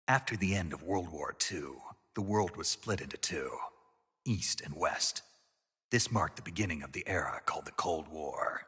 After the end of World War II, the world was split into two, East and West. This marked the beginning of the era called the Cold War.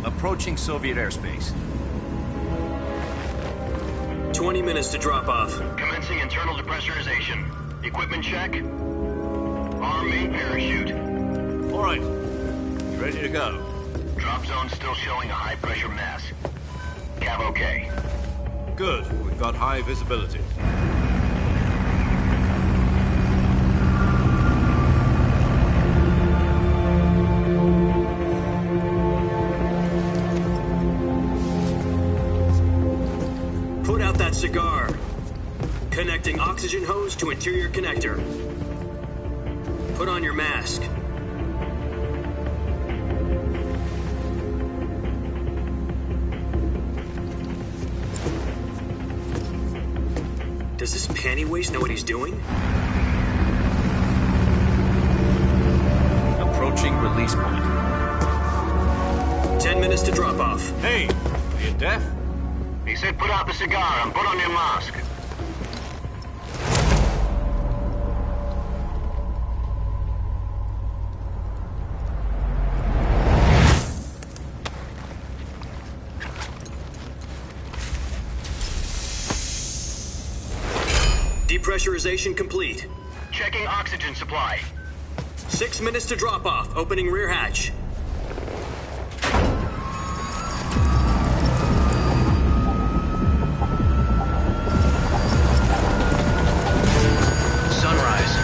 Approaching Soviet airspace. 20 minutes to drop off. Commencing internal depressurization. Equipment check. Arm main parachute. All right. You ready to go? Drop zone still showing a high pressure mass. Cav okay. Good. We've got high visibility. Put out that cigar. Connecting oxygen hose to interior connector. Put on your mask. Does this panty waste know what he's doing? Approaching release point. 10 minutes to drop off. Hey, are you deaf? He said put out the cigar and put on your mask. Depressurization complete. Checking oxygen supply. 6 minutes to drop off. Opening rear hatch. Sunrise.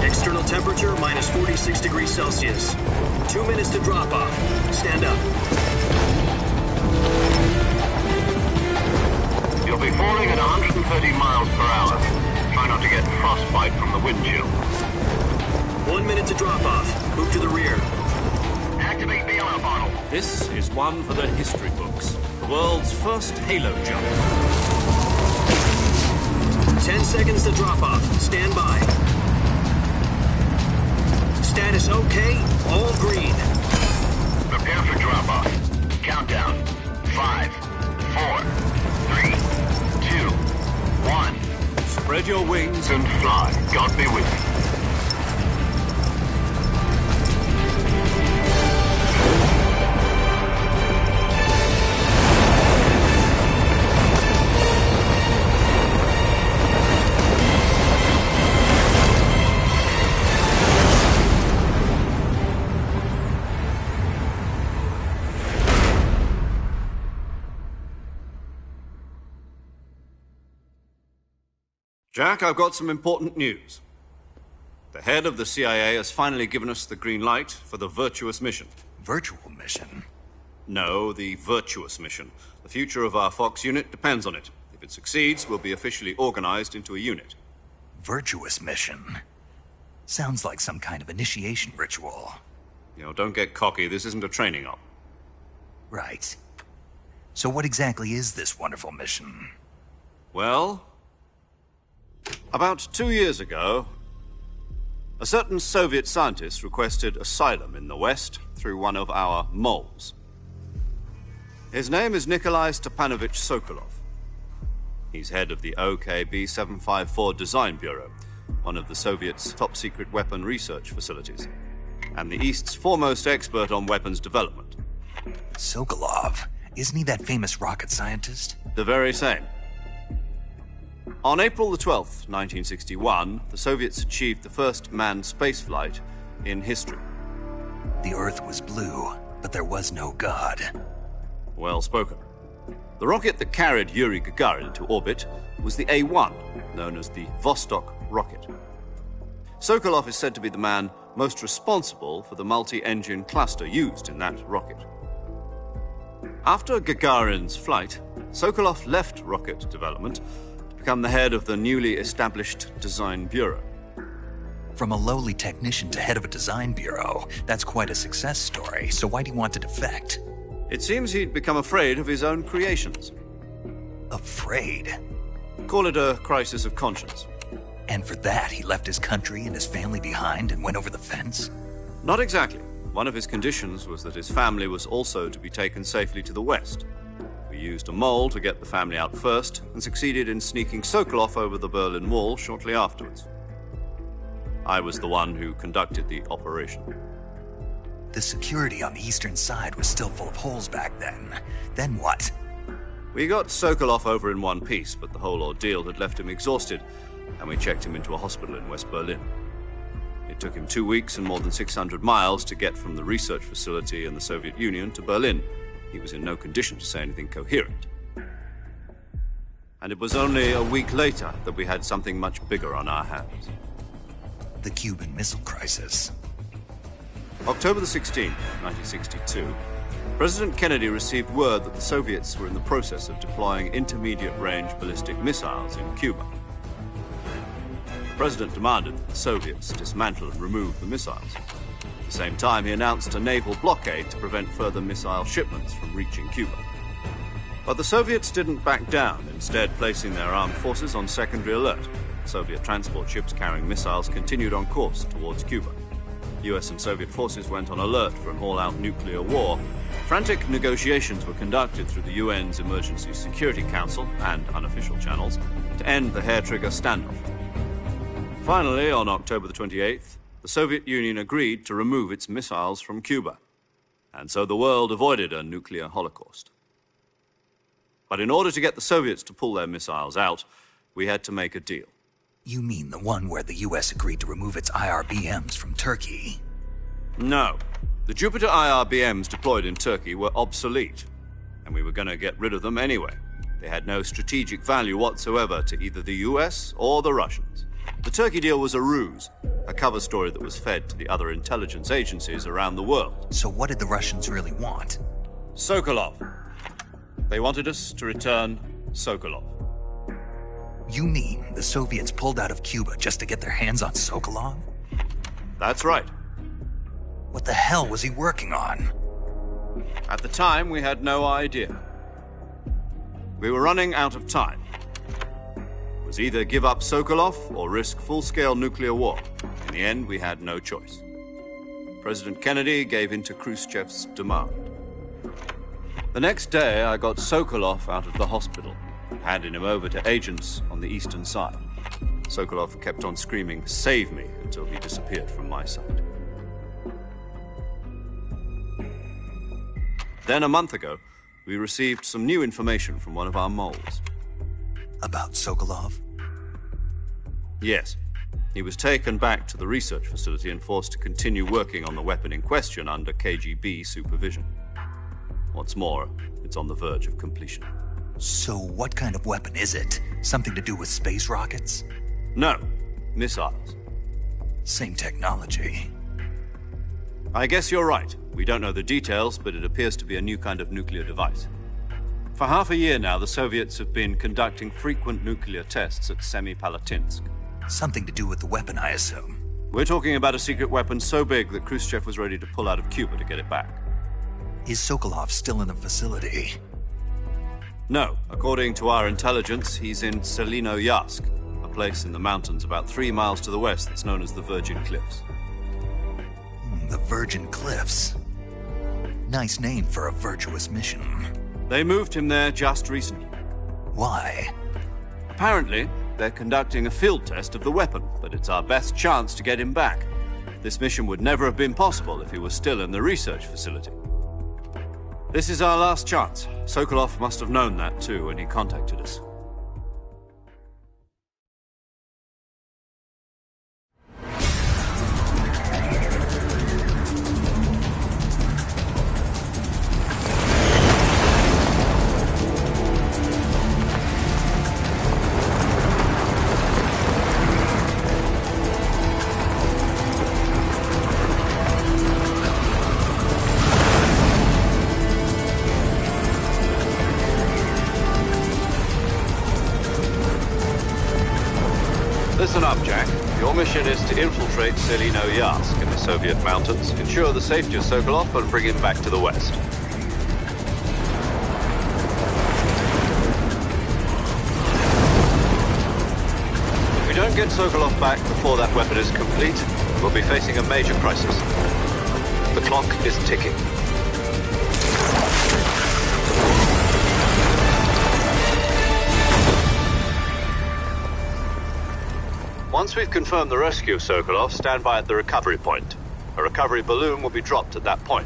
External temperature minus 46 degrees Celsius. 2 minutes to drop off. Stand up. You'll be falling at 130 miles per hour. Try not to get frostbite from the wind chill. 1 minute to drop off. Move to the rear. Activate bailout bottle. This is one for the history books. The world's first halo jump. 10 seconds to drop off. Stand by. Status okay. All green. Prepare for drop-off. Countdown. 5, 4, 3, 2, 1. Spread your wings And fly. God be with you. Jack, I've got some important news. The head of the CIA has finally given us the green light for the virtuous mission. Virtual mission? No, the virtuous mission. The future of our Fox unit depends on it. If it succeeds, we'll be officially organized into a unit. Virtuous mission? Sounds like some kind of initiation ritual. You know, don't get cocky. This isn't a training op. Right. So what exactly is this wonderful mission? Well, about 2 years ago, a certain Soviet scientist requested asylum in the West through one of our moles. His name is Nikolai Stepanovich Sokolov. He's head of the OKB-754 Design Bureau, one of the Soviets' top-secret weapon research facilities, and the East's foremost expert on weapons development. Sokolov? Isn't he that famous rocket scientist? The very same. On April the 12th, 1961, the Soviets achieved the first manned spaceflight in history. The Earth was blue, but there was no God. Well spoken. The rocket that carried Yuri Gagarin to orbit was the A-1, known as the Vostok rocket. Sokolov is said to be the man most responsible for the multi-engine cluster used in that rocket. After Gagarin's flight, Sokolov left rocket development to become the head of the newly established Design Bureau. From a lowly technician to head of a design bureau, that's quite a success story, so why do you want to defect? It seems he'd become afraid of his own creations. Afraid? Call it a crisis of conscience. And for that, he left his country and his family behind and went over the fence? Not exactly. One of his conditions was that his family was also to be taken safely to the West. We used a mole to get the family out first and succeeded in sneaking Sokolov over the Berlin Wall shortly afterwards. I was the one who conducted the operation. The security on the eastern side was still full of holes back then. Then what? We got Sokolov over in one piece, but the whole ordeal had left him exhausted, and we checked him into a hospital in West Berlin. It took him 2 weeks and more than 600 miles to get from the research facility in the Soviet Union to Berlin. He was in no condition to say anything coherent. And it was only a week later that we had something much bigger on our hands. The Cuban Missile Crisis. October the 16th, 1962, President Kennedy received word that the Soviets were in the process of deploying intermediate-range ballistic missiles in Cuba. The President demanded that the Soviets dismantle and remove the missiles. At the same time, he announced a naval blockade to prevent further missile shipments from reaching Cuba. But the Soviets didn't back down, instead placing their armed forces on secondary alert. Soviet transport ships carrying missiles continued on course towards Cuba. US and Soviet forces went on alert for an all-out nuclear war. Frantic negotiations were conducted through the UN's Emergency Security Council and unofficial channels to end the hair-trigger standoff. Finally, on October the 28th, the Soviet Union agreed to remove its missiles from Cuba. and so the world avoided a nuclear holocaust. But in order to get the Soviets to pull their missiles out, we had to make a deal. You mean the one where the US agreed to remove its IRBMs from Turkey? No. The Jupiter IRBMs deployed in Turkey were obsolete, and we were going to get rid of them anyway. They had no strategic value whatsoever to either the US or the Russians. The Turkey deal was a ruse, a cover story that was fed to the other intelligence agencies around the world. So what did the Russians really want? Sokolov. They wanted us to return Sokolov. You mean the Soviets pulled out of Cuba just to get their hands on Sokolov? That's right. What the hell was he working on? At the time, we had no idea. We were running out of time. It was either give up Sokolov or risk full-scale nuclear war. In the end, we had no choice. President Kennedy gave in to Khrushchev's demand. The next day, I got Sokolov out of the hospital, handing him over to agents on the eastern side. Sokolov kept on screaming, "Save me," until he disappeared from my sight. Then, a month ago, we received some new information from one of our moles. About Sokolov? Yes. He was taken back to the research facility and forced to continue working on the weapon in question under KGB supervision. What's more, it's on the verge of completion. So what kind of weapon is it? Something to do with space rockets? No, missiles. Same technology. I guess you're right. We don't know the details, but it appears to be a new kind of nuclear device. For half a year now, the Soviets have been conducting frequent nuclear tests at Semipalatinsk. Something to do with the weapon, I assume. We're talking about a secret weapon so big that Khrushchev was ready to pull out of Cuba to get it back. Is Sokolov still in the facility? No. According to our intelligence, he's in Selino-Yarsk, a place in the mountains about 3 miles to the west that's known as the Virgin Cliffs. The Virgin Cliffs. Nice name for a virtuous mission. They moved him there just recently. Why? Apparently, they're conducting a field test of the weapon, but it's our best chance to get him back. This mission would never have been possible if he was still in the research facility. This is our last chance. Sokolov must have known that too when he contacted us. Listen up, Jack. Your mission is to infiltrate Selino-Yarsk in the Soviet mountains, ensure the safety of Sokolov, and bring him back to the west. If we don't get Sokolov back before that weapon is complete, we'll be facing a major crisis. The clock is ticking. Once we've confirmed the rescue of Sokolov, stand by at the recovery point. A recovery balloon will be dropped at that point.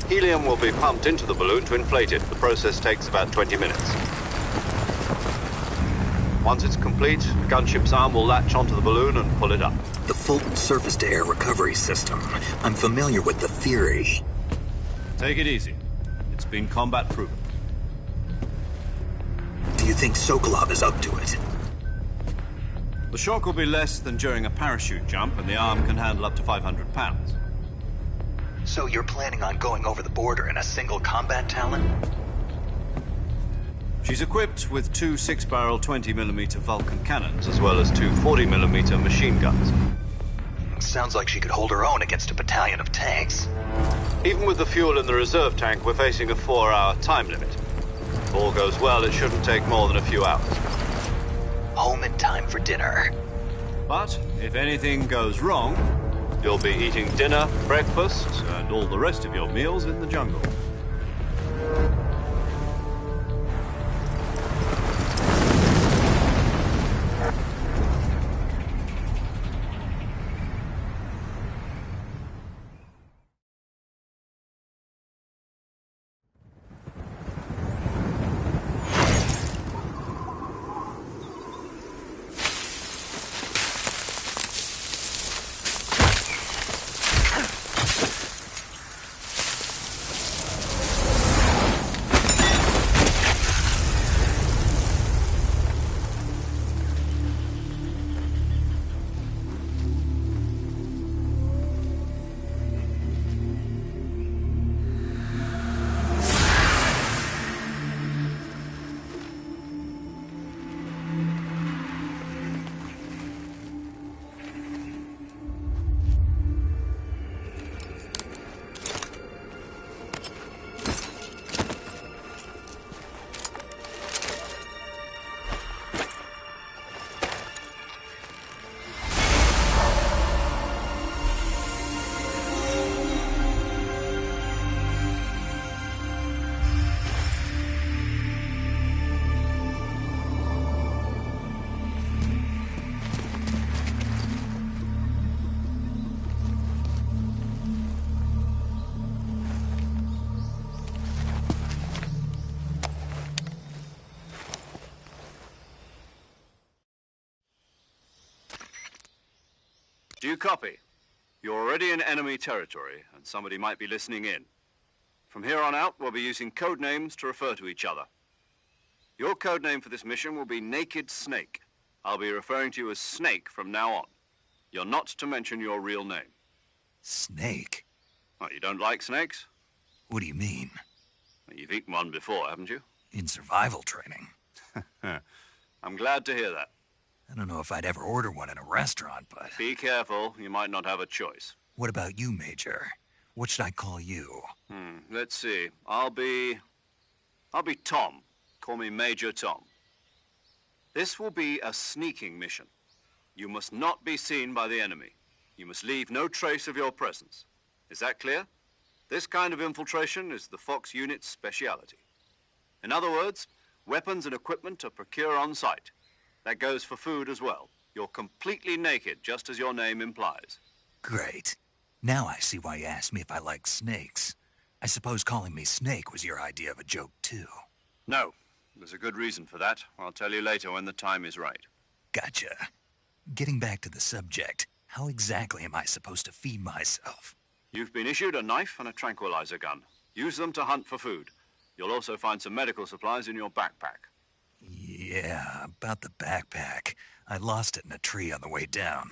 Helium will be pumped into the balloon to inflate it. The process takes about 20 minutes. Once it's complete, the gunship's arm will latch onto the balloon and pull it up. The Fulton surface-to-air recovery system. I'm familiar with the theory. Take it easy. It's been combat-proven. Do you think Sokolov is up to it? The shock will be less than during a parachute jump, and the arm can handle up to 500 pounds. So you're planning on going over the border in a single combat Talon? She's equipped with 2 6-barrel 20mm Vulcan cannons, as well as 2 40mm machine guns. Sounds like she could hold her own against a battalion of tanks. Even with the fuel in the reserve tank, we're facing a 4-hour time limit. If all goes well, it shouldn't take more than a few hours. Home in time for dinner. But if anything goes wrong, you'll be eating dinner, breakfast, and all the rest of your meals in the jungle. Do you copy? You're already in enemy territory, and somebody might be listening in. From here on out, we'll be using code names to refer to each other. Your code name for this mission will be Naked Snake. I'll be referring to you as Snake from now on. You're not to mention your real name. Snake? Well, you don't like snakes? What do you mean? Well, you've eaten one before, haven't you? In survival training. I'm glad to hear that. I don't know if I'd ever order one in a restaurant, but... Be careful, you might not have a choice. What about you, Major? What should I call you? Let's see. I'll be Tom. Call me Major Tom. This will be a sneaking mission. You must not be seen by the enemy. You must leave no trace of your presence. Is that clear? This kind of infiltration is the Fox unit's speciality. In other words, weapons and equipment are procured on site. That goes for food as well. You're completely naked, just as your name implies. Great. Now I see why you asked me if I like snakes. I suppose calling me Snake was your idea of a joke, too. No. There's a good reason for that. I'll tell you later when the time is right. Gotcha. Getting back to the subject, how exactly am I supposed to feed myself? You've been issued a knife and a tranquilizer gun. Use them to hunt for food. You'll also find some medical supplies in your backpack. Yeah, about the backpack. I lost it in a tree on the way down.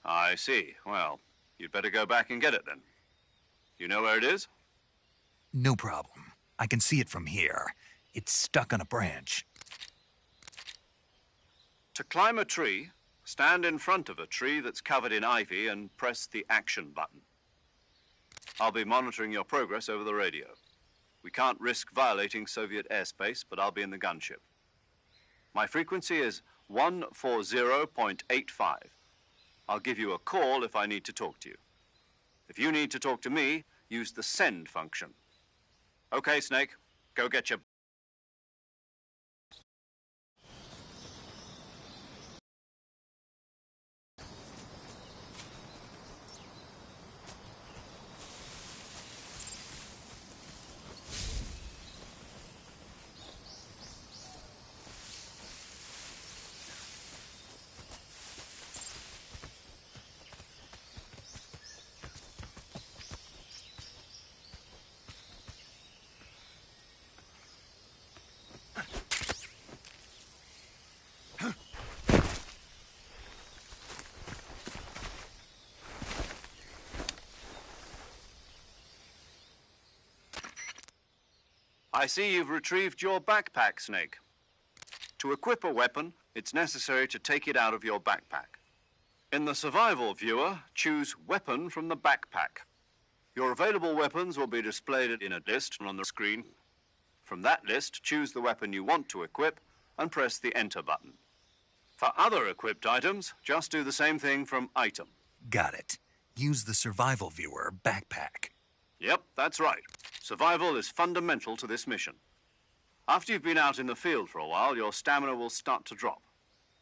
I see. Well, you'd better go back and get it then. You know where it is? No problem. I can see it from here. It's stuck on a branch. To climb a tree, stand in front of a tree that's covered in ivy and press the action button. I'll be monitoring your progress over the radio. We can't risk violating Soviet airspace, but I'll be in the gunship. My frequency is 140.85. I'll give you a call if I need to talk to you. If you need to talk to me, use the send function. Okay, Snake, go get your... I see you've retrieved your backpack, Snake. To equip a weapon, it's necessary to take it out of your backpack. In the survival viewer, choose Weapon from the backpack. Your available weapons will be displayed in a list on the screen. From that list, choose the weapon you want to equip and press the Enter button. For other equipped items, just do the same thing from Item. Got it. Use the survival viewer backpack. Yep, that's right. Survival is fundamental to this mission. After you've been out in the field for a while, your stamina will start to drop.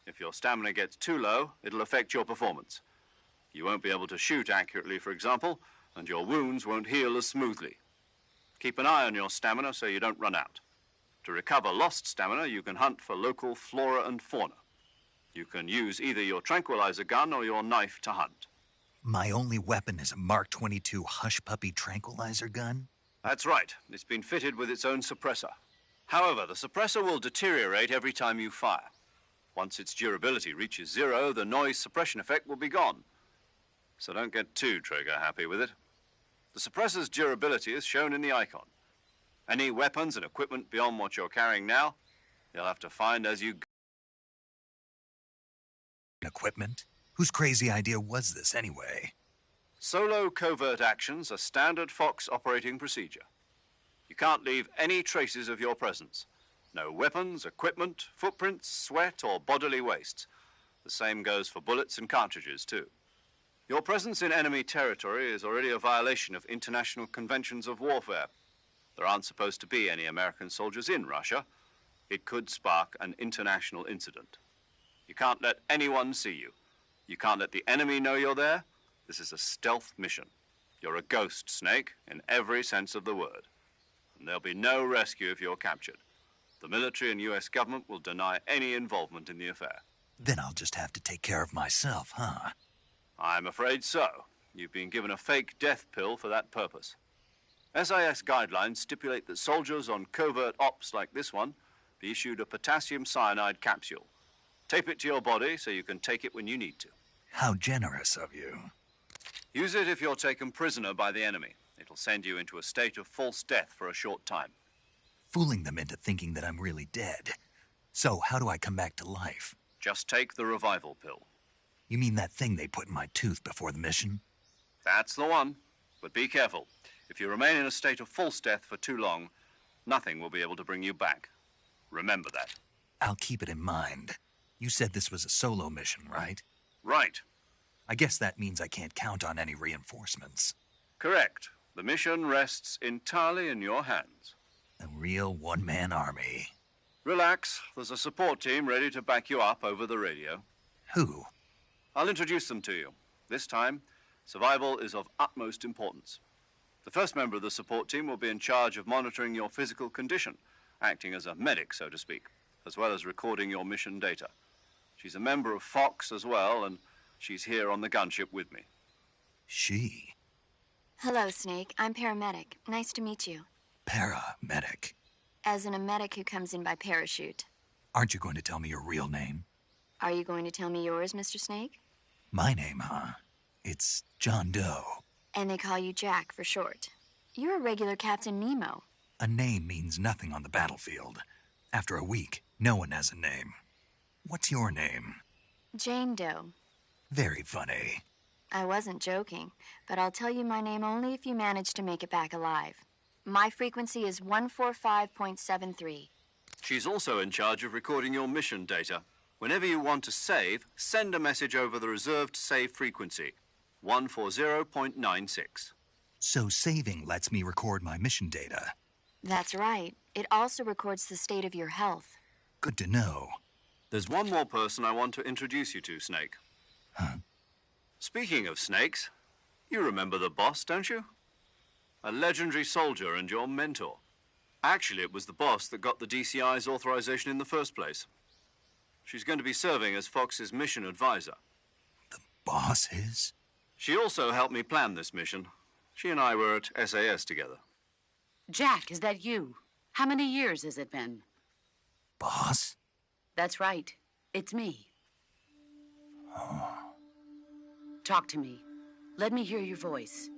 If your stamina gets too low, it'll affect your performance. You won't be able to shoot accurately, for example, and your wounds won't heal as smoothly. Keep an eye on your stamina so you don't run out. To recover lost stamina, you can hunt for local flora and fauna. You can use either your tranquilizer gun or your knife to hunt. My only weapon is a Mark 22 Hush Puppy tranquilizer gun? That's right. It's been fitted with its own suppressor. However, the suppressor will deteriorate every time you fire. Once its durability reaches 0, the noise suppression effect will be gone. So don't get too trigger-happy with it. The suppressor's durability is shown in the icon. Any weapons and equipment beyond what you're carrying now, you'll have to find as you go. Equipment? Whose crazy idea was this anyway? Solo covert actions are standard Fox operating procedure. You can't leave any traces of your presence. No weapons, equipment, footprints, sweat, or bodily wastes. The same goes for bullets and cartridges, too. Your presence in enemy territory is already a violation of international conventions of warfare. There aren't supposed to be any American soldiers in Russia. It could spark an international incident. You can't let anyone see you. You can't let the enemy know you're there. This is a stealth mission. You're a ghost, Snake, in every sense of the word. And there'll be no rescue if you're captured. The military and US government will deny any involvement in the affair. Then I'll just have to take care of myself, huh? I'm afraid so. You've been given a fake death pill for that purpose. SAS guidelines stipulate that soldiers on covert ops like this one be issued a potassium cyanide capsule. Tape it to your body so you can take it when you need to. How generous of you. Use it if you're taken prisoner by the enemy. It'll send you into a state of false death for a short time. Fooling them into thinking that I'm really dead. So, how do I come back to life? Just take the revival pill. You mean that thing they put in my tooth before the mission? That's the one. But be careful. If you remain in a state of false death for too long, nothing will be able to bring you back. Remember that. I'll keep it in mind. You said this was a solo mission, right? Right. I guess that means I can't count on any reinforcements. Correct. The mission rests entirely in your hands. A real one-man army. Relax. There's a support team ready to back you up over the radio. Who? I'll introduce them to you. This time, survival is of utmost importance. The first member of the support team will be in charge of monitoring your physical condition, acting as a medic, so to speak, as well as recording your mission data. She's a member of Fox as well, and she's here on the gunship with me. She? Hello, Snake. I'm paramedic. Nice to meet you. Paramedic. As in a medic who comes in by parachute. Aren't you going to tell me your real name? Are you going to tell me yours, Mr. Snake? My name, huh? It's John Doe. And they call you Jack for short. You're a regular Captain Nemo. A name means nothing on the battlefield. After a week, no one has a name. What's your name? Jane Doe. Very funny. I wasn't joking, but I'll tell you my name only if you manage to make it back alive. My frequency is 145.73. She's also in charge of recording your mission data. Whenever you want to save, send a message over the reserved save frequency, 140.96. So saving lets me record my mission data. That's right. It also records the state of your health. Good to know. There's one more person I want to introduce you to, Snake. Huh? Speaking of snakes, you remember the boss, don't you? A legendary soldier and your mentor. Actually, it was the boss that got the DCI's authorization in the first place. She's going to be serving as Fox's mission advisor. The boss is? She also helped me plan this mission. She and I were at SAS together. Jack, is that you? How many years has it been? Boss? That's right. It's me. Talk to me. Let me hear your voice.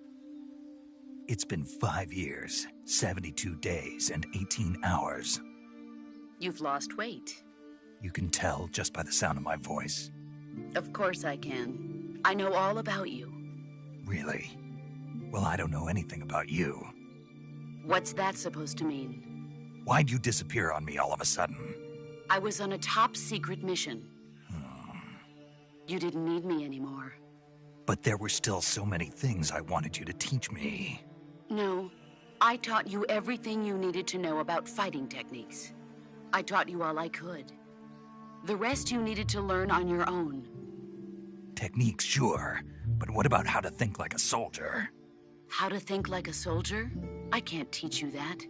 It's been 5 years, 72 days, and 18 hours. You've lost weight. You can tell just by the sound of my voice. Of course I can. I know all about you. Really? Well, I don't know anything about you. What's that supposed to mean? Why'd you disappear on me all of a sudden? I was on a top-secret mission. You didn't need me anymore. But there were still so many things I wanted you to teach me. No, I taught you everything you needed to know about fighting techniques. I taught you all I could. The rest you needed to learn on your own. Techniques, sure. But what about how to think like a soldier? How to think like a soldier? I can't teach you that.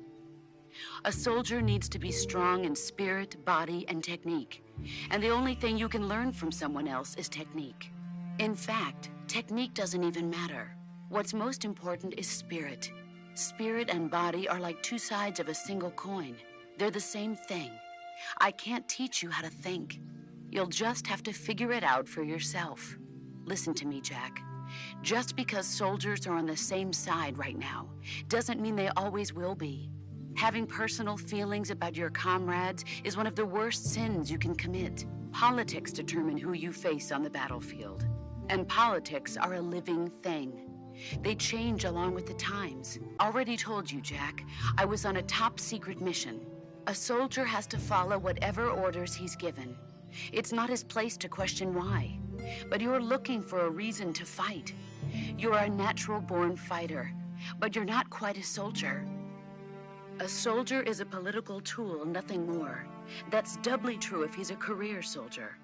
A soldier needs to be strong in spirit, body, and technique. And the only thing you can learn from someone else is technique. In fact, technique doesn't even matter. What's most important is spirit. Spirit and body are like two sides of a single coin. They're the same thing. I can't teach you how to think. You'll just have to figure it out for yourself. Listen to me, Jack. Just because soldiers are on the same side right now doesn't mean they always will be. Having personal feelings about your comrades is one of the worst sins you can commit. Politics determine who you face on the battlefield. And politics are a living thing. They change along with the times. Already told you, Jack, I was on a top-secret mission. A soldier has to follow whatever orders he's given. It's not his place to question why. But you're looking for a reason to fight. You're a natural-born fighter, but you're not quite a soldier. A soldier is a political tool, nothing more. That's doubly true if he's a career soldier.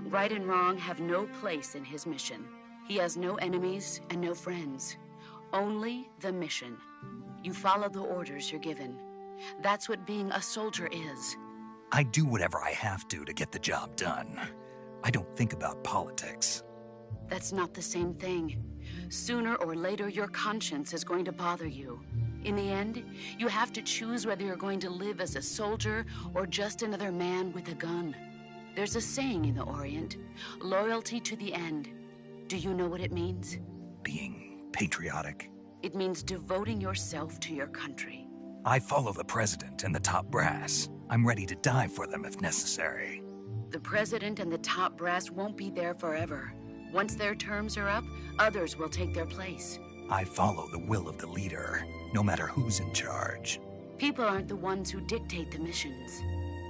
Right and wrong have no place in his mission. He has no enemies and no friends. Only the mission. You follow the orders you're given. That's what being a soldier is. I do whatever I have to get the job done. I don't think about politics. That's not the same thing. Sooner or later, your conscience is going to bother you. In the end, you have to choose whether you're going to live as a soldier or just another man with a gun. There's a saying in the Orient, loyalty to the end. Do you know what it means? Being patriotic. It means devoting yourself to your country. I follow the president and the top brass. I'm ready to die for them if necessary. The president and the top brass won't be there forever. Once their terms are up, others will take their place. I follow the will of the leader, no matter who's in charge. People aren't the ones who dictate the missions.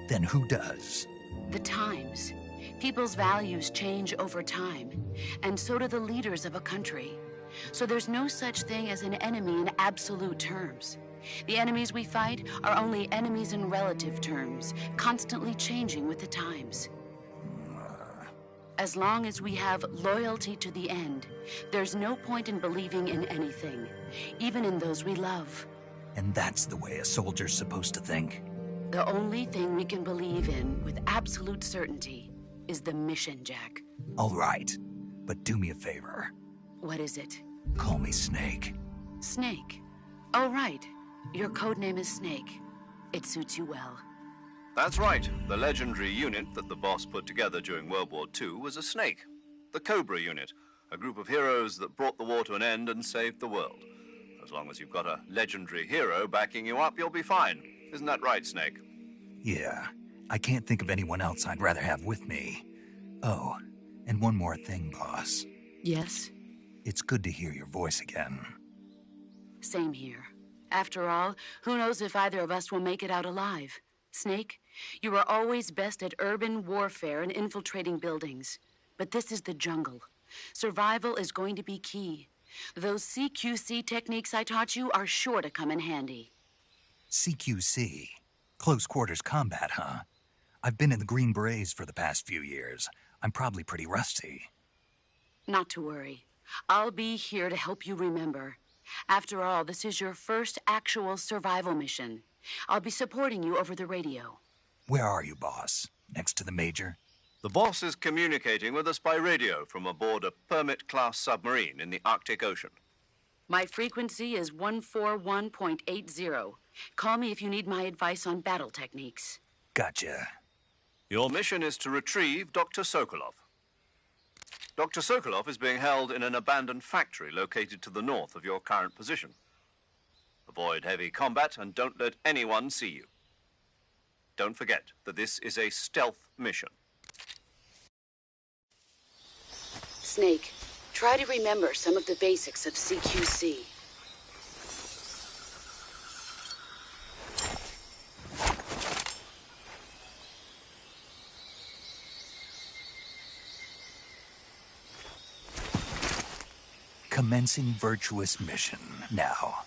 Then who does? The times. People's values change over time, and so do the leaders of a country. So there's no such thing as an enemy in absolute terms. The enemies we fight are only enemies in relative terms, constantly changing with the times. As long as we have loyalty to the end, there's no point in believing in anything, even in those we love. And that's the way a soldier's supposed to think? The only thing we can believe in with absolute certainty is the mission, Jack. All right, but do me a favor. What is it? Call me Snake. Snake. Oh, right. Your codename is Snake. It suits you well. That's right. The legendary unit that the boss put together during World War II was a snake. The Cobra unit, a group of heroes that brought the war to an end and saved the world. As long as you've got a legendary hero backing you up, you'll be fine. Isn't that right, Snake? Yeah, I can't think of anyone else I'd rather have with me. Oh, and one more thing, boss. Yes? It's good to hear your voice again. Same here. After all, who knows if either of us will make it out alive? Snake, you are always best at urban warfare and infiltrating buildings. But this is the jungle. Survival is going to be key. Those CQC techniques I taught you are sure to come in handy. CQC? Close quarters combat, huh? I've been in the Green Berets for the past few years. I'm probably pretty rusty. Not to worry. I'll be here to help you remember. After all, this is your first actual survival mission. I'll be supporting you over the radio. Where are you, boss? Next to the Major? The boss is communicating with us by radio from aboard a Permit-class submarine in the Arctic Ocean. My frequency is 141.80. Call me if you need my advice on battle techniques. Gotcha. Your mission is to retrieve Dr. Sokolov. Dr. Sokolov is being held in an abandoned factory located to the north of your current position. Avoid heavy combat and don't let anyone see you. Don't forget that this is a stealth mission. Snake, try to remember some of the basics of CQC. Commencing virtuous mission now.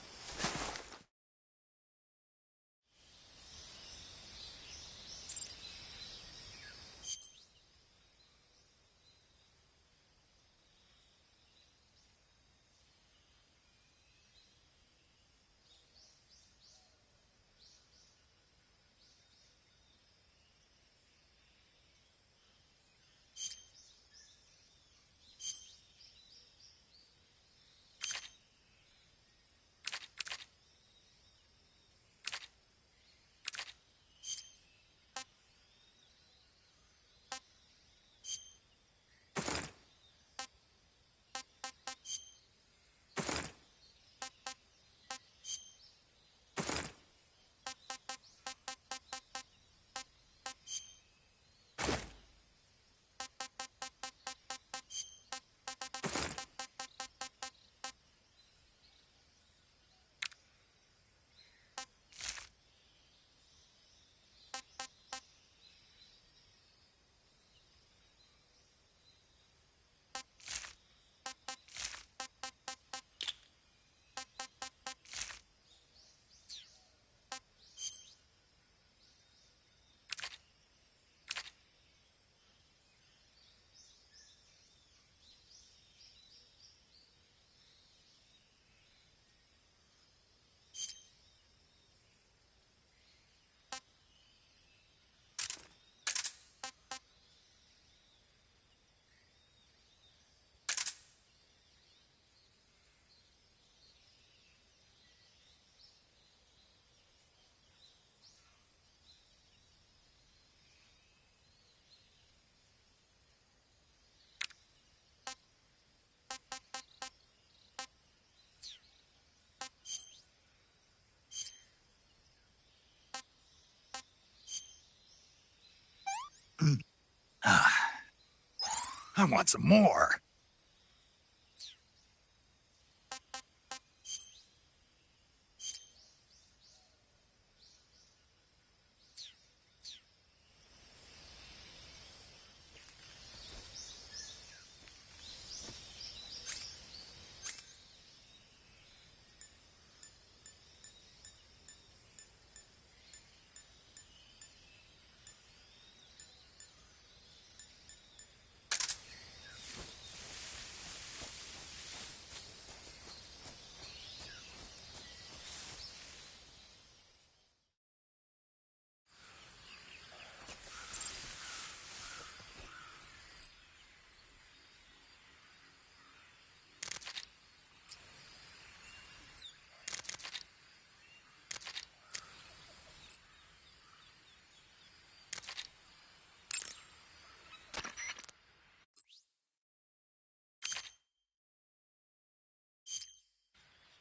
I want some more.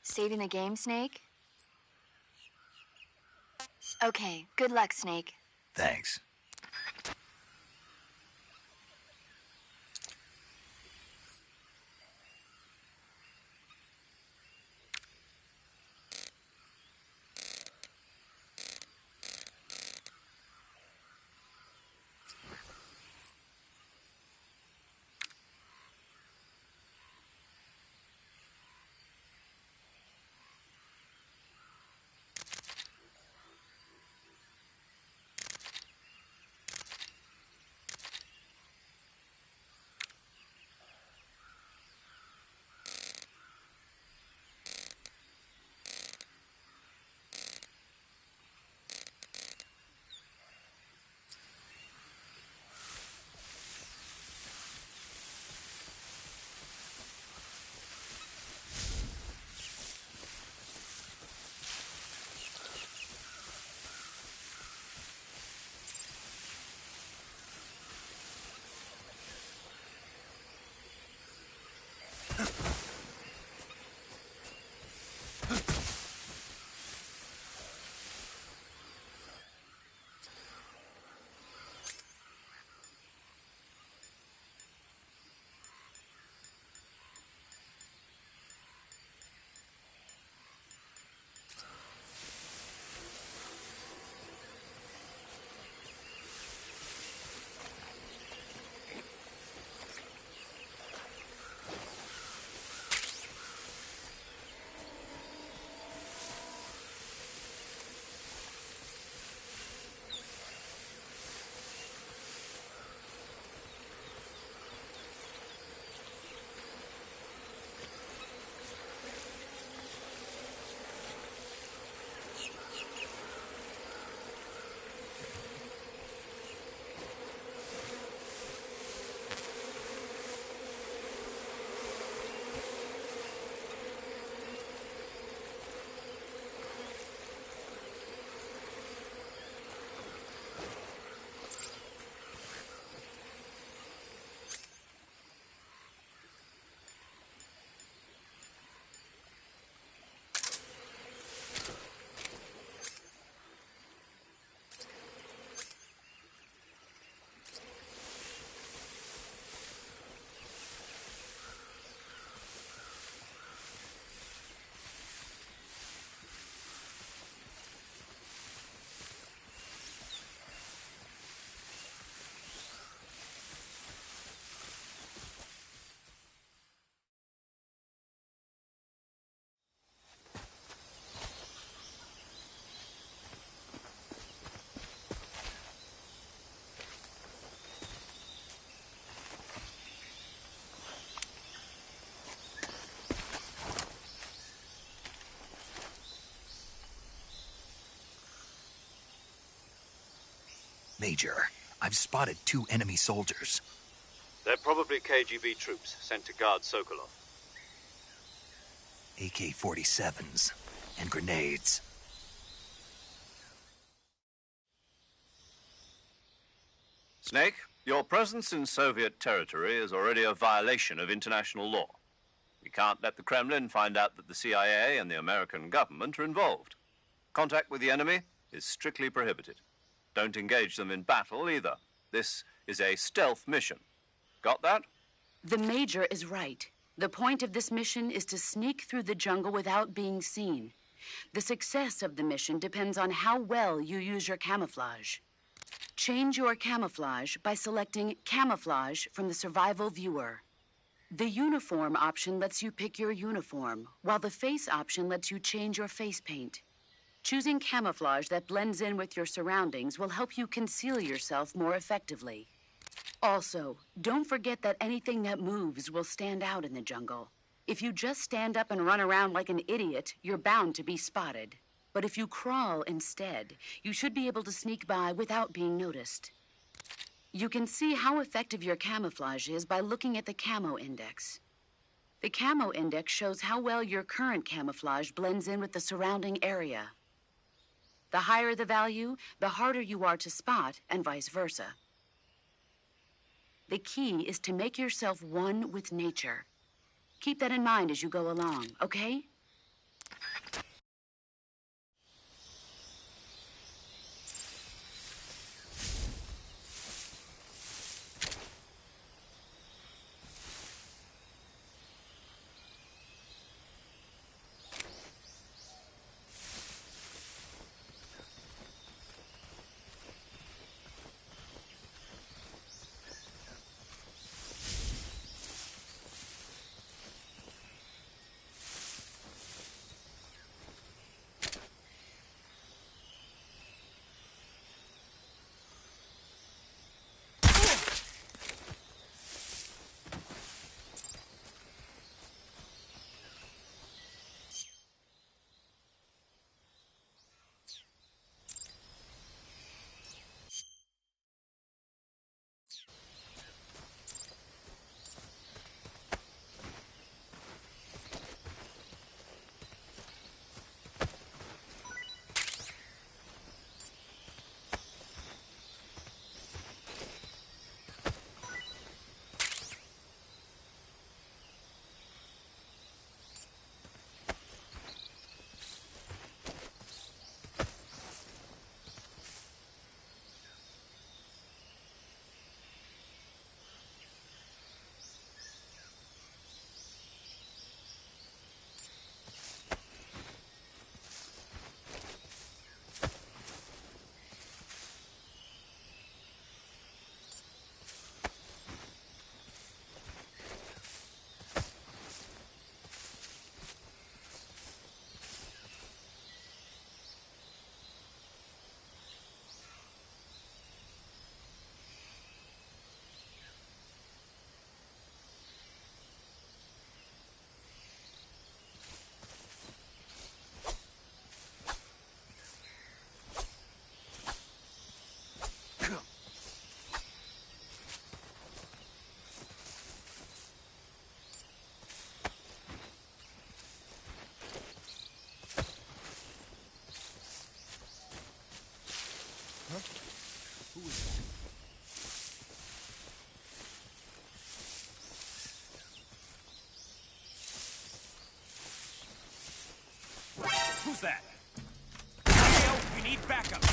Saving the game, Snake? Okay, good luck, Snake. Thanks. Major, I've spotted 2 enemy soldiers. They're probably KGB troops sent to guard Sokolov. AK-47s and grenades. Snake, your presence in Soviet territory is already a violation of international law. We can't let the Kremlin find out that the CIA and the American government are involved. Contact with the enemy is strictly prohibited. Don't engage them in battle either. This is a stealth mission. Got that? The Major is right. The point of this mission is to sneak through the jungle without being seen. The success of the mission depends on how well you use your camouflage. Change your camouflage by selecting Camouflage from the Survival Viewer. The Uniform option lets you pick your uniform, while the Face option lets you change your face paint. Choosing camouflage that blends in with your surroundings will help you conceal yourself more effectively. Also, don't forget that anything that moves will stand out in the jungle. If you just stand up and run around like an idiot, you're bound to be spotted. But if you crawl instead, you should be able to sneak by without being noticed. You can see how effective your camouflage is by looking at the Camo Index. The Camo Index shows how well your current camouflage blends in with the surrounding area. The higher the value, the harder you are to spot, and vice versa. The key is to make yourself one with nature. Keep that in mind as you go along, okay? Who's that? Hey, we need backup.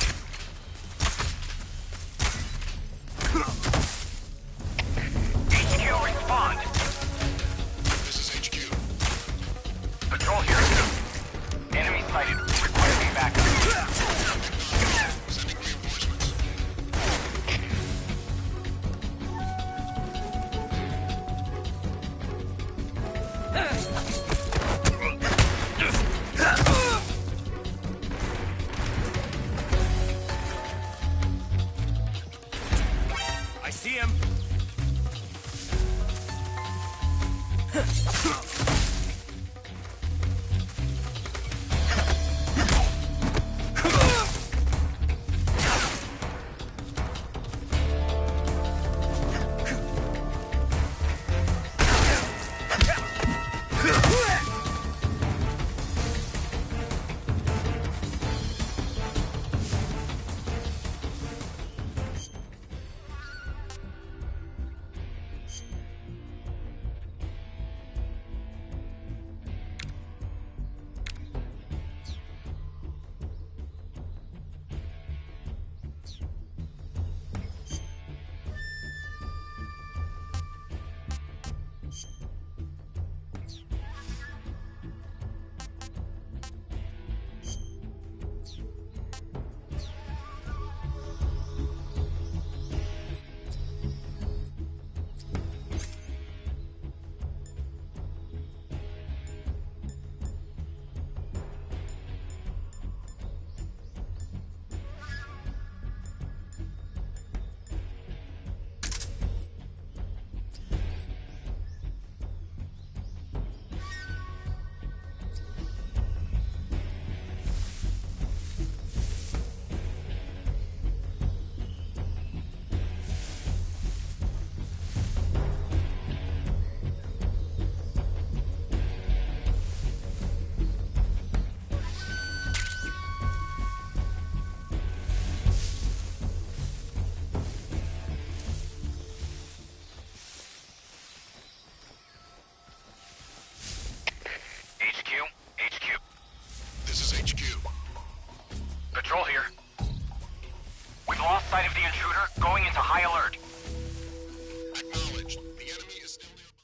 HQ, respond. This is HQ. Patrol here, too. Enemy sighted. Requesting backup. Sending reinforcements. I see him. intruder going into high alert. Acknowledged. The enemy is still nearby.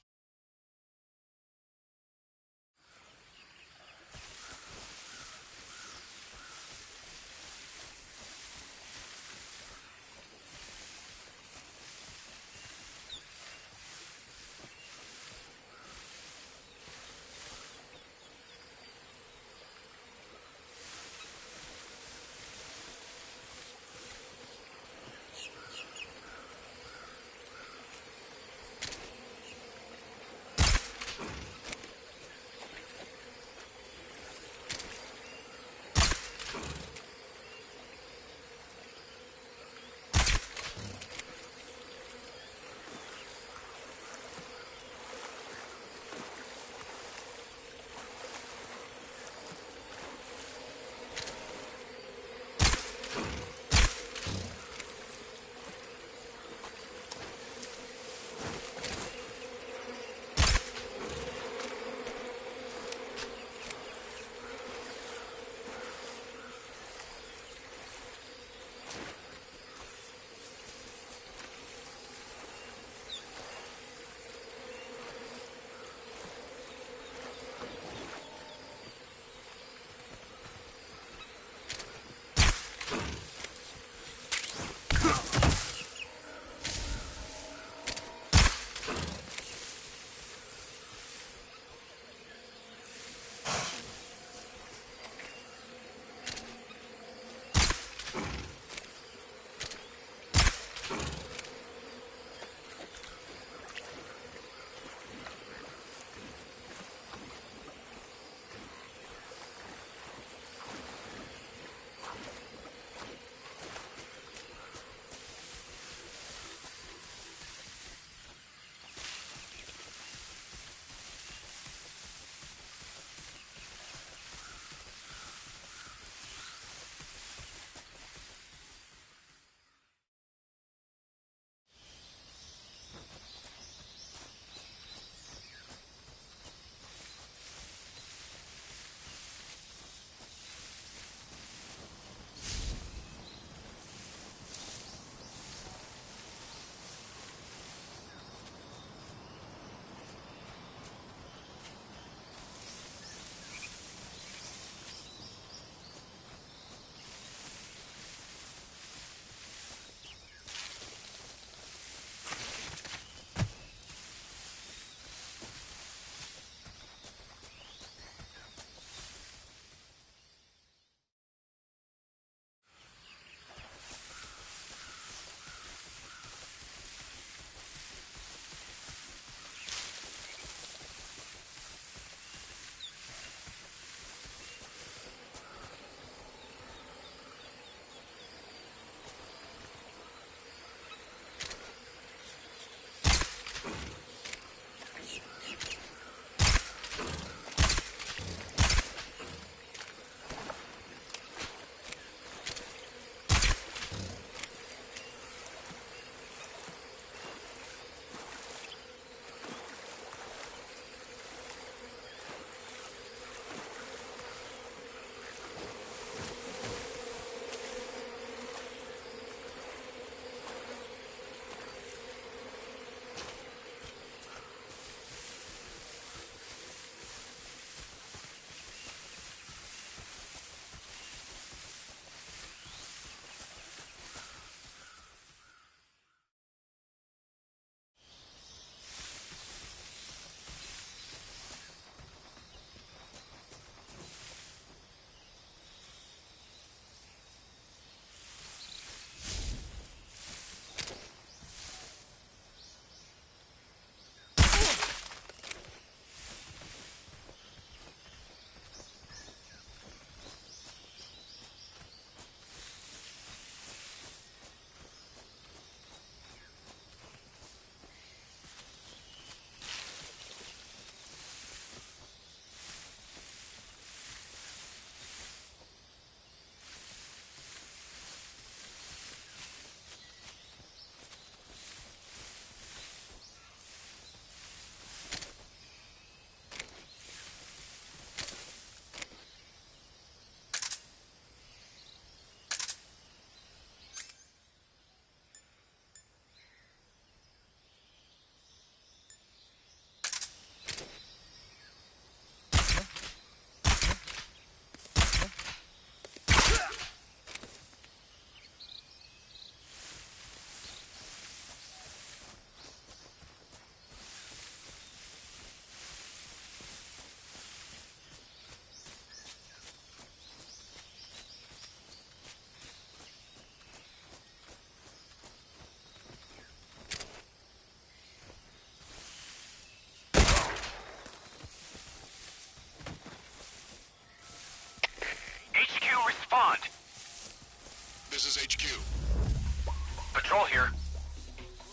Patrol here.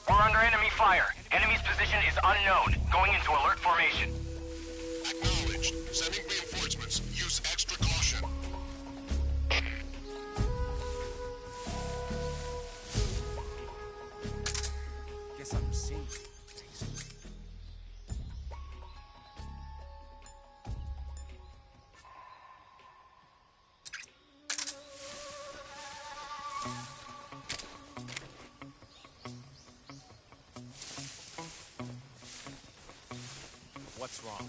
We're under enemy fire. Enemy's position is unknown. Going into alert formation. Acknowledged. Sending reinforcements. Use extra caution. Guess I'm seeing. What's wrong?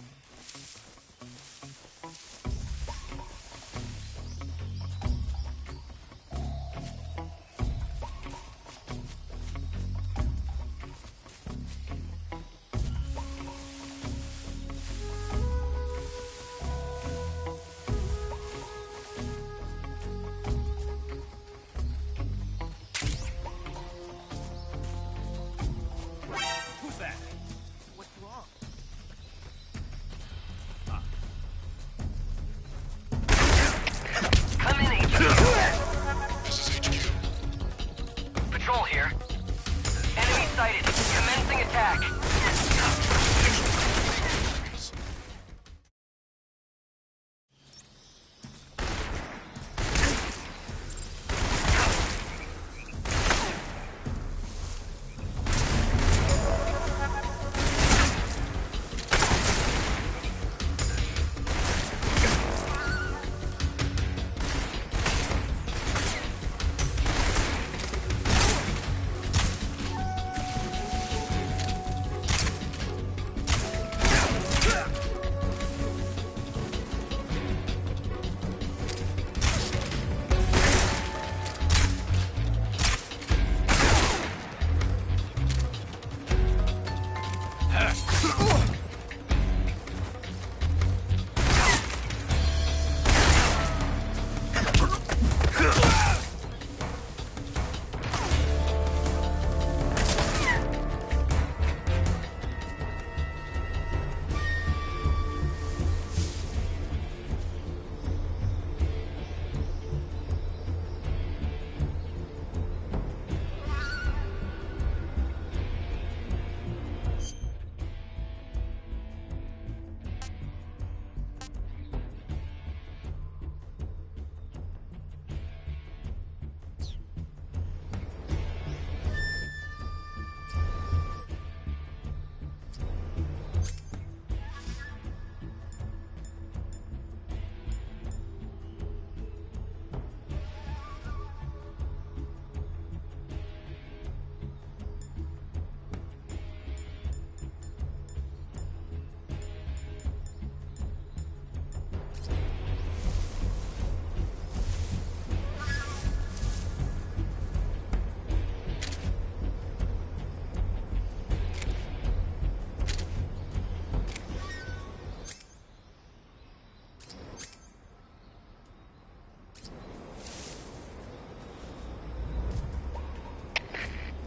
Who's that? What's wrong? Come in, HQ. This is HQ. Patrol here. Enemy sighted. Commencing attack.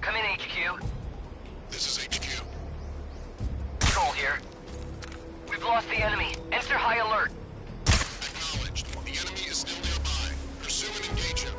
Come in, HQ. This is HQ. Patrol here. We've lost the enemy. Enter high alert. Acknowledged. The enemy is still nearby. Pursue and engage him.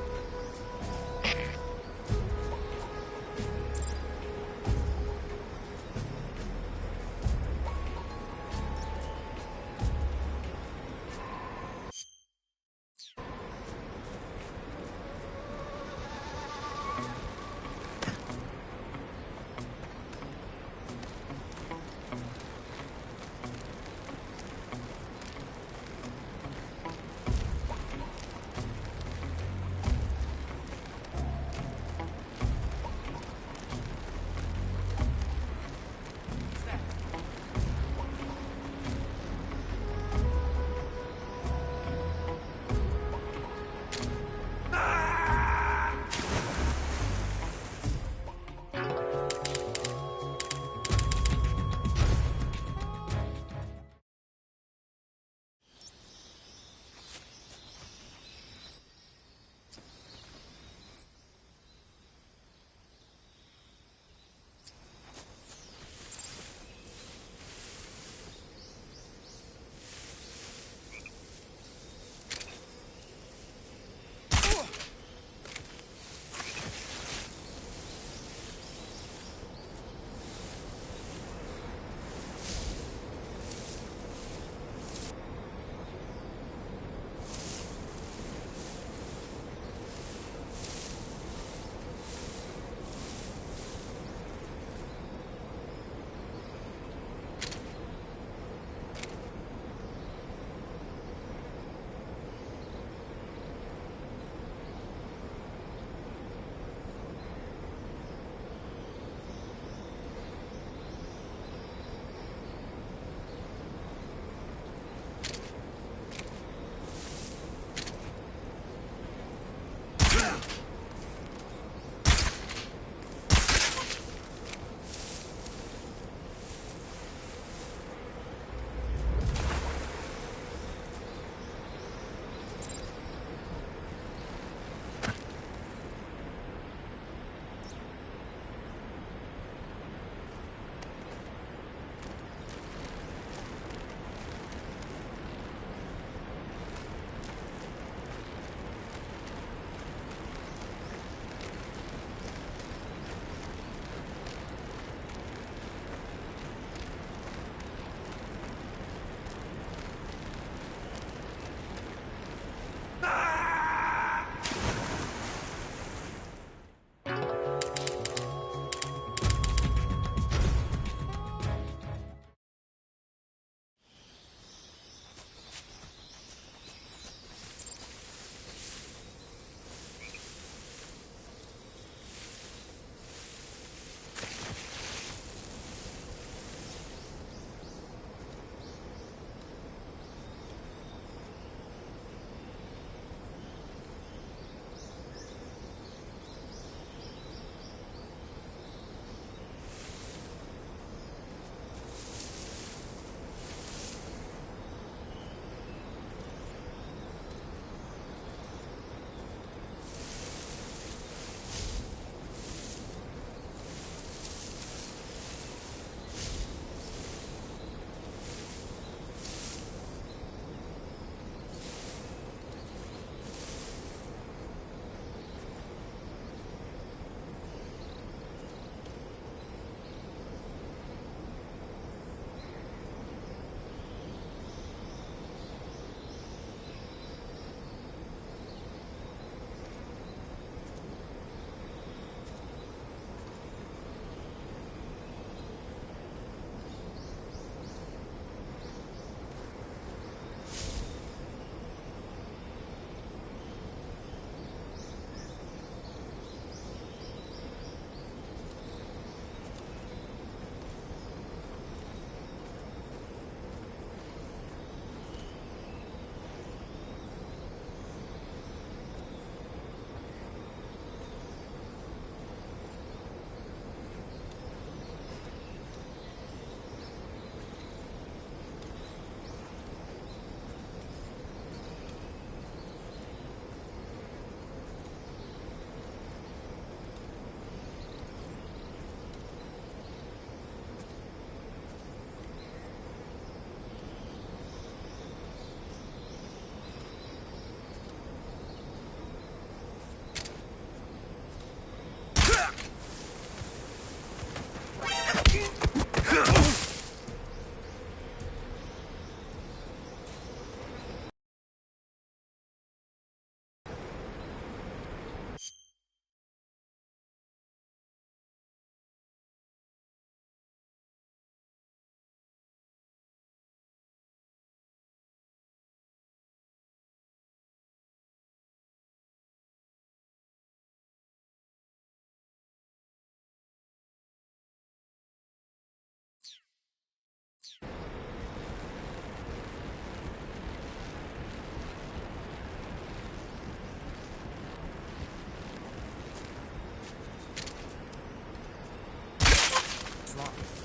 long.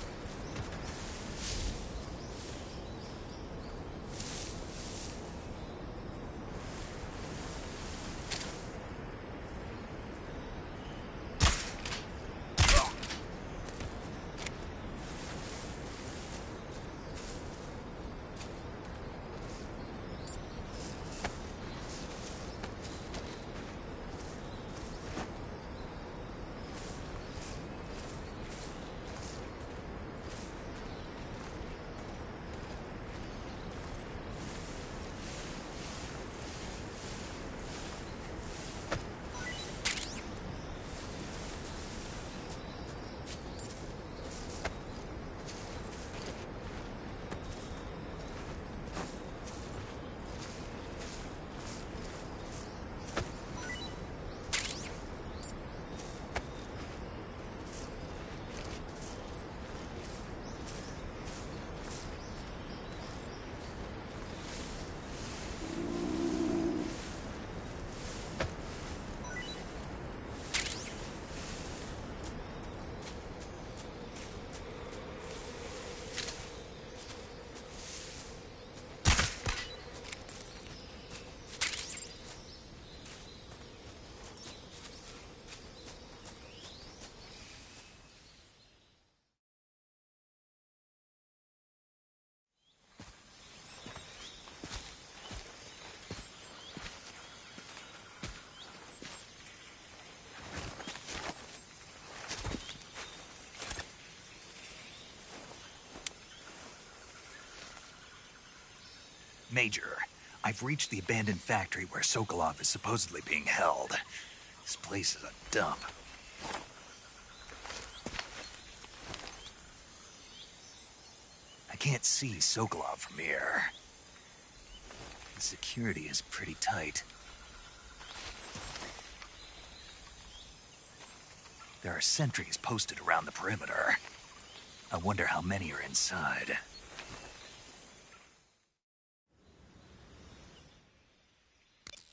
Major, I've reached the abandoned factory where Sokolov is supposedly being held. This place is a dump. I can't see Sokolov from here. The security is pretty tight. There are sentries posted around the perimeter. I wonder how many are inside.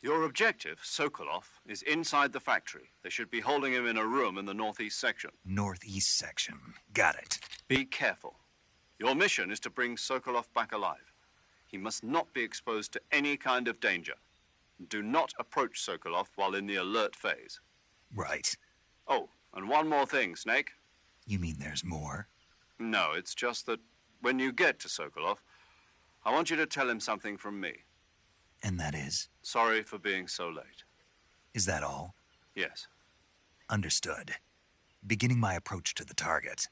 Your objective, Sokolov, is inside the factory. They should be holding him in a room in the northeast section. Northeast section. Got it. Be careful. Your mission is to bring Sokolov back alive. He must not be exposed to any kind of danger. Do not approach Sokolov while in the alert phase. Right. Oh, and one more thing, Snake. You mean there's more? No, it's just that when you get to Sokolov, I want you to tell him something from me. And that is? Sorry for being so late. Is that all? Yes. Understood. Beginning my approach to the target.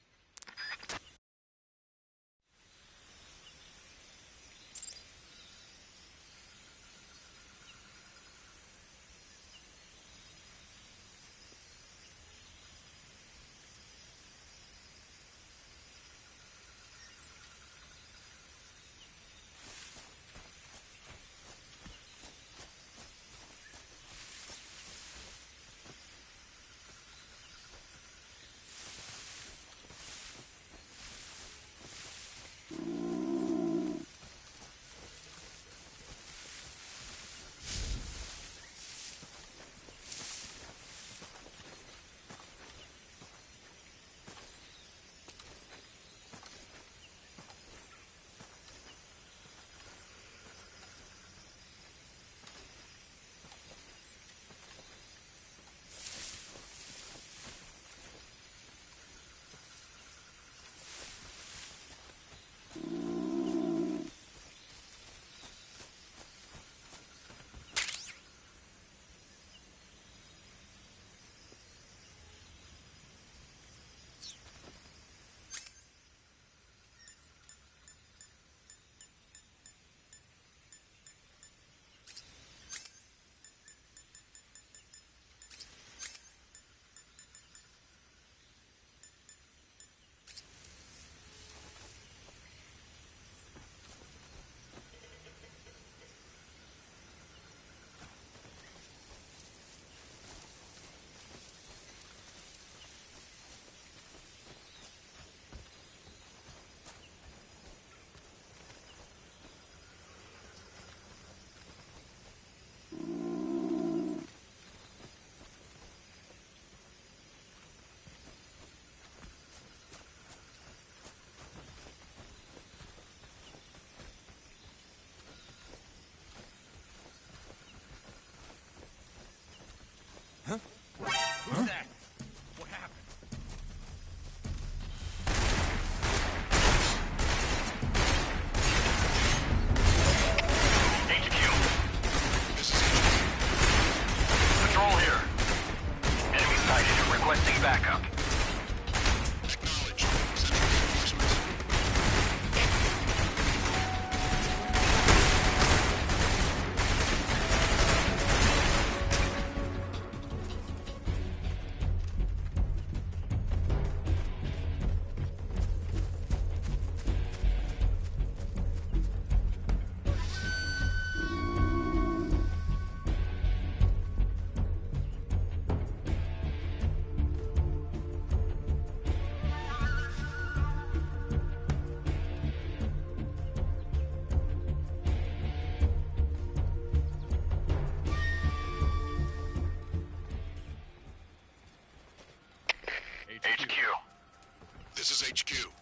This is HQ.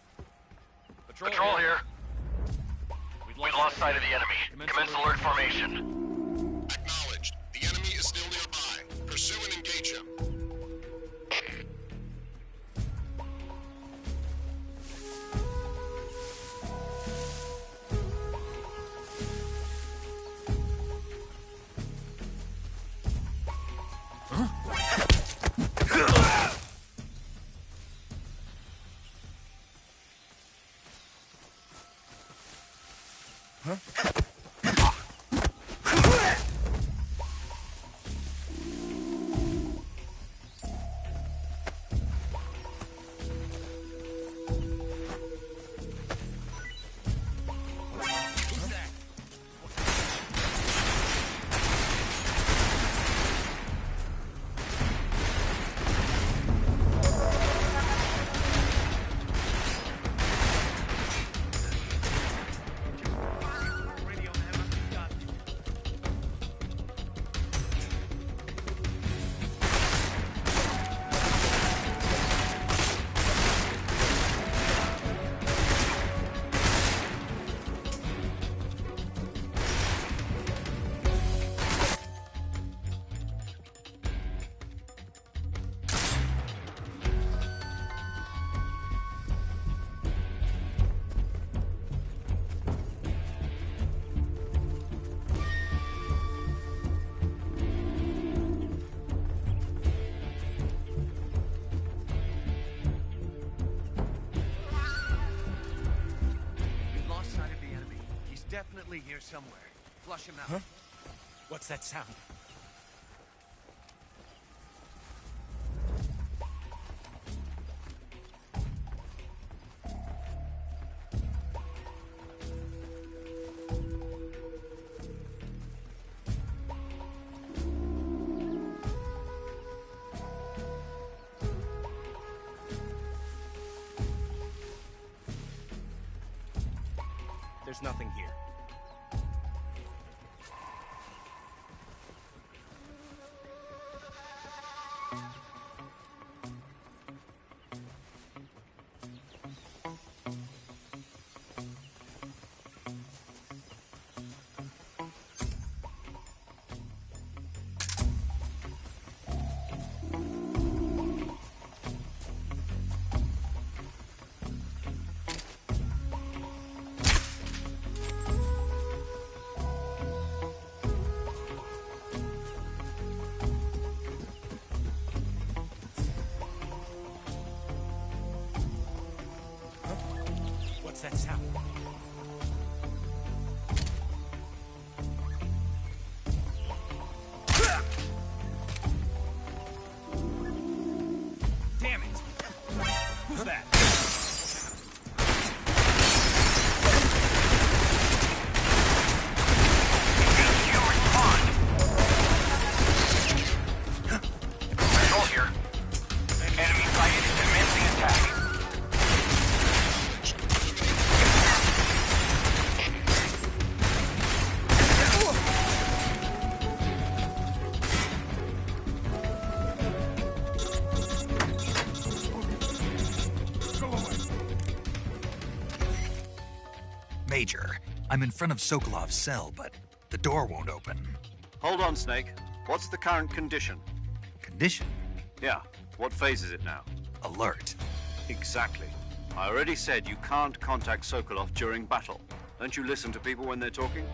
Patrol here. We've lost sight of the enemy. Commence alert formation. Acknowledged. The enemy is still nearby. Pursue and engage him. Definitely here somewhere. Flush him out. Huh? What's that sound? There's nothing here. What's that sound? Damn it! Who's that? Patrol here. Enemy sighted. Commencing attack. Major, I'm in front of Sokolov's cell, but the door won't open. Hold on, Snake. What's the current condition? Condition? Yeah. What phase is it now? Alert. Exactly. I already said you can't contact Sokolov during battle. Don't you listen to people when they're talking?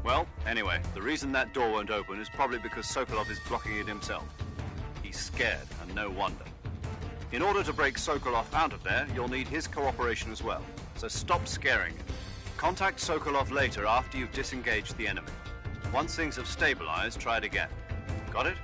Well, anyway, the reason that door won't open is probably because Sokolov is blocking it himself. He's scared, and no wonder. In order to break Sokolov out of there, you'll need his cooperation as well. So stop scaring him. Contact Sokolov later after you've disengaged the enemy. Once things have stabilized, try it again. Got it?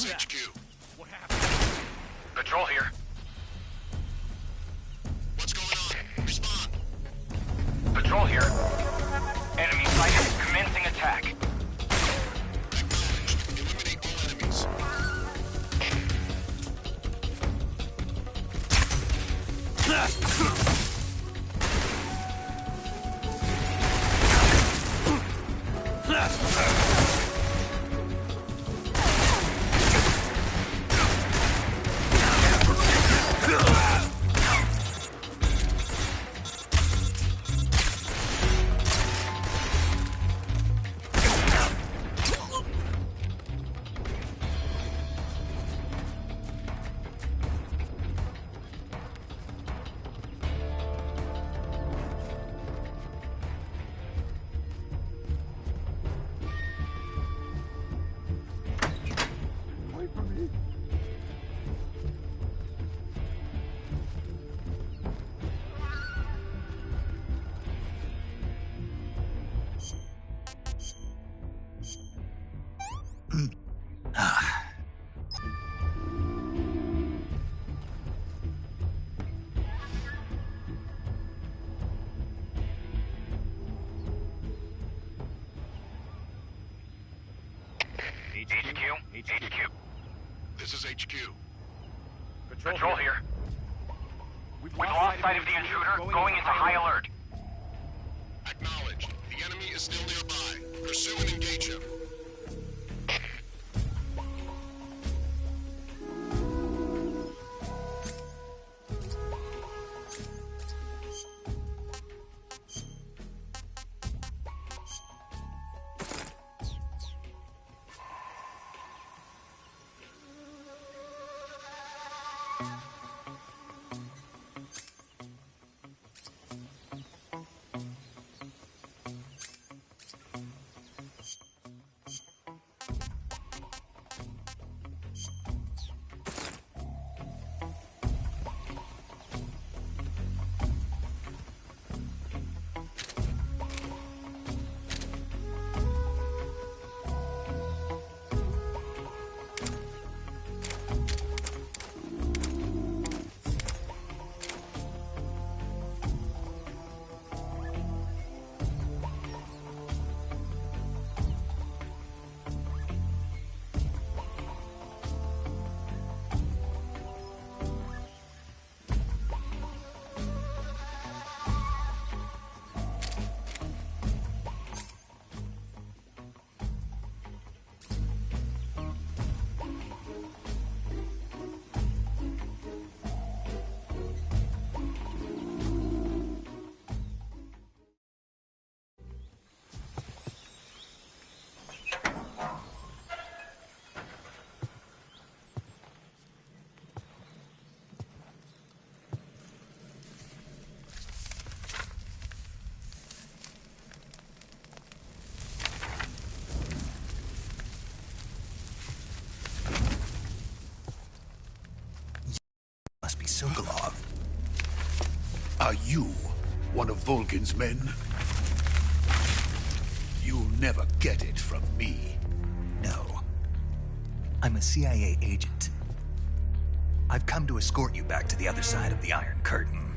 is HQ. What happened? Patrol here. What's going on? Respond. Patrol here. Enemy sighted. Commencing attack. Acknowledged. Eliminate all enemies. HQ. This is HQ. Patrol here. We've lost sight of the intruder. Going into high alert. Acknowledged. The enemy is still nearby. Pursue and engage him. Must be Sokolov. Are you one of Volgin's men? You'll never get it from me. No. I'm a CIA agent. I've come to escort you back to the other side of the Iron Curtain.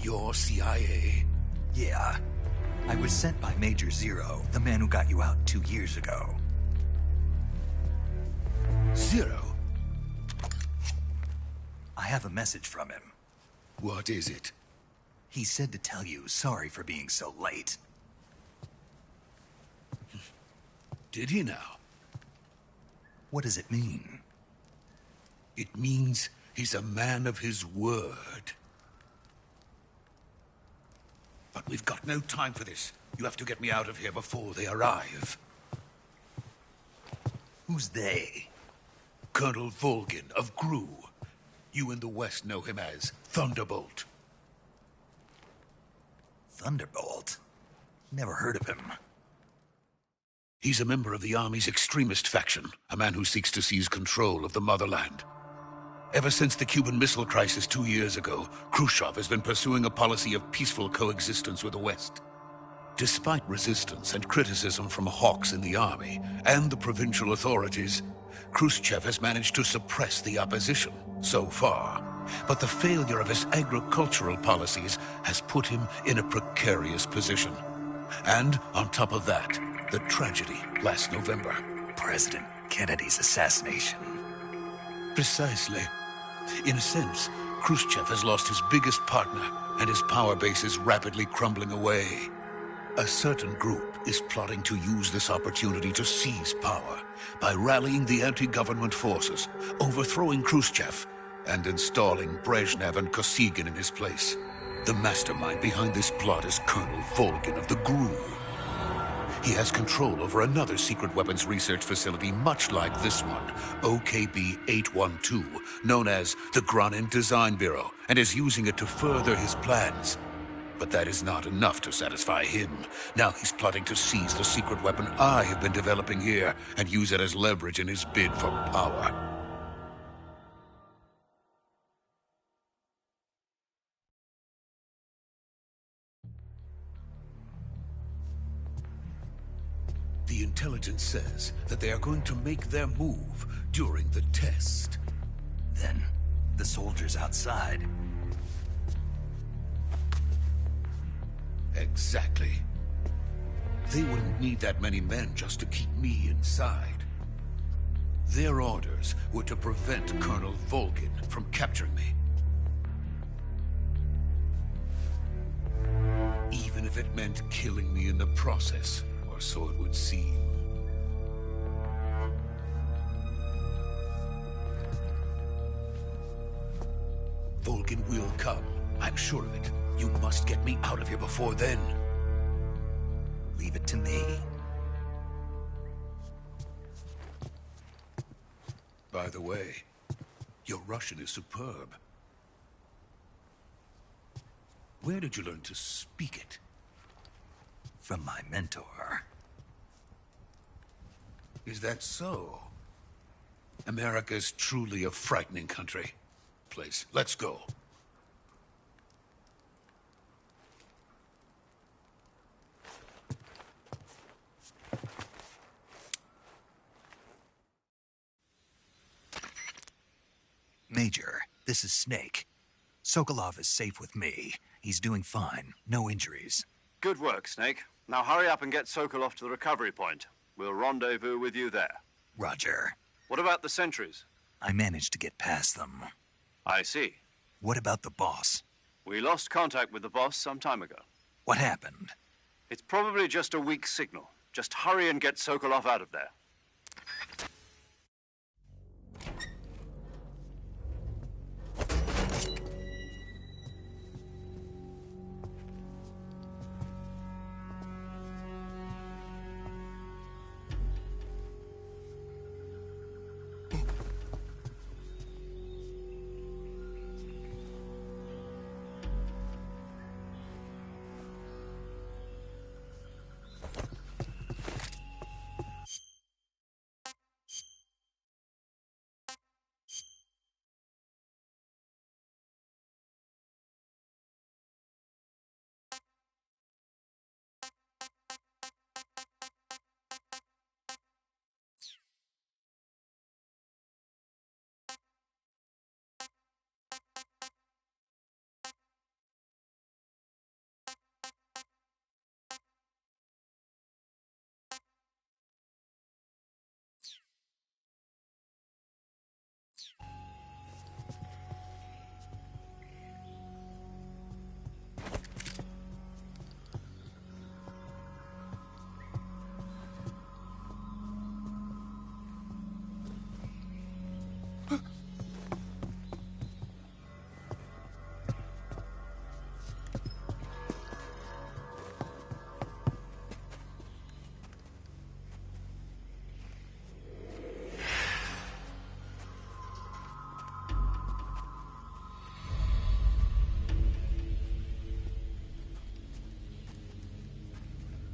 You're CIA? Yeah. I was sent by Major Zero, the man who got you out 2 years ago. Zero? I have a message from him. What is it? He said to tell you sorry for being so late. Did he now? What does it mean? It means he's a man of his word. But we've got no time for this. You have to get me out of here before they arrive. Who's they? Colonel Volgin of GRU. You in the West know him as Thunderbolt. Thunderbolt? Never heard of him. He's a member of the Army's extremist faction, a man who seeks to seize control of the motherland. Ever since the Cuban Missile Crisis 2 years ago, Khrushchev has been pursuing a policy of peaceful coexistence with the West. Despite resistance and criticism from hawks in the army and the provincial authorities, Khrushchev has managed to suppress the opposition so far. But the failure of his agricultural policies has put him in a precarious position. And on top of that, the tragedy last November. President Kennedy's assassination. Precisely. In a sense, Khrushchev has lost his biggest partner, and his power base is rapidly crumbling away. A certain group is plotting to use this opportunity to seize power by rallying the anti-government forces, overthrowing Khrushchev, and installing Brezhnev and Kosygin in his place. The mastermind behind this plot is Colonel Volgin of the GRU. He has control over another secret weapons research facility much like this one, OKB-812, known as the Granin Design Bureau, and is using it to further his plans. But that is not enough to satisfy him. Now he's plotting to seize the secret weapon I have been developing here and use it as leverage in his bid for power. The intelligence says that they are going to make their move during the test. Then, the soldiers outside. Exactly. They wouldn't need that many men just to keep me inside. Their orders were to prevent Colonel Volgin from capturing me. Even if it meant killing me in the process, or so it would seem. Volgin will come. I'm sure of it. You must get me out of here before then. Leave it to me. By the way, your Russian is superb. Where did you learn to speak it? From my mentor. Is that so? America is truly a frightening country. Place, let's go. Major, this is Snake. Sokolov is safe with me. He's doing fine. No injuries. Good work, Snake. Now hurry up and get Sokolov to the recovery point. We'll rendezvous with you there. Roger. What about the sentries? I managed to get past them. I see. What about the boss? We lost contact with the boss some time ago. What happened? It's probably just a weak signal. Just hurry and get Sokolov out of there.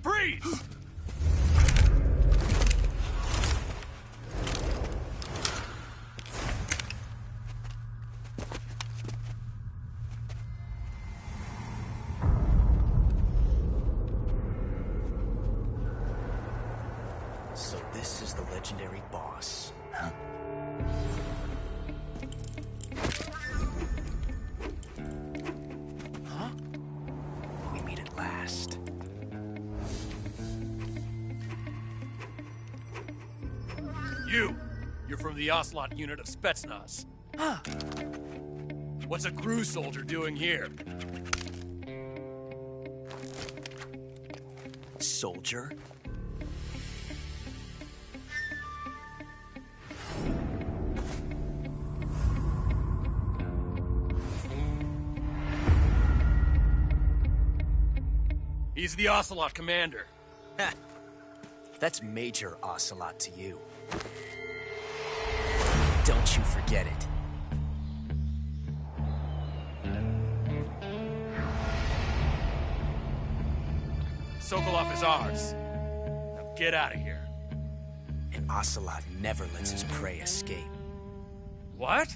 Freeze! So this is the legendary boss. Huh? Huh? We meet at last. You're from the Ocelot unit of Spetsnaz. Huh. What's a crew soldier doing here? Soldier? He's the Ocelot commander. Ha! That's Major Ocelot to you. Don't you forget it. Sokolov is ours. Now get out of here. And Ocelot never lets his prey escape. What?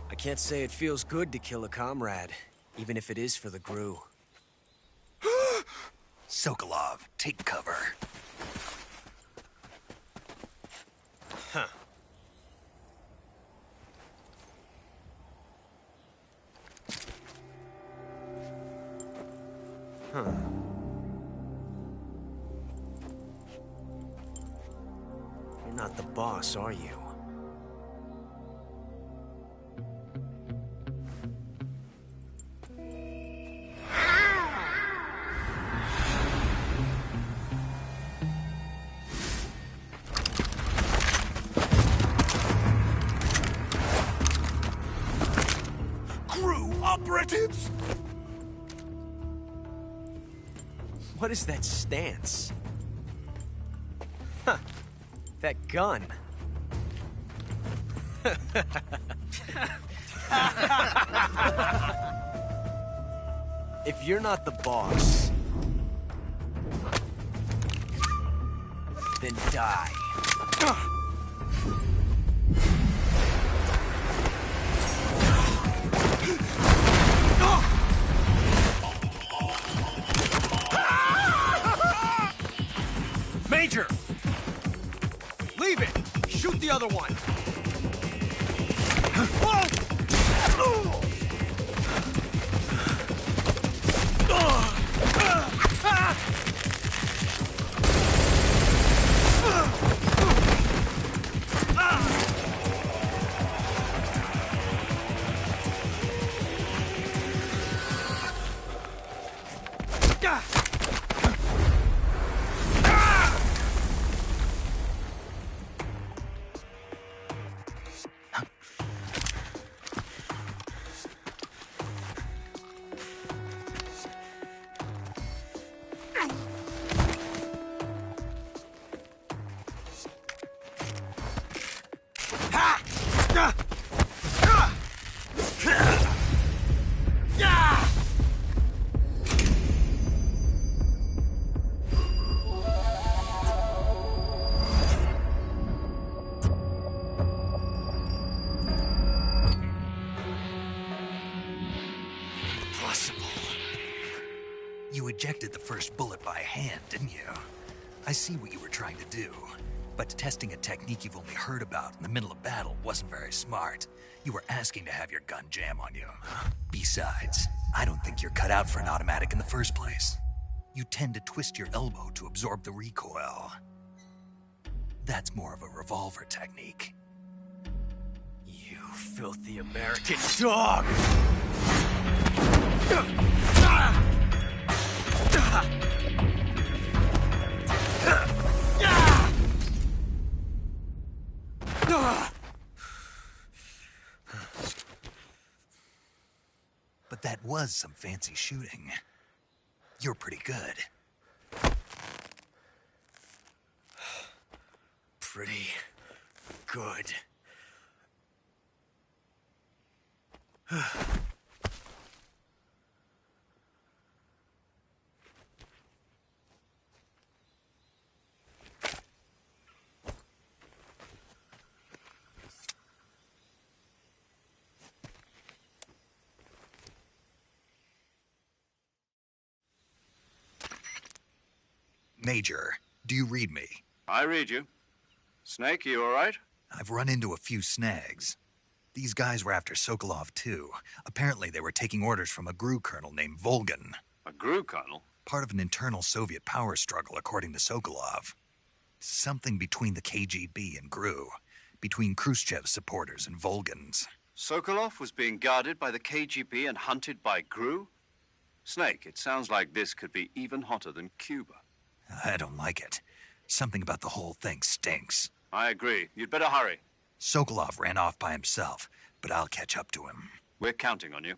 I can't say it feels good to kill a comrade, even if it is for the GRU. Sokolov, take cover. Huh. Huh. You're not the boss, are you? Operatives! What is that stance? Huh. That gun. If you're not the boss, then die. Major! Leave it! Shoot the other one! You ejected the first bullet by hand, didn't you? I see what you were trying to do. But testing a technique you've only heard about in the middle of battle wasn't very smart. You were asking to have your gun jam on you. Besides, I don't think you're cut out for an automatic in the first place. you tend to twist your elbow to absorb the recoil. That's more of a revolver technique. You filthy American dog! But that was some fancy shooting. You're pretty good. Pretty good. Major, do you read me? I read you. Snake, you all right? I've run into a few snags. These guys were after Sokolov, too. Apparently, they were taking orders from a GRU colonel named Volgan. A GRU colonel? Part of an internal Soviet power struggle, according to Sokolov. Something between the KGB and GRU. Between Khrushchev's supporters and Volgan's. Sokolov was being guarded by the KGB and hunted by GRU? Snake, it sounds like this could be even hotter than Cuba. I don't like it. Something about the whole thing stinks. I agree. You'd better hurry. Sokolov ran off by himself, but I'll catch up to him. We're counting on you.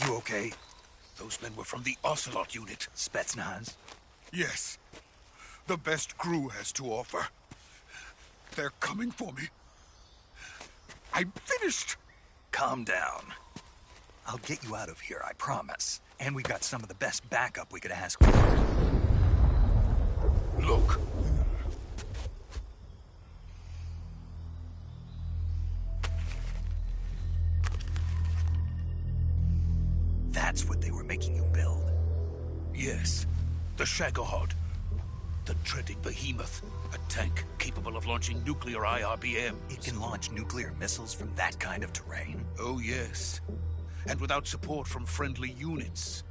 You okay? Those men were from the Ocelot unit. Spetsnaz? Yes. The best GRU has to offer. They're coming for me. I'm finished. Calm down. I'll get you out of here, I promise. And we've got some of the best backup we could ask for. Look. That's what they were making you build? Yes. The Shagohod. The dreaded behemoth. A tank capable of launching nuclear IRBMs. It can launch nuclear missiles from that kind of terrain? Oh, yes. And without support from friendly units.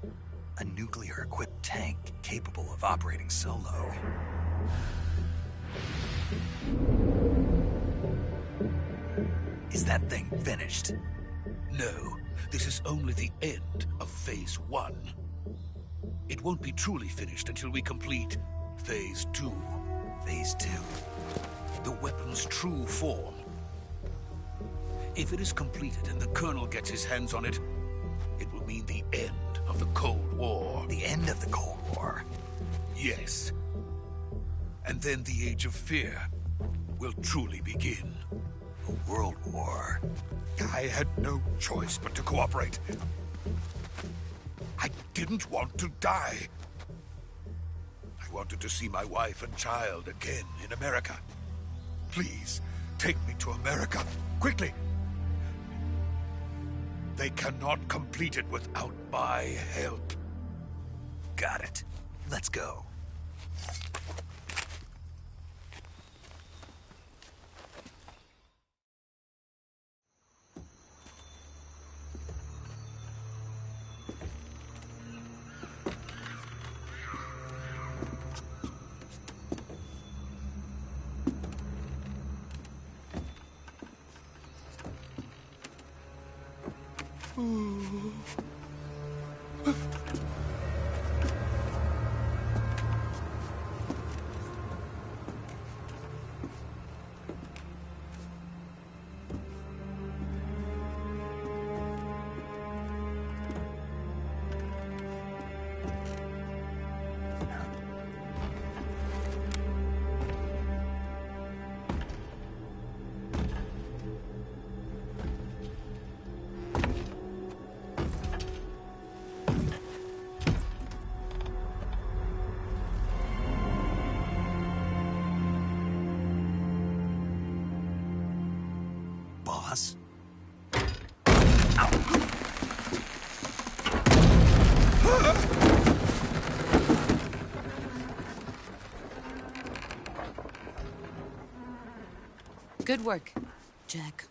A nuclear-equipped tank capable of operating solo. Is that thing finished? No. This is only the end of Phase 1. It won't be truly finished until we complete Phase 2. Phase 2? The weapon's true form. If it is completed and the Colonel gets his hands on it, it will mean the end of the Cold War. War. The end of the Cold War? Yes. And then the Age of Fear will truly begin. A world war? I had no choice but to cooperate. I didn't want to die. I wanted to see my wife and child again in America. Please, take me to America, quickly. They cannot complete it without my help. Got it. Let's go. Boss? Good work, Jack.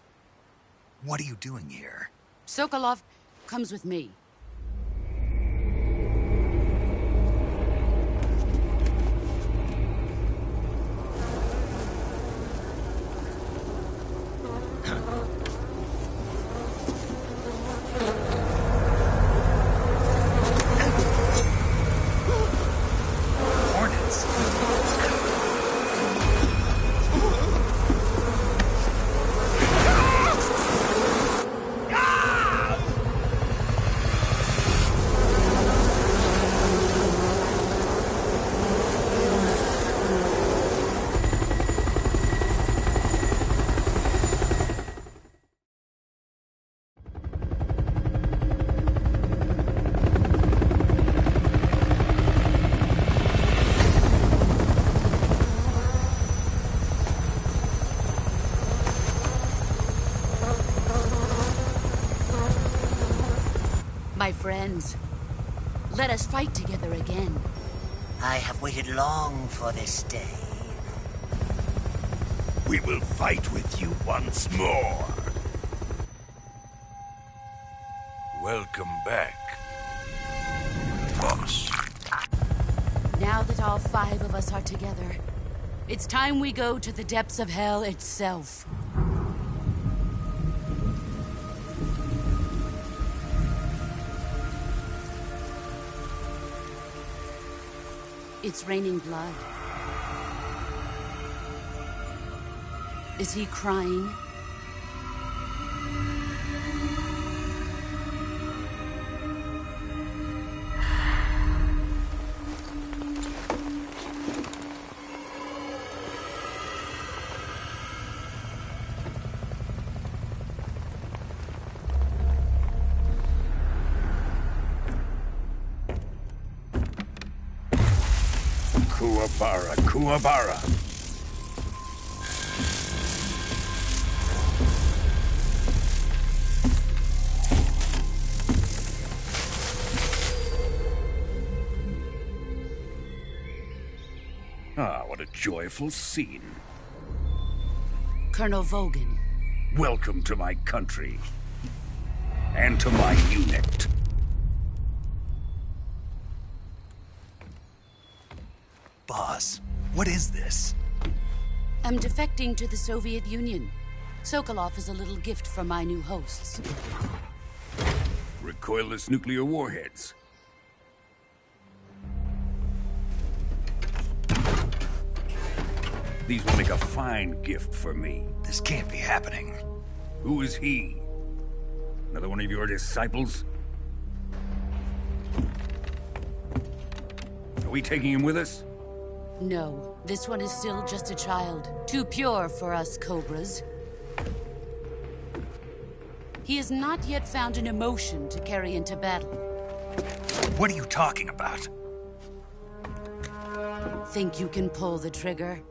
What are you doing here? Sokolov comes with me. My friends, let us fight together again. I have waited long for this day. We will fight with you once more. Welcome back, boss. Now that all 5 of us are together, it's time we go to the depths of hell itself. It's raining blood. Is he crying? Kuwabara, Kuwabara. Ah, what a joyful scene. Colonel Vogan. Welcome to my country. And to my unit. Boss, what is this? I'm defecting to the Soviet Union. Sokolov is a little gift from my new hosts. Recoilless nuclear warheads. These will make a fine gift for me. This can't be happening. Who is he? Another one of your disciples? Are we taking him with us? No, this one is still just a child. Too pure for us Cobras. He has not yet found an emotion to carry into battle. What are you talking about? Think you can pull the trigger?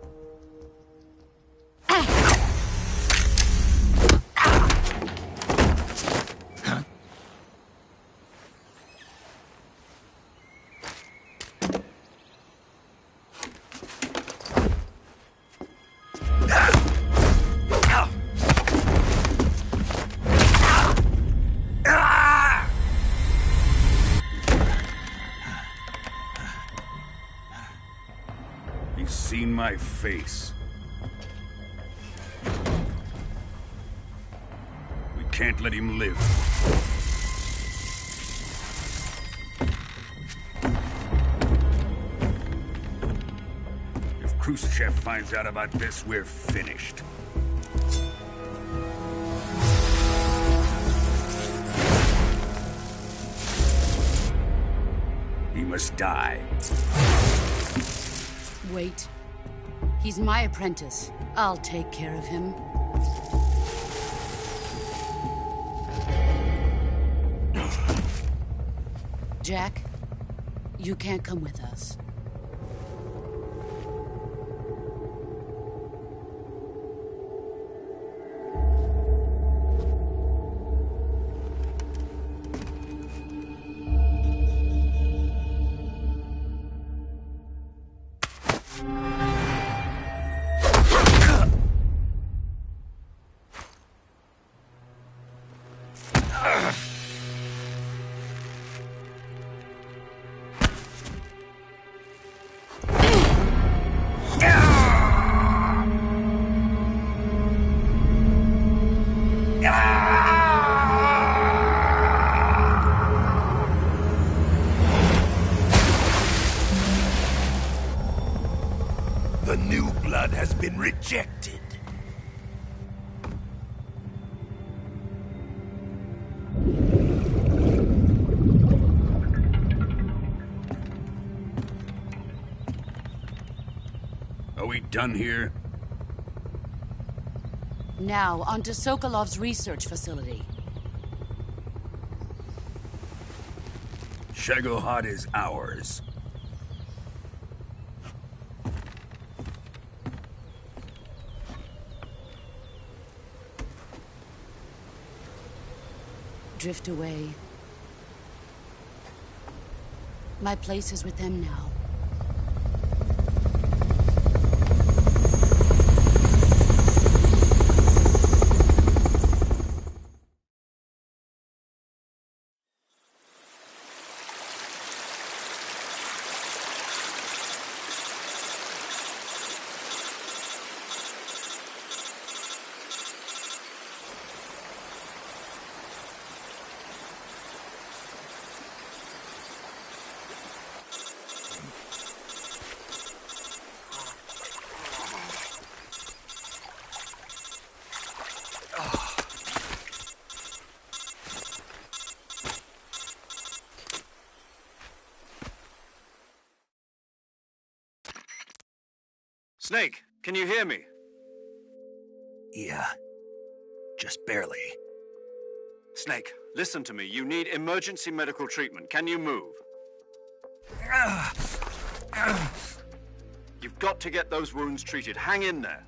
He's seen my face. We can't let him live. If Khrushchev finds out about this, we're finished. He must die. Wait. He's my apprentice. I'll take care of him. Jack, you can't come with us. The new blood has been rejected. Are we done here? Now, onto Sokolov's research facility. Shagohod is ours. Drift away. My place is with them now. Snake, can you hear me? Yeah. Just barely. Snake, listen to me. You need emergency medical treatment. Can you move? You've got to get those wounds treated. Hang in there.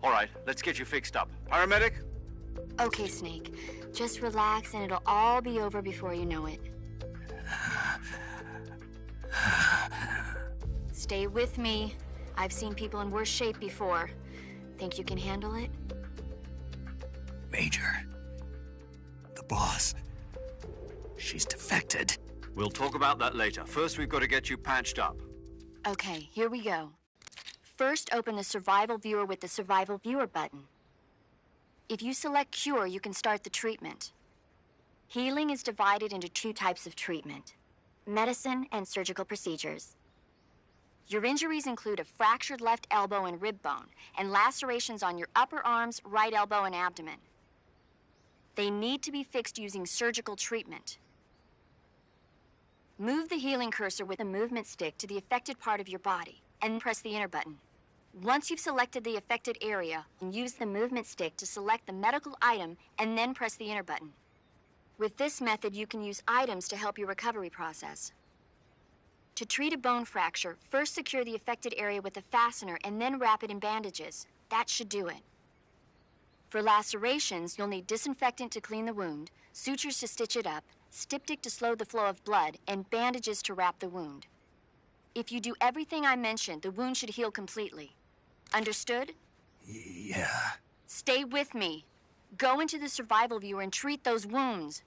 All right, let's get you fixed up. Paramedic? Okay, Snake. Just relax and it'll all be over before you know it. Stay with me. I've seen people in worse shape before. Think you can handle it? Major. The boss. She's defected. We'll talk about that later. First, we've got to get you patched up. Okay, here we go. First, open the Survival Viewer with the Survival Viewer button. If you select Cure, you can start the treatment. Healing is divided into two types of treatment: medicine and surgical procedures. Your injuries include a fractured left elbow and rib bone, and lacerations on your upper arms, right elbow, and abdomen. They need to be fixed using surgical treatment. Move the healing cursor with a movement stick to the affected part of your body, and press the enter button. Once you've selected the affected area, use the movement stick to select the medical item, and then press the enter button. With this method, you can use items to help your recovery process. To treat a bone fracture, first secure the affected area with a fastener and then wrap it in bandages. That should do it. For lacerations, you'll need disinfectant to clean the wound, sutures to stitch it up, styptic to slow the flow of blood, and bandages to wrap the wound. If you do everything I mentioned, the wound should heal completely. Understood? Yeah. Stay with me. Go into the survival viewer and treat those wounds.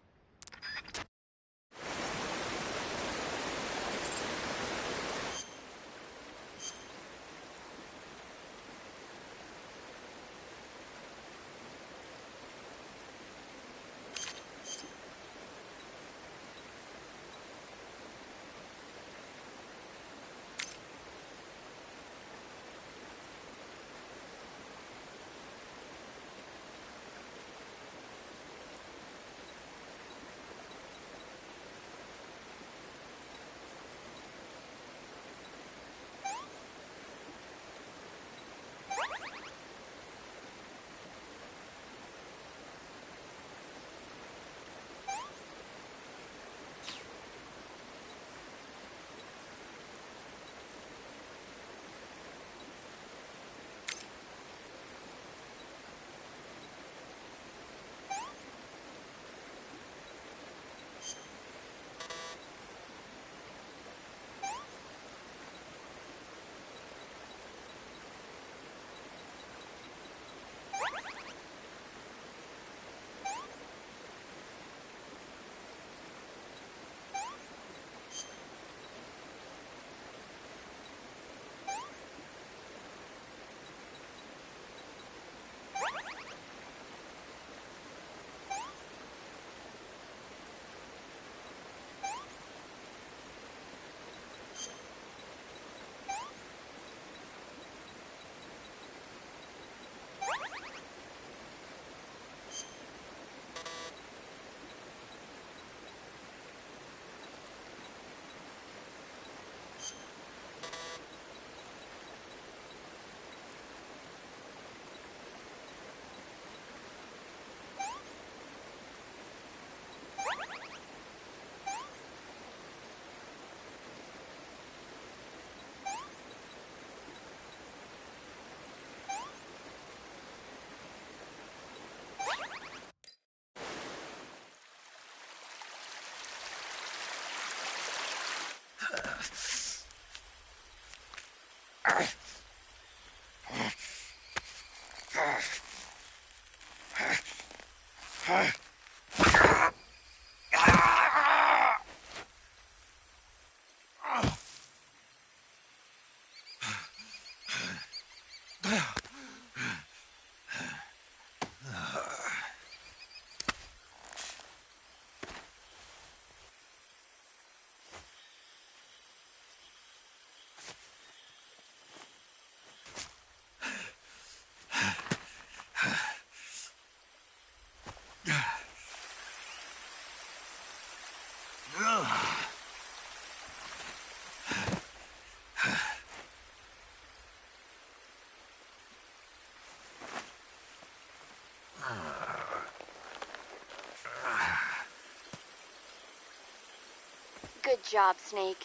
Good job, Snake.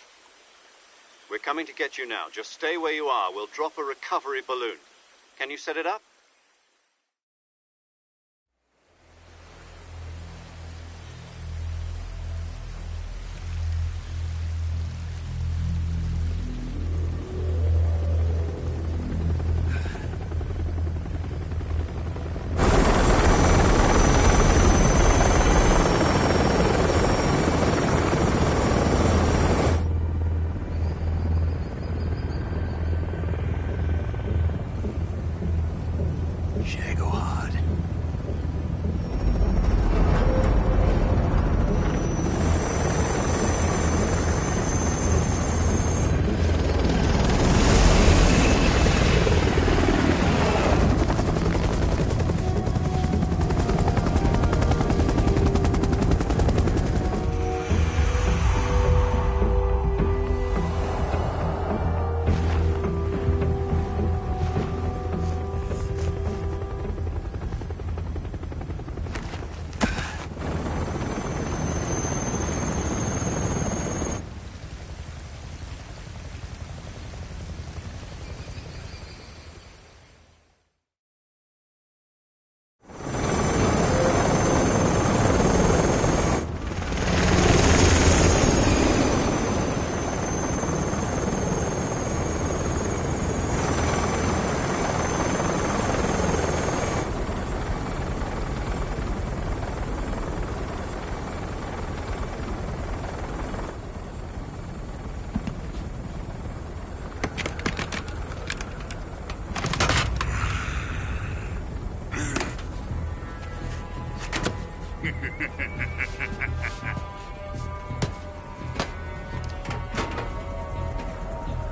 We're coming to get you now. Just stay where you are. We'll drop a recovery balloon. Can you set it up?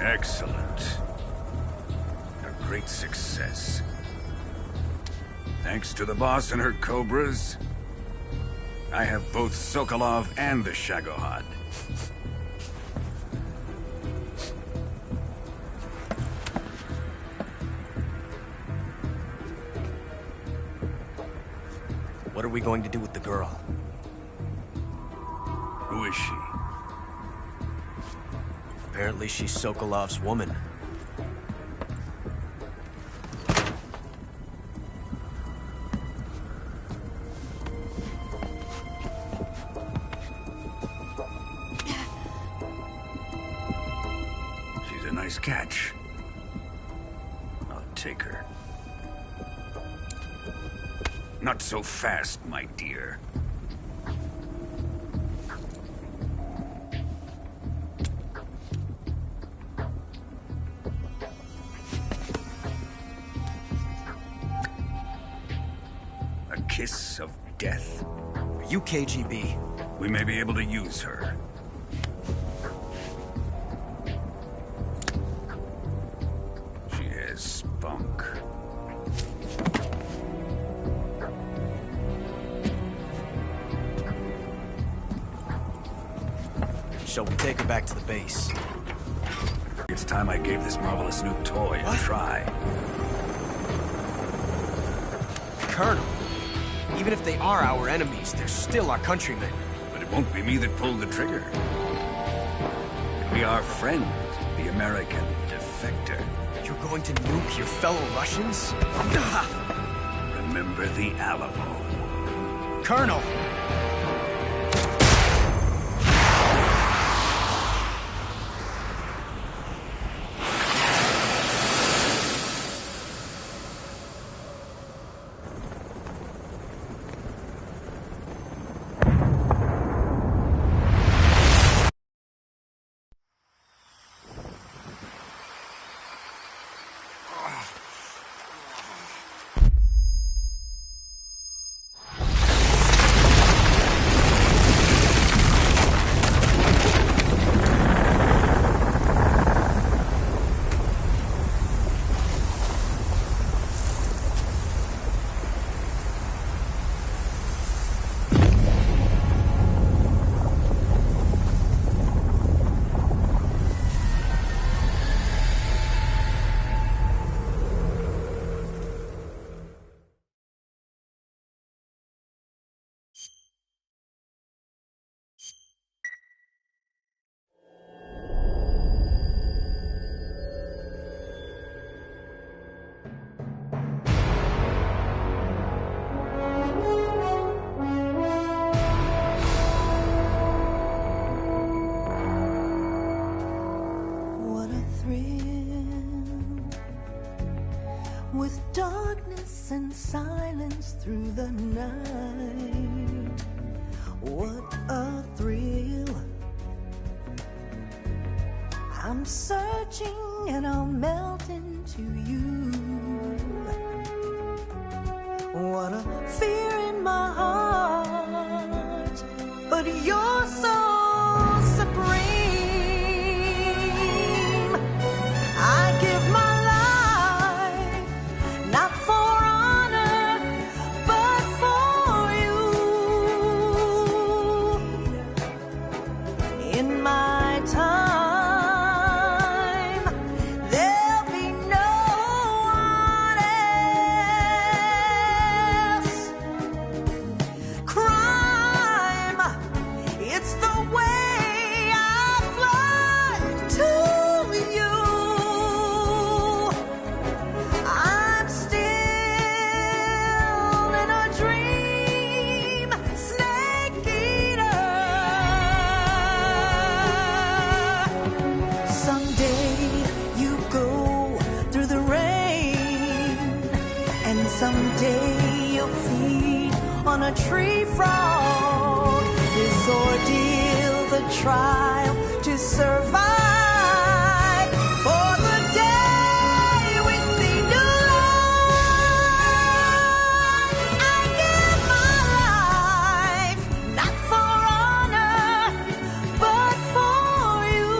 Excellent. A great success. Thanks to the boss and her cobras, I have both Sokolov and the Shagohod. What are we going to do with the girl? Who is she? Apparently she's Sokolov's woman. She's a nice catch. I'll take her. Not so fast, my dear. A kiss of death. Are you KGB? We may be able to use her. She has spunk. Shall we take her back to the base? It's time I gave this marvelous new toy a try. Colonel, even if they are our enemies, they're still our countrymen. But it won't be me that pulled the trigger. It'll be our friend, the American defector. You're going to nuke your fellow Russians? Remember the Alamo. Colonel! With darkness and silence through the night, what a thrill. I'm searching and I'll melt into you. What a fear in my heart, but you're so supreme. I give my not for honor, but for you. In my time, there'll be no one else. Crime, it's the way I flood to you. Someday you'll feed on a tree frog. This ordeal, the trial to survive. For the day we see new life, I give my life, not for honor, but for you.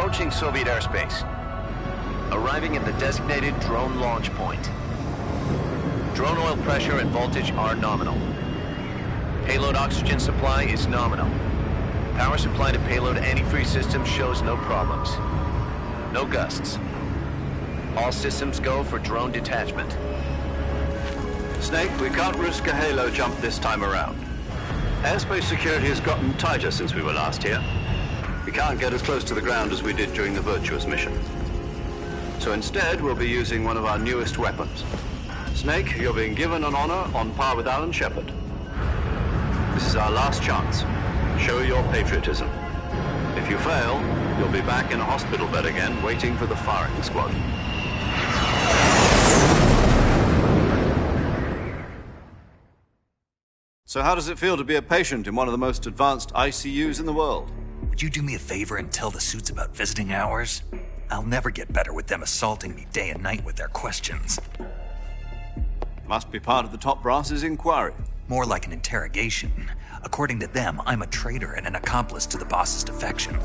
Approaching Soviet airspace. Arriving at the designated drone launch point. Drone oil pressure and voltage are nominal. Payload oxygen supply is nominal. Power supply to payload antifreeze system shows no problems. No gusts. All systems go for drone detachment. Snake, we can't risk a halo jump this time around. Airspace security has gotten tighter since we were last here. We can't get as close to the ground as we did during the Virtuous mission. So instead, we'll be using one of our newest weapons. Snake, you're being given an honor on par with Alan Shepard. This is our last chance. Show your patriotism. If you fail, you'll be back in a hospital bed again, waiting for the firing squad. So how does it feel to be a patient in one of the most advanced ICUs in the world? Would you do me a favor and tell the suits about visiting hours? I'll never get better with them assaulting me day and night with their questions. Must be part of the top brass's inquiry. More like an interrogation. According to them, I'm a traitor and an accomplice to the boss's defection.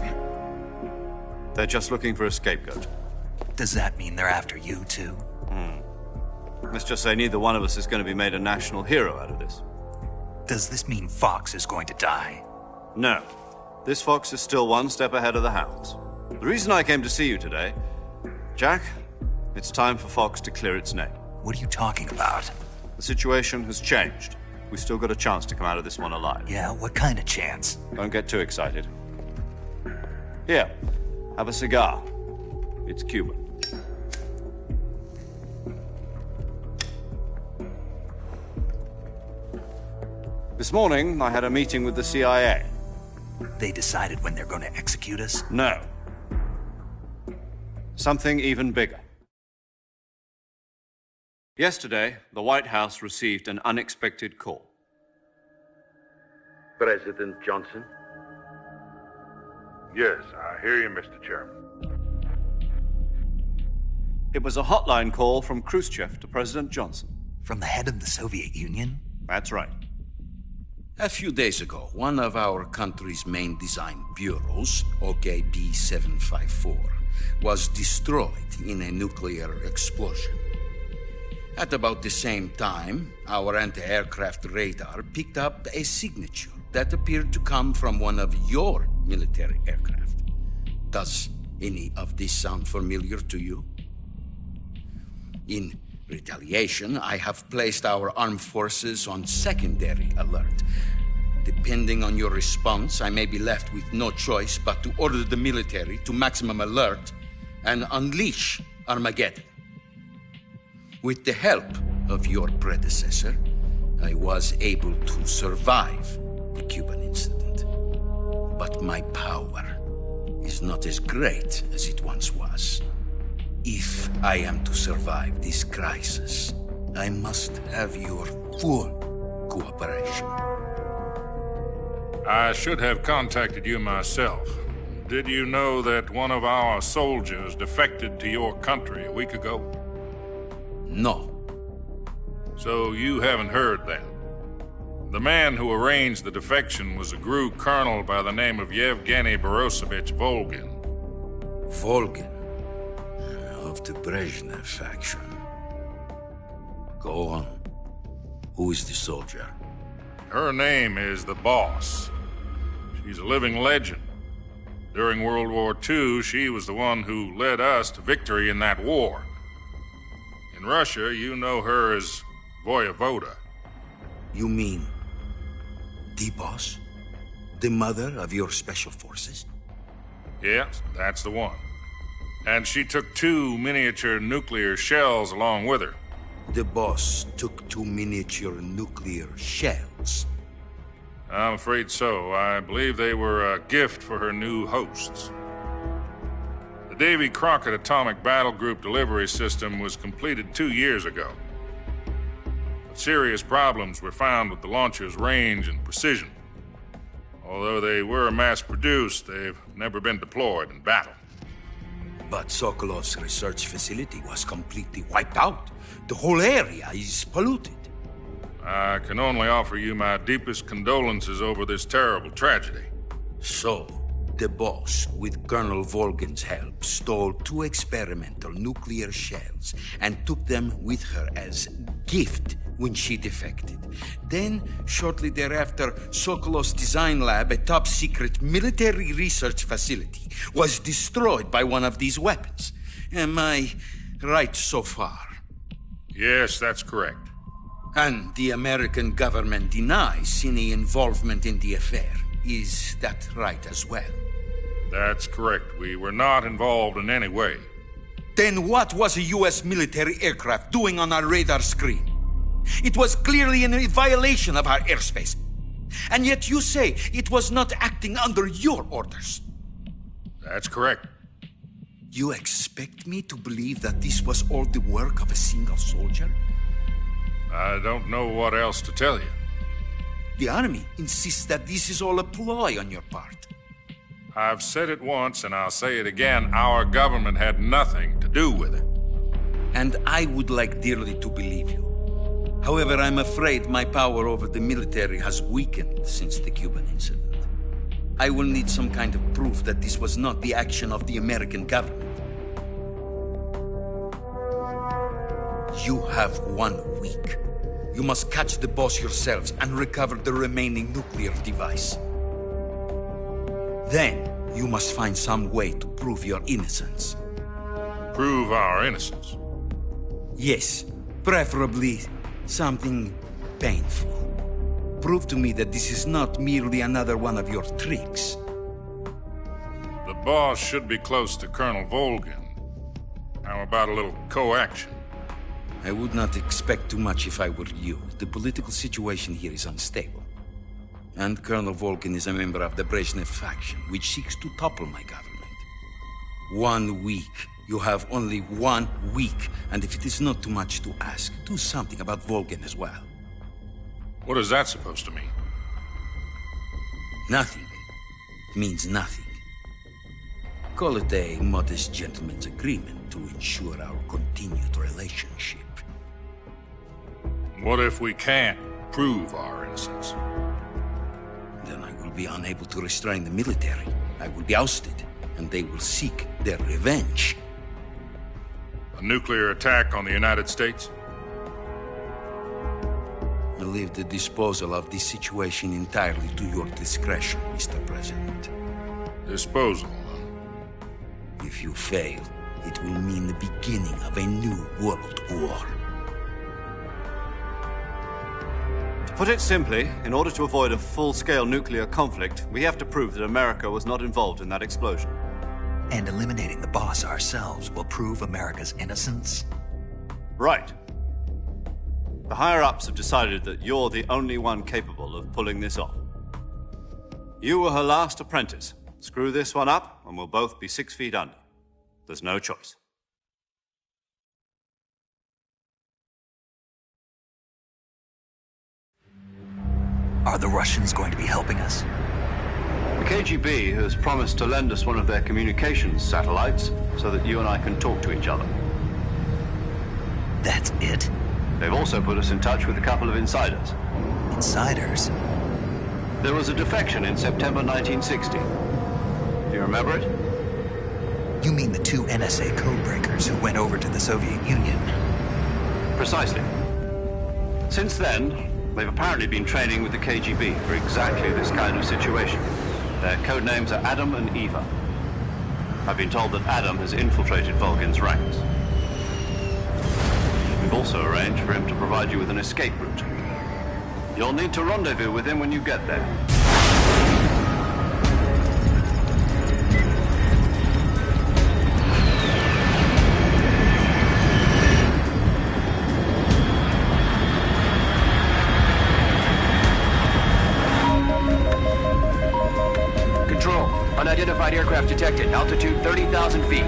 They're just looking for a scapegoat. Does that mean they're after you, too? Let's just say neither one of us is going to be made a national hero out of this. Does this mean Fox is going to die? No. This Fox is still one step ahead of the Hounds. The reason I came to see you today... Jack, it's time for Fox to clear its name. What are you talking about? The situation has changed. We've still got a chance to come out of this one alive. Yeah, what kind of chance? Don't get too excited. Here, have a cigar. It's Cuban. This morning, I had a meeting with the CIA. They decided when they're going to execute us? No. Something even bigger. Yesterday, the White House received an unexpected call. President Johnson? Yes, I hear you, Mr. Chairman. It was a hotline call from Khrushchev to President Johnson. From the head of the Soviet Union? That's right. A few days ago, one of our country's main design bureaus, OKB-754, was destroyed in a nuclear explosion. At about the same time, our anti-aircraft radar picked up a signature that appeared to come from one of your military aircraft. Does any of this sound familiar to you? In retaliation, I have placed our armed forces on secondary alert. Depending on your response, I may be left with no choice but to order the military to maximum alert and unleash Armageddon. With the help of your predecessor, I was able to survive the Cuban incident. But my power is not as great as it once was. If I am to survive this crisis, I must have your full cooperation. I should have contacted you myself. Did you know that one of our soldiers defected to your country a week ago? No. So you haven't heard then? The man who arranged the defection was a GRU colonel by the name of Yevgeny Borosovich Volgin. Volgin? Of the Brezhnev faction. Go on. Who is the soldier? Her name is the Boss. She's a living legend. During World War II, she was the one who led us to victory in that war. In Russia, you know her as Voyevoda. You mean the Boss? The mother of your special forces? Yes, that's the one. And she took 2 miniature nuclear shells along with her. The Boss took 2 miniature nuclear shells? I'm afraid so. I believe they were a gift for her new hosts. The Davy Crockett Atomic Battle Group delivery system was completed 2 years ago. But serious problems were found with the launcher's range and precision. Although they were mass-produced, they've never been deployed in battle. But Sokolov's research facility was completely wiped out. The whole area is polluted. I can only offer you my deepest condolences over this terrible tragedy. So, The boss, with Colonel Volgin's help, stole 2 experimental nuclear shells and took them with her as gift when she defected. Then, shortly thereafter, Sokolov's design lab, a top-secret military research facility, was destroyed by one of these weapons. Am I right so far? Yes, that's correct. And the American government denies any involvement in the affair. Is that right as well? That's correct. We were not involved in any way. Then what was a U.S. military aircraft doing on our radar screen? It was clearly in violation of our airspace. And yet you say it was not acting under your orders. That's correct. You expect me to believe that this was all the work of a single soldier? I don't know what else to tell you. The Army insists that this is all a ploy on your part. I've said it once, and I'll say it again. Our government had nothing to do with it. And I would like dearly to believe you. However, I'm afraid my power over the military has weakened since the Cuban incident. I will need some kind of proof that this was not the action of the American government. You have 1 week. You must catch the boss yourselves and recover the remaining nuclear device. Then, you must find some way to prove your innocence. Prove our innocence? Yes, preferably something painful. Prove to me that this is not merely another one of your tricks. The boss should be close to Colonel Volgin. How about a little co-action? I would not expect too much if I were you. The political situation here is unstable. And Colonel Volgin is a member of the Brezhnev faction, which seeks to topple my government. 1 week. You have only 1 week. And if it is not too much to ask, do something about Volgin as well. What is that supposed to mean? Nothing. It means nothing. Call it a modest gentleman's agreement to ensure our continued relationship. What if we can't prove our innocence? Then I will be unable to restrain the military. I will be ousted, and they will seek their revenge. A nuclear attack on the United States? I leave the disposal of this situation entirely to your discretion, Mr. President. Disposal? If you fail, it will mean the beginning of a new world war. To put it simply, in order to avoid a full-scale nuclear conflict, we have to prove that America was not involved in that explosion. And eliminating the boss ourselves will prove America's innocence? Right. The higher-ups have decided that you're the only one capable of pulling this off. You were her last apprentice. Screw this one up, and we'll both be 6 feet under. There's no choice. Are the Russians going to be helping us? The KGB has promised to lend us one of their communications satellites so that you and I can talk to each other. That's it? They've also put us in touch with a couple of insiders. Insiders? There was a defection in September 1960. Do you remember it? You mean the 2 NSA codebreakers who went over to the Soviet Union? Precisely. Since then, they've apparently been training with the KGB for exactly this kind of situation. Their code names are Adam and Eva. I've been told that Adam has infiltrated Volgin's ranks. We've also arranged for him to provide you with an escape route. You'll need to rendezvous with him when you get there. Control, unidentified aircraft detected. Altitude 30,000 feet.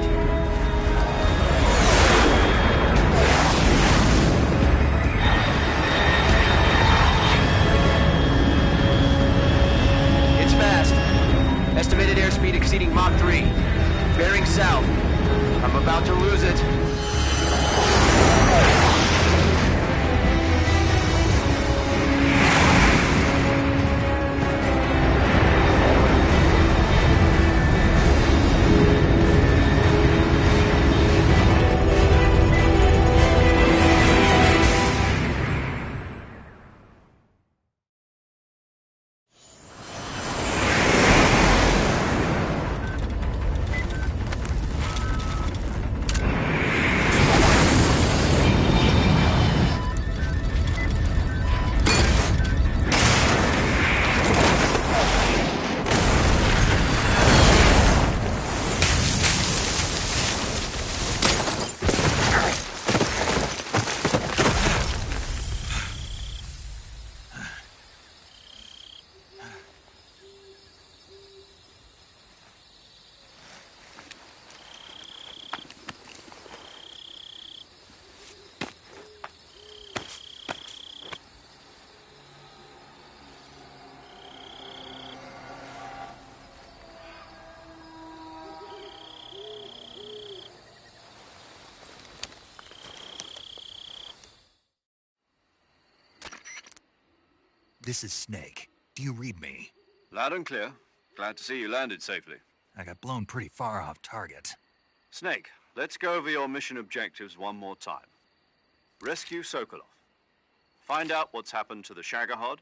It's fast. Estimated airspeed exceeding Mach 3. Bearing south. I'm about to lose it. This is Snake. Do you read me? Loud and clear. Glad to see you landed safely. I got blown pretty far off target. Snake, let's go over your mission objectives one more time. Rescue Sokolov. Find out what's happened to the Shagohod,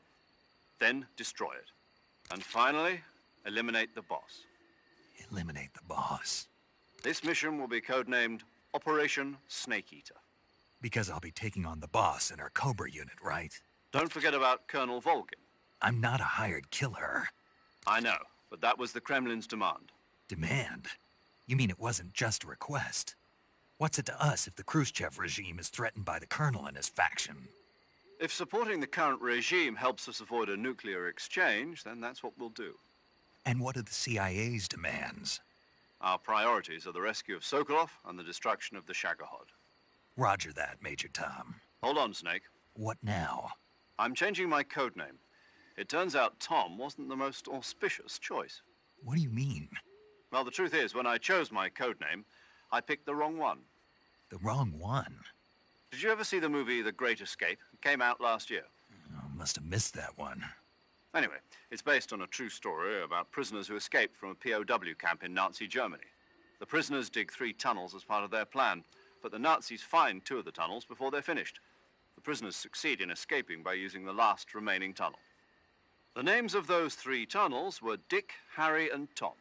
then destroy it. And finally, eliminate the boss. Eliminate the boss. This mission will be codenamed Operation Snake Eater. Because I'll be taking on the boss in our Cobra unit, right? Don't forget about Colonel Volgin. I'm not a hired killer. I know, but that was the Kremlin's demand. Demand? You mean it wasn't just a request? What's it to us if the Khrushchev regime is threatened by the Colonel and his faction? If supporting the current regime helps us avoid a nuclear exchange, then that's what we'll do. And what are the CIA's demands? Our priorities are the rescue of Sokolov and the destruction of the Shagohod. Roger that, Major Tom. Hold on, Snake. What now? I'm changing my codename. It turns out Tom wasn't the most auspicious choice. What do you mean? Well, the truth is, when I chose my codename, I picked the wrong one. The wrong one? Did you ever see the movie The Great Escape? It came out last year. Oh, must have missed that one. Anyway, it's based on a true story about prisoners who escaped from a POW camp in Nazi Germany. The prisoners dig 3 tunnels as part of their plan, but the Nazis find 2 of the tunnels before they're finished. The prisoners succeed in escaping by using the last remaining tunnel. The names of those 3 tunnels were Dick, Harry, and Tom.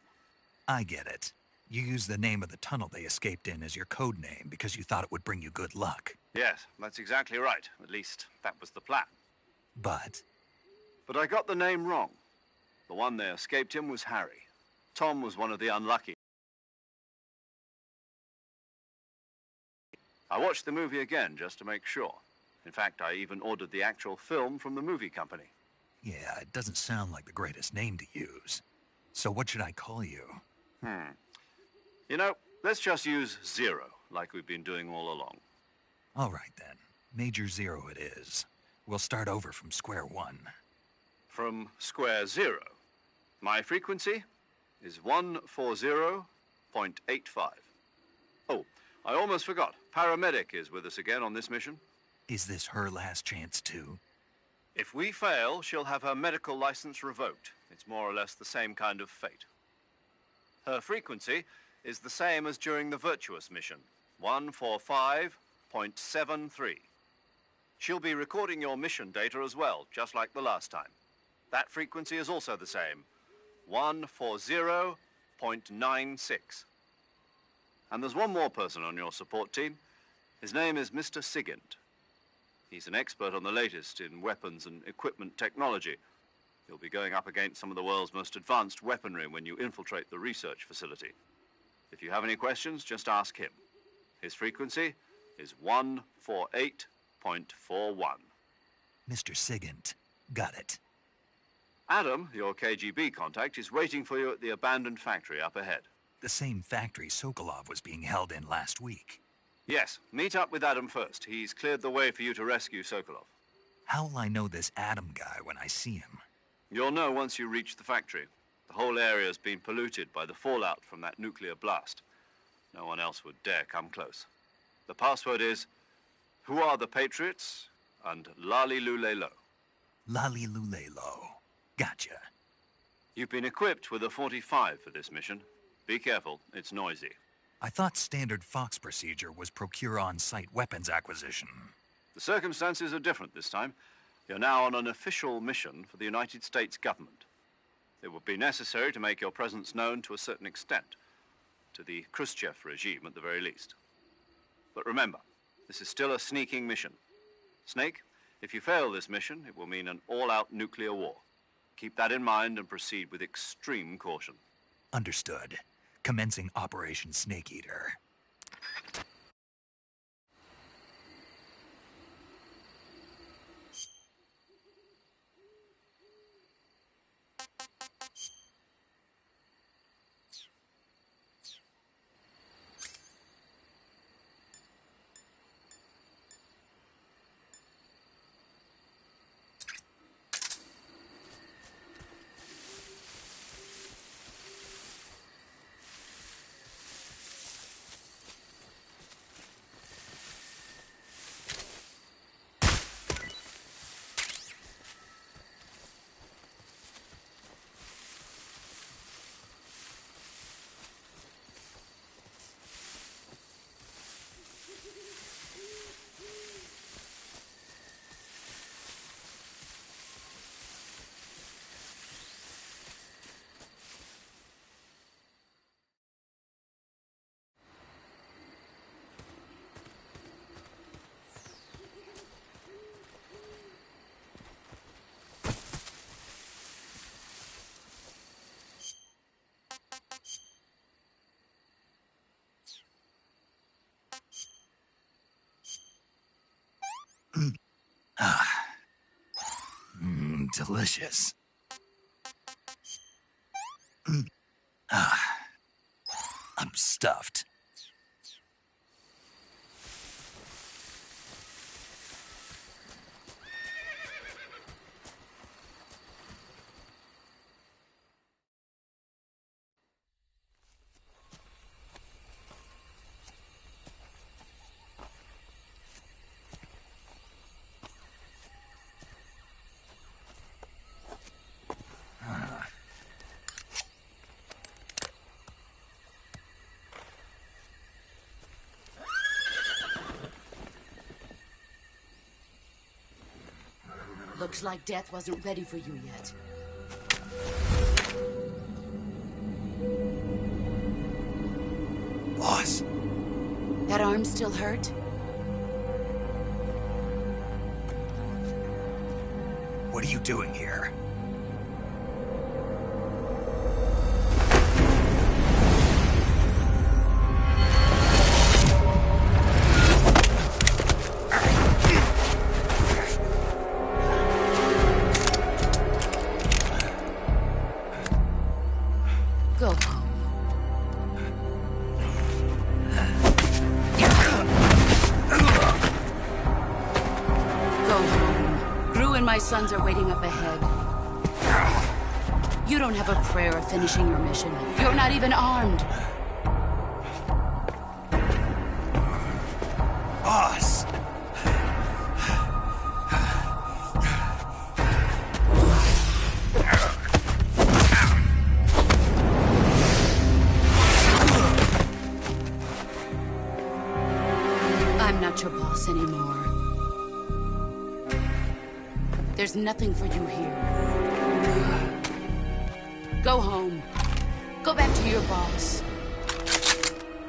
I get it. You used the name of the tunnel they escaped in as your code name because you thought it would bring you good luck. Yes, that's exactly right. At least, that was the plan. But I got the name wrong. The one they escaped in was Harry. Tom was one of the unlucky. I watched the movie again just to make sure. In fact, I even ordered the actual film from the movie company. yeah, it doesn't sound like the greatest name to use. So what should I call you? You know, let's just use Zero, like we've been doing all along. All right, then. Major Zero it is. We'll start over from square one. From square 0. My frequency is 140.85. Oh, I almost forgot. Paramedic is with us again on this mission. Is this her last chance, too? If we fail, she'll have her medical license revoked. It's more or less the same kind of fate. Her frequency is the same as during the Virtuous mission, 145.73. She'll be recording your mission data as well, just like the last time. That frequency is also the same, 140.96. And there's one more person on your support team. His name is Mr. Sigint. He's an expert on the latest in weapons and equipment technology. You'll be going up against some of the world's most advanced weaponry when you infiltrate the research facility. If you have any questions, just ask him. His frequency is 148.41. Mr. Sigint. Got it. Adam, your KGB contact, is waiting for you at the abandoned factory up ahead. The same factory Sokolov was being held in last week. Yes, meet up with Adam first. He's cleared the way for you to rescue Sokolov. How will I know this Adam guy when I see him? You'll know once you reach the factory. The whole area's been polluted by the fallout from that nuclear blast. No one else would dare come close. The password is, "Who are the Patriots?" and Lali Lulelo. Lali Lulelo. Gotcha. You've been equipped with a 45 for this mission. Be careful, it's noisy. I thought standard Fox procedure was procure on-site weapons acquisition. The circumstances are different this time. You're now on an official mission for the United States government. It would be necessary to make your presence known to a certain extent, to the Khrushchev regime at the very least. But remember, this is still a sneaking mission. Snake, if you fail this mission, it will mean an all-out nuclear war. Keep that in mind and proceed with extreme caution. Understood. Commencing Operation Snake Eater. Delicious. I'm stuffed. Looks like death wasn't ready for you yet. Boss. That arm still hurt? What are you doing here? Go home. Go home. Gru and my sons are waiting up ahead. You don't have a prayer of finishing your mission. You're not even armed. Boss! I'm not your boss anymore. There's nothing for you here. Go home. Go back to your boss.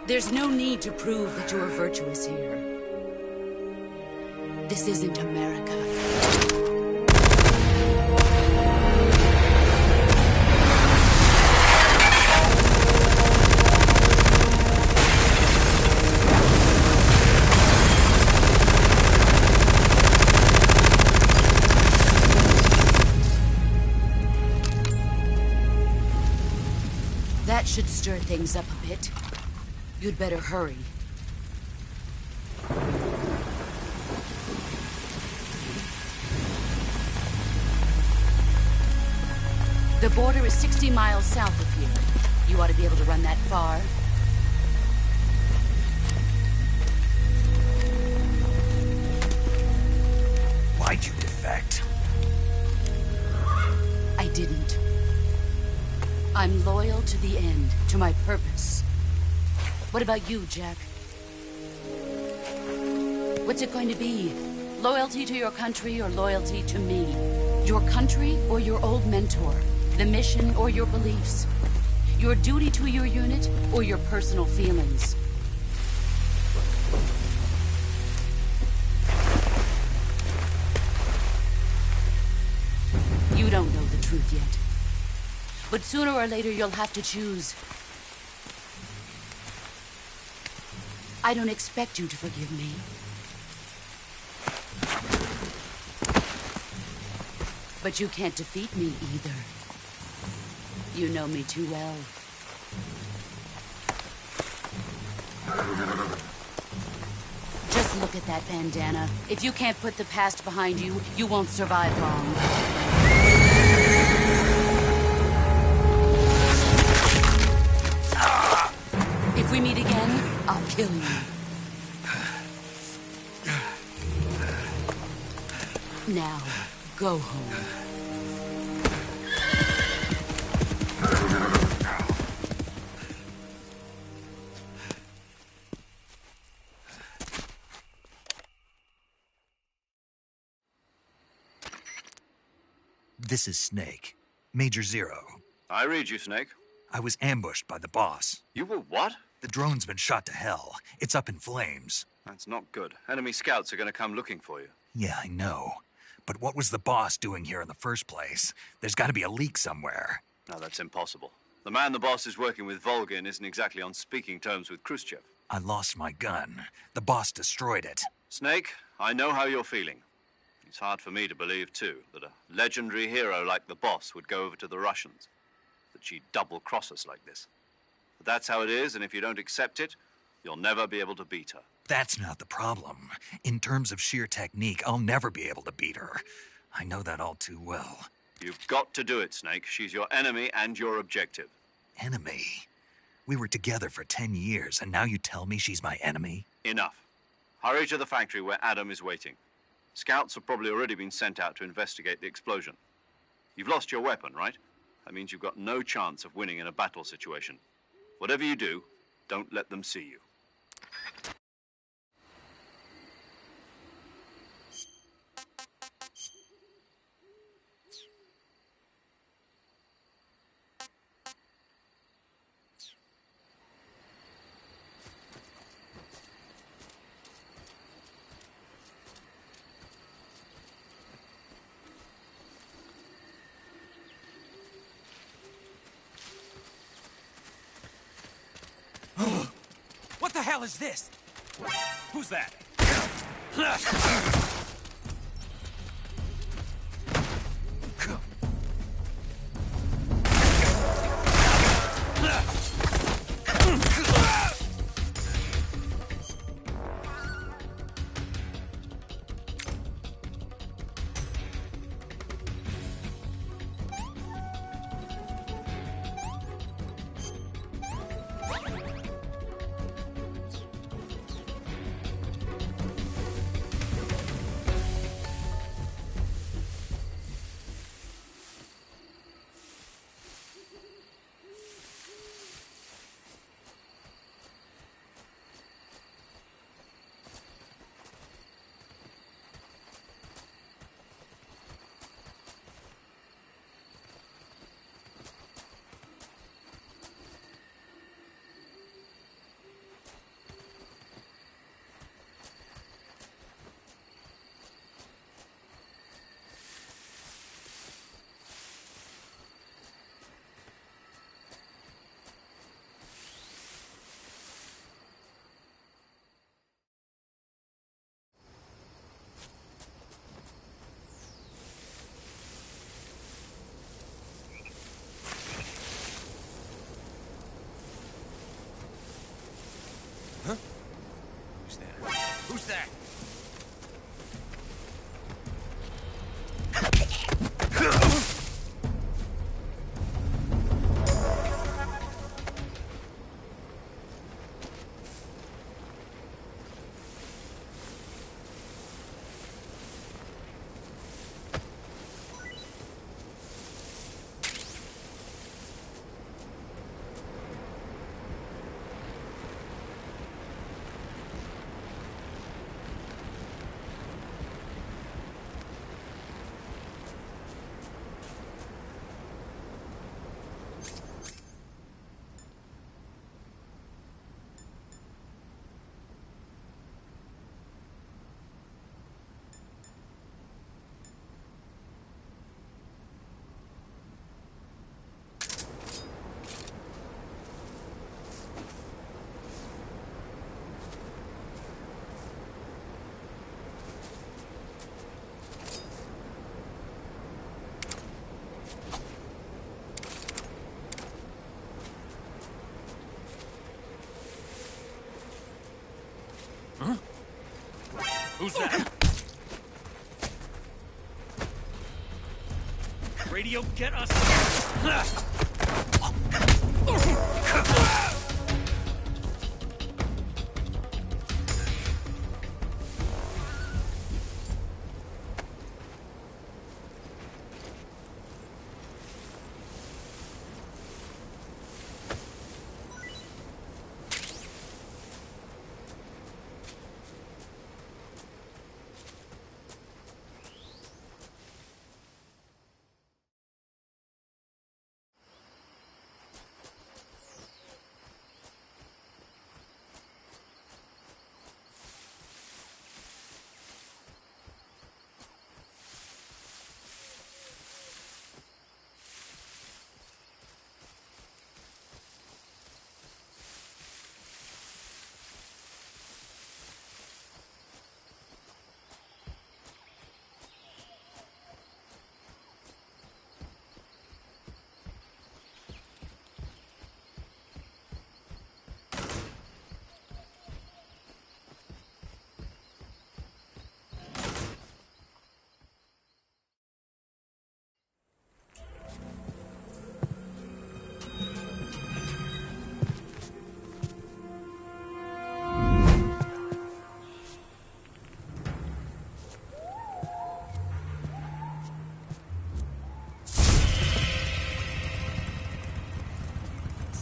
There's no need to prove that you're virtuous here. This isn't America. That should stir things up a bit. You'd better hurry. The border is 60 miles south of here. You ought to be able to run that far. Why'd you defect? I didn't. I'm loyal to the end, to my purpose. What about you, Jack? What's it going to be? Loyalty to your country or loyalty to me? Your country or your old mentor? The mission or your beliefs? Your duty to your unit or your personal feelings? You don't know the truth yet. But sooner or later, you'll have to choose. I don't expect you to forgive me. But you can't defeat me either. You know me too well. Just look at that bandana. If you can't put the past behind you, you won't survive long. If we meet again, I'll kill you. Now, go home. This is Snake. Major Zero. I read you, Snake. I was ambushed by the boss. You were what? The drone's been shot to hell. It's up in flames. That's not good. Enemy scouts are going to come looking for you. Yeah, I know. But what was the boss doing here in the first place? There's got to be a leak somewhere. No, that's impossible. The man the boss is working with, Volgin, isn't exactly on speaking terms with Khrushchev. I lost my gun. The boss destroyed it. Snake, I know how you're feeling. It's hard for me to believe, too, that a legendary hero like the boss would go over to the Russians, that she'd double-cross us like this. But that's how it is, and if you don't accept it, you'll never be able to beat her. That's not the problem. In terms of sheer technique, I'll never be able to beat her. I know that all too well. You've got to do it, Snake. She's your enemy and your objective. Enemy? We were together for 10 years, and now you tell me she's my enemy? Enough. Hurry to the factory where Adam is waiting. Scouts have probably already been sent out to investigate the explosion. You've lost your weapon, right? That means you've got no chance of winning in a battle situation. Whatever you do, don't let them see you. What the hell is this? Who's that? Huh? Who's there? Who's that? Huh? Who's that? Radio, get us!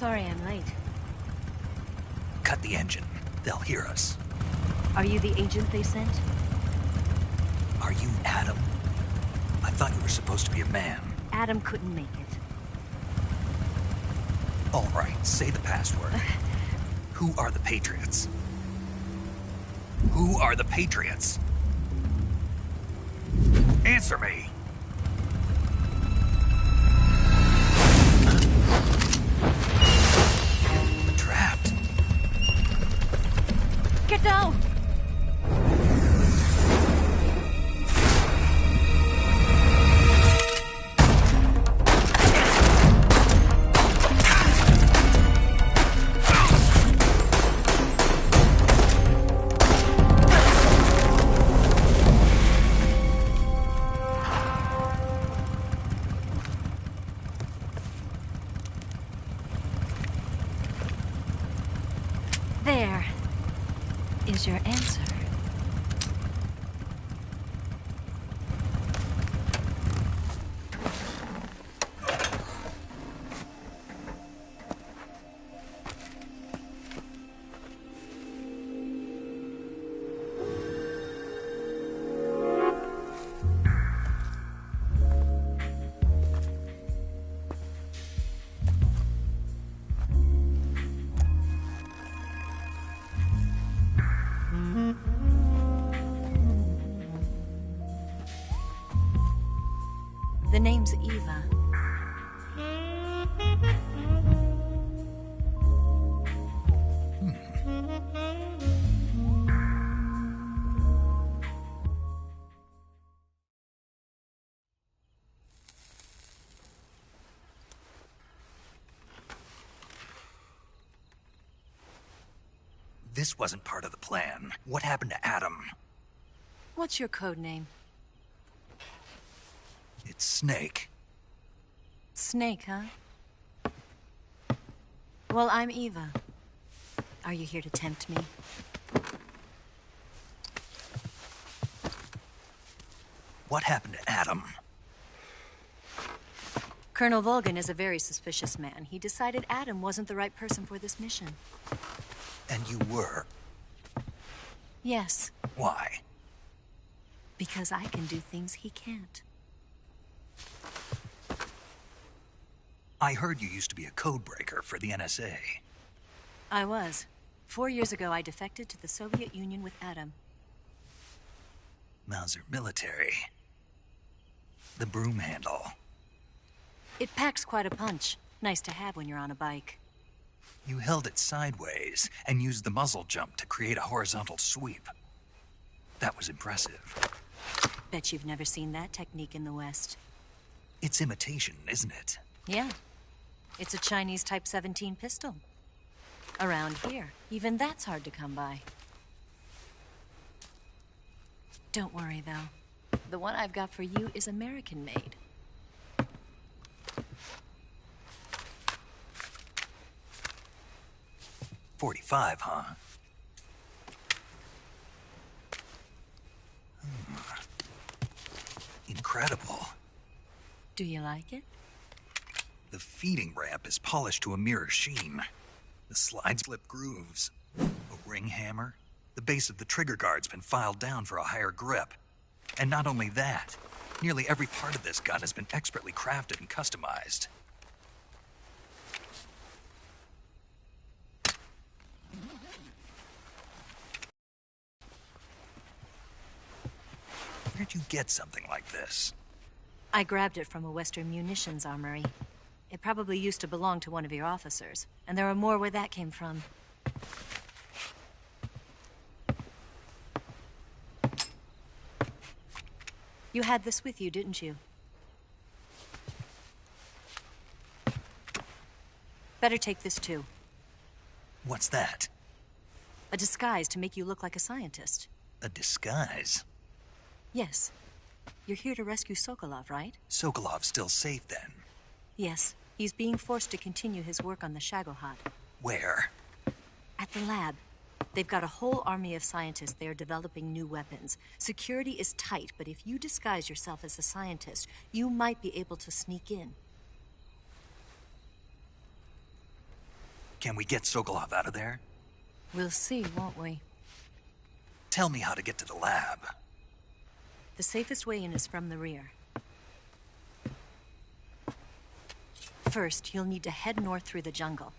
Sorry I'm late. Cut the engine. They'll hear us. Are you the agent they sent? Are you Adam? I thought you were supposed to be a man. Adam couldn't make it. All right, say the password. Who are the Patriots? Who are the Patriots? Answer me! I'm trapped. Get down! There is your answer. The name's Eva. This wasn't part of the plan. What happened to Adam? What's your code name? It's Snake. Snake, huh? Well, I'm Eva. Are you here to tempt me? What happened to Adam? Colonel Volgan is a very suspicious man. He decided Adam wasn't the right person for this mission. And you were? Yes. Why? Because I can do things he can't. I heard you used to be a codebreaker for the NSA. I was. 4 years ago, I defected to the Soviet Union with Adam. Mauser military. The broom handle. It packs quite a punch. Nice to have when you're on a bike. You held it sideways and used the muzzle jump to create a horizontal sweep. That was impressive. Bet you've never seen that technique in the West. It's imitation, isn't it? Yeah. It's a Chinese Type 17 pistol. Around here, even that's hard to come by. Don't worry, though. The one I've got for you is American-made. .45, huh? Incredible. Do you like it? The feeding ramp is polished to a mirror sheen. The slides flip grooves. A ring hammer. The base of the trigger guard's been filed down for a higher grip. And not only that, nearly every part of this gun has been expertly crafted and customized. Where'd you get something like this? I grabbed it from a Western munitions armory. It probably used to belong to one of your officers, and there are more where that came from. You had this with you, didn't you? Better take this too. What's that? A disguise to make you look like a scientist. A disguise? Yes. You're here to rescue Sokolov, right? Sokolov's still safe then? Yes. He's being forced to continue his work on the Shagohod. Where? At the lab. They've got a whole army of scientists there developing new weapons. Security is tight, but if you disguise yourself as a scientist, you might be able to sneak in. Can we get Sokolov out of there? We'll see, won't we? Tell me how to get to the lab. The safest way in is from the rear. First, you'll need to head north through the jungle.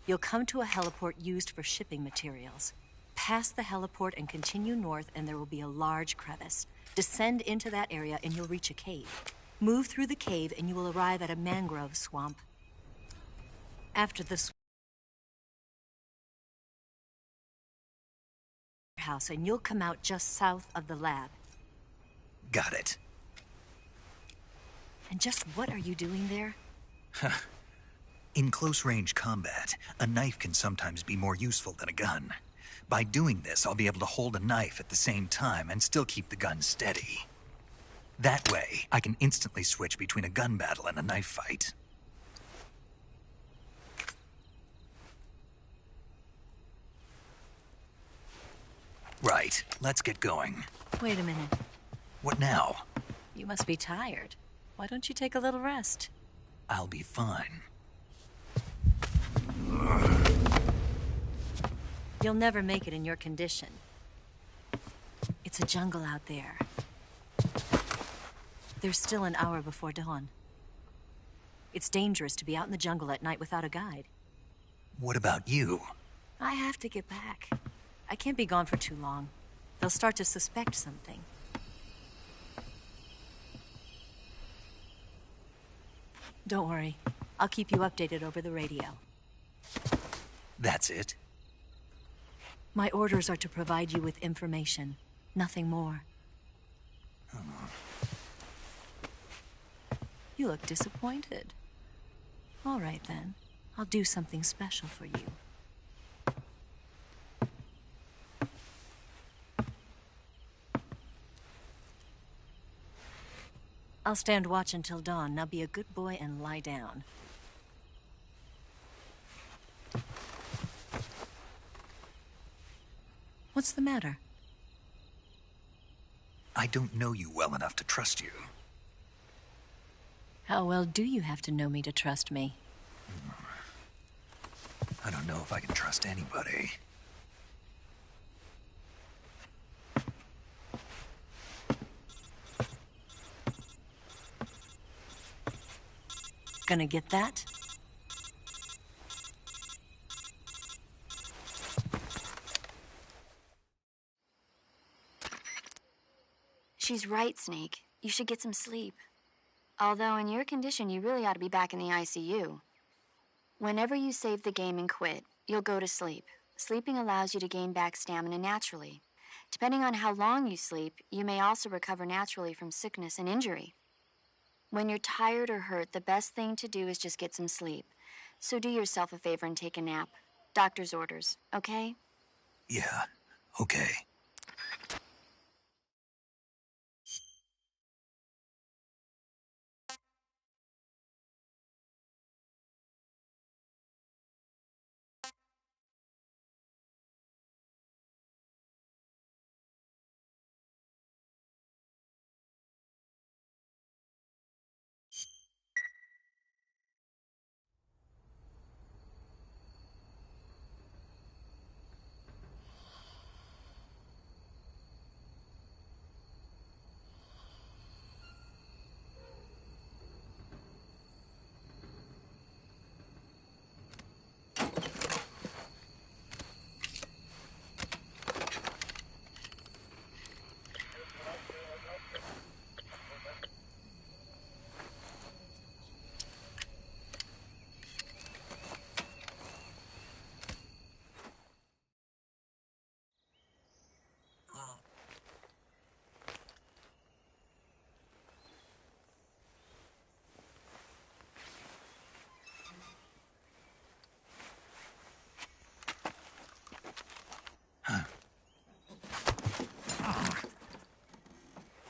You'll come to a heliport used for shipping materials. Pass the heliport and continue north, and there will be a large crevice. Descend into that area, and you'll reach a cave. Move through the cave, and you will arrive at a mangrove swamp. After the house, and you'll come out just south of the lab. Got it. And just what are you doing there? In close-range combat, a knife can sometimes be more useful than a gun. By doing this, I'll be able to hold a knife at the same time and still keep the gun steady. That way, I can instantly switch between a gun battle and a knife fight. Right, let's get going. Wait a minute. What now? You must be tired. Why don't you take a little rest? I'll be fine. You'll never make it in your condition. It's a jungle out there. There's still an hour before dawn. It's dangerous to be out in the jungle at night without a guide. What about you? I have to get back. I can't be gone for too long. They'll start to suspect something. Don't worry. I'll keep you updated over the radio. That's it? My orders are to provide you with information. Nothing more. You look disappointed. All right, then. I'll do something special for you. I'll stand watch until dawn. Now be a good boy and lie down. What's the matter? I don't know you well enough to trust you. How well do you have to know me to trust me? I don't know if I can trust anybody. Gonna get that? She's right, Snake. You should get some sleep. Although in your condition, you really ought to be back in the ICU. Whenever you save the game and quit, you'll go to sleep. Sleeping allows you to gain back stamina naturally. Depending on how long you sleep, you may also recover naturally from sickness and injury. When you're tired or hurt, the best thing to do is just get some sleep. So do yourself a favor and take a nap. Doctor's orders, okay? Yeah, okay.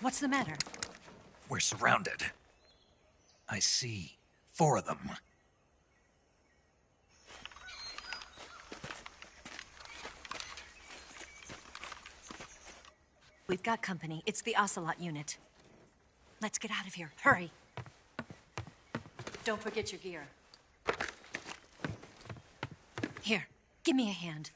What's the matter? We're surrounded. I see 4 of them. We've got company. It's the Ocelot unit. Let's get out of here. Hurry. Don't forget your gear. Here, give me a hand.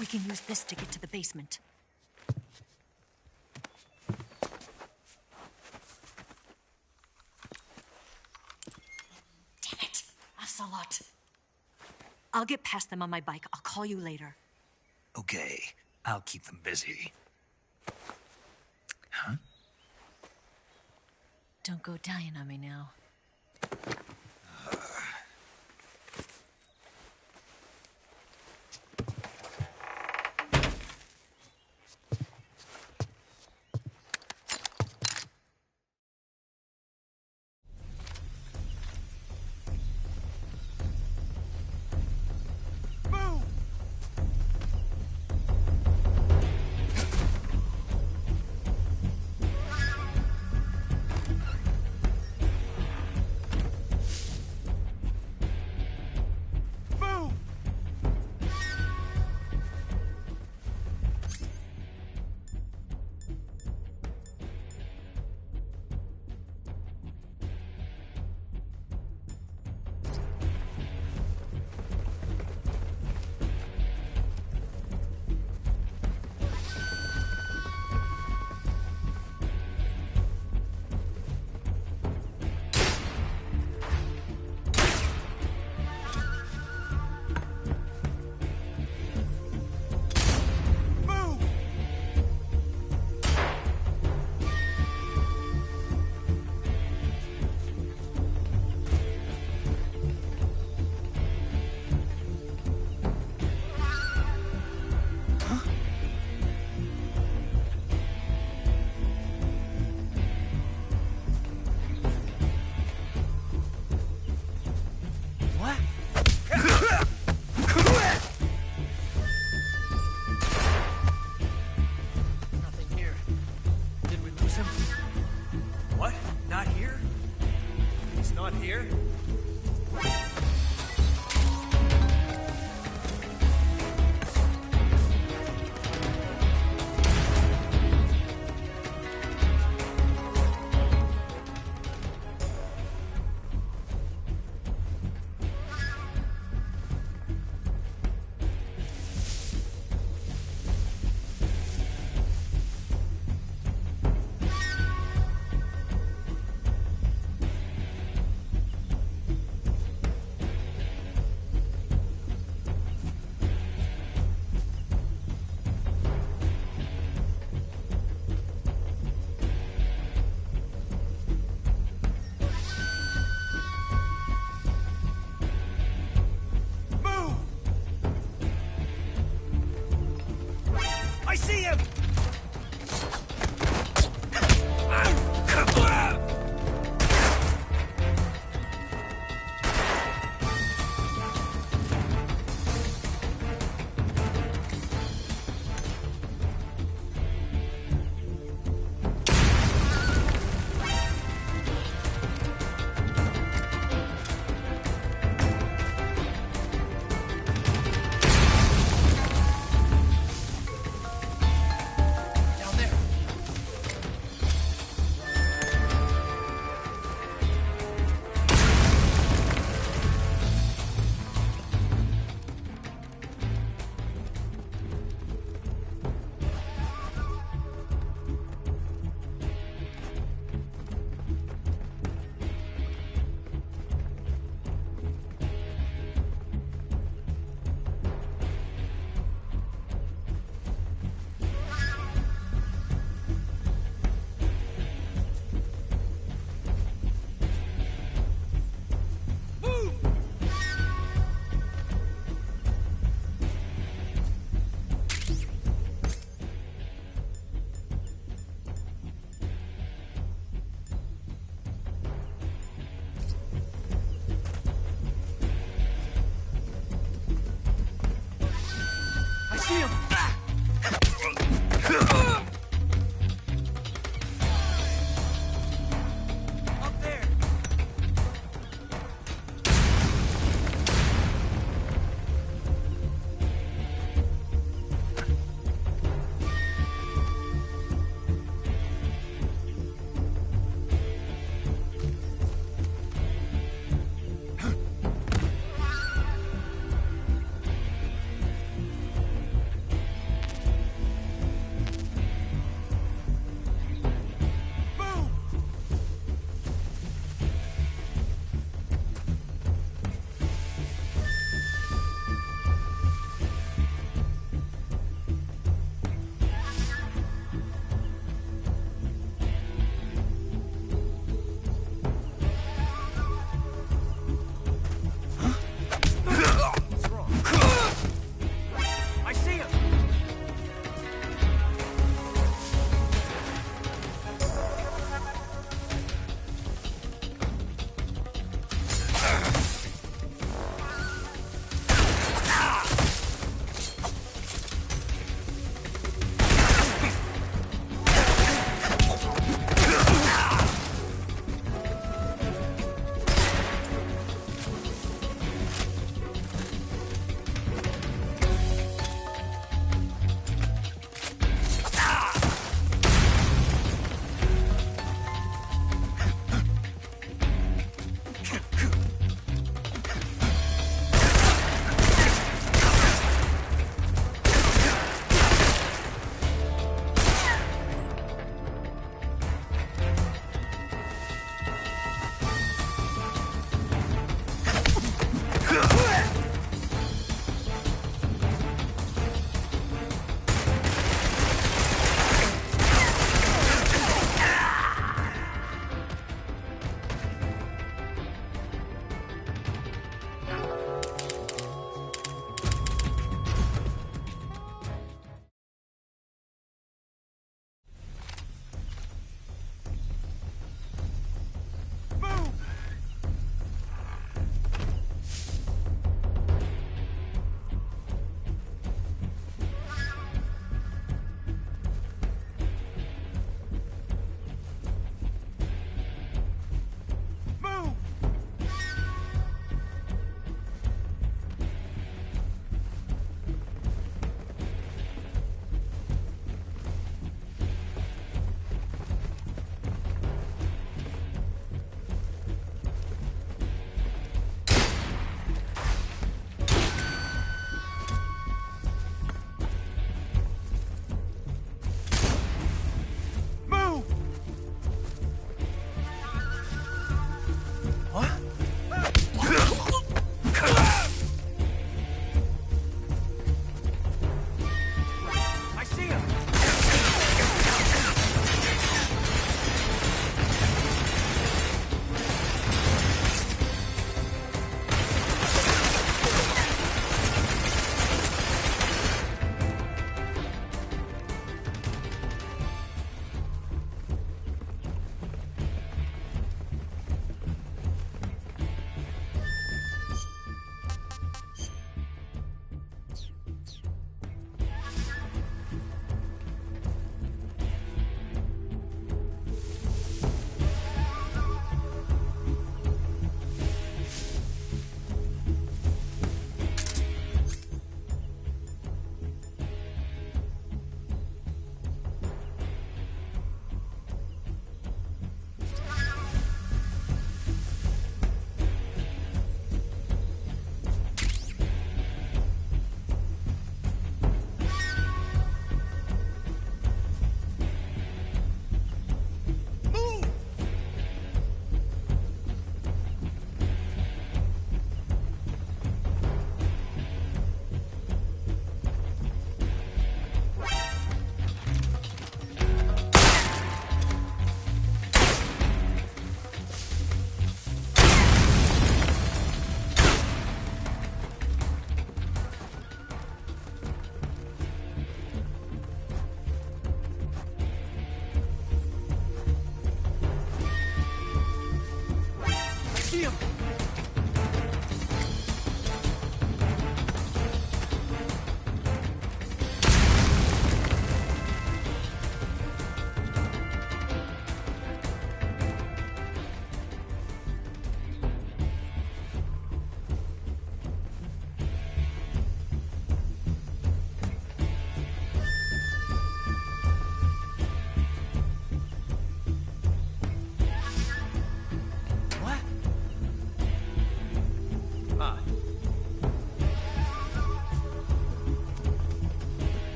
We can use this to get to the basement. Damn it! Ocelot. I'll get past them on my bike. I'll call you later. Okay, I'll keep them busy. Huh? Don't go dying on me now.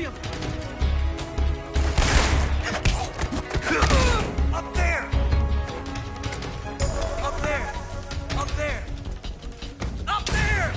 him! Up there! Up there! Up there! Up there!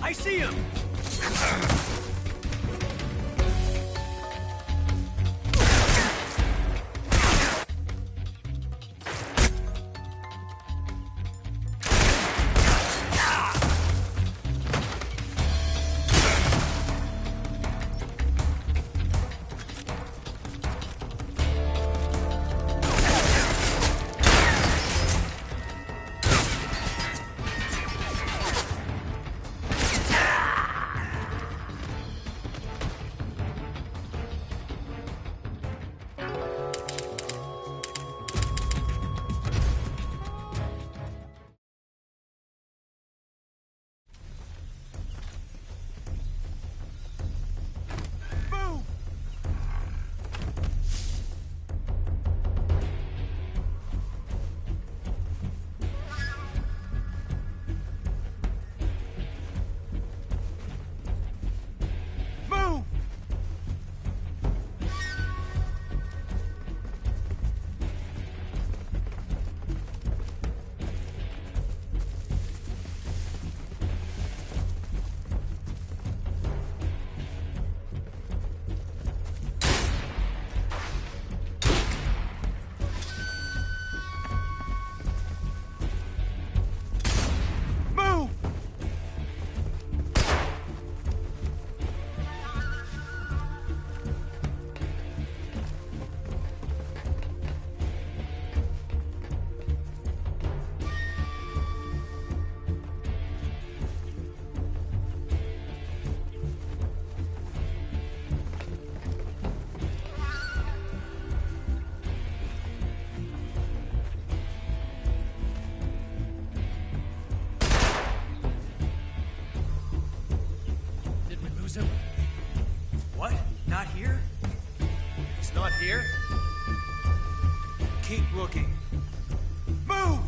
I see him! What? Not here? He's not here? Keep looking. Move!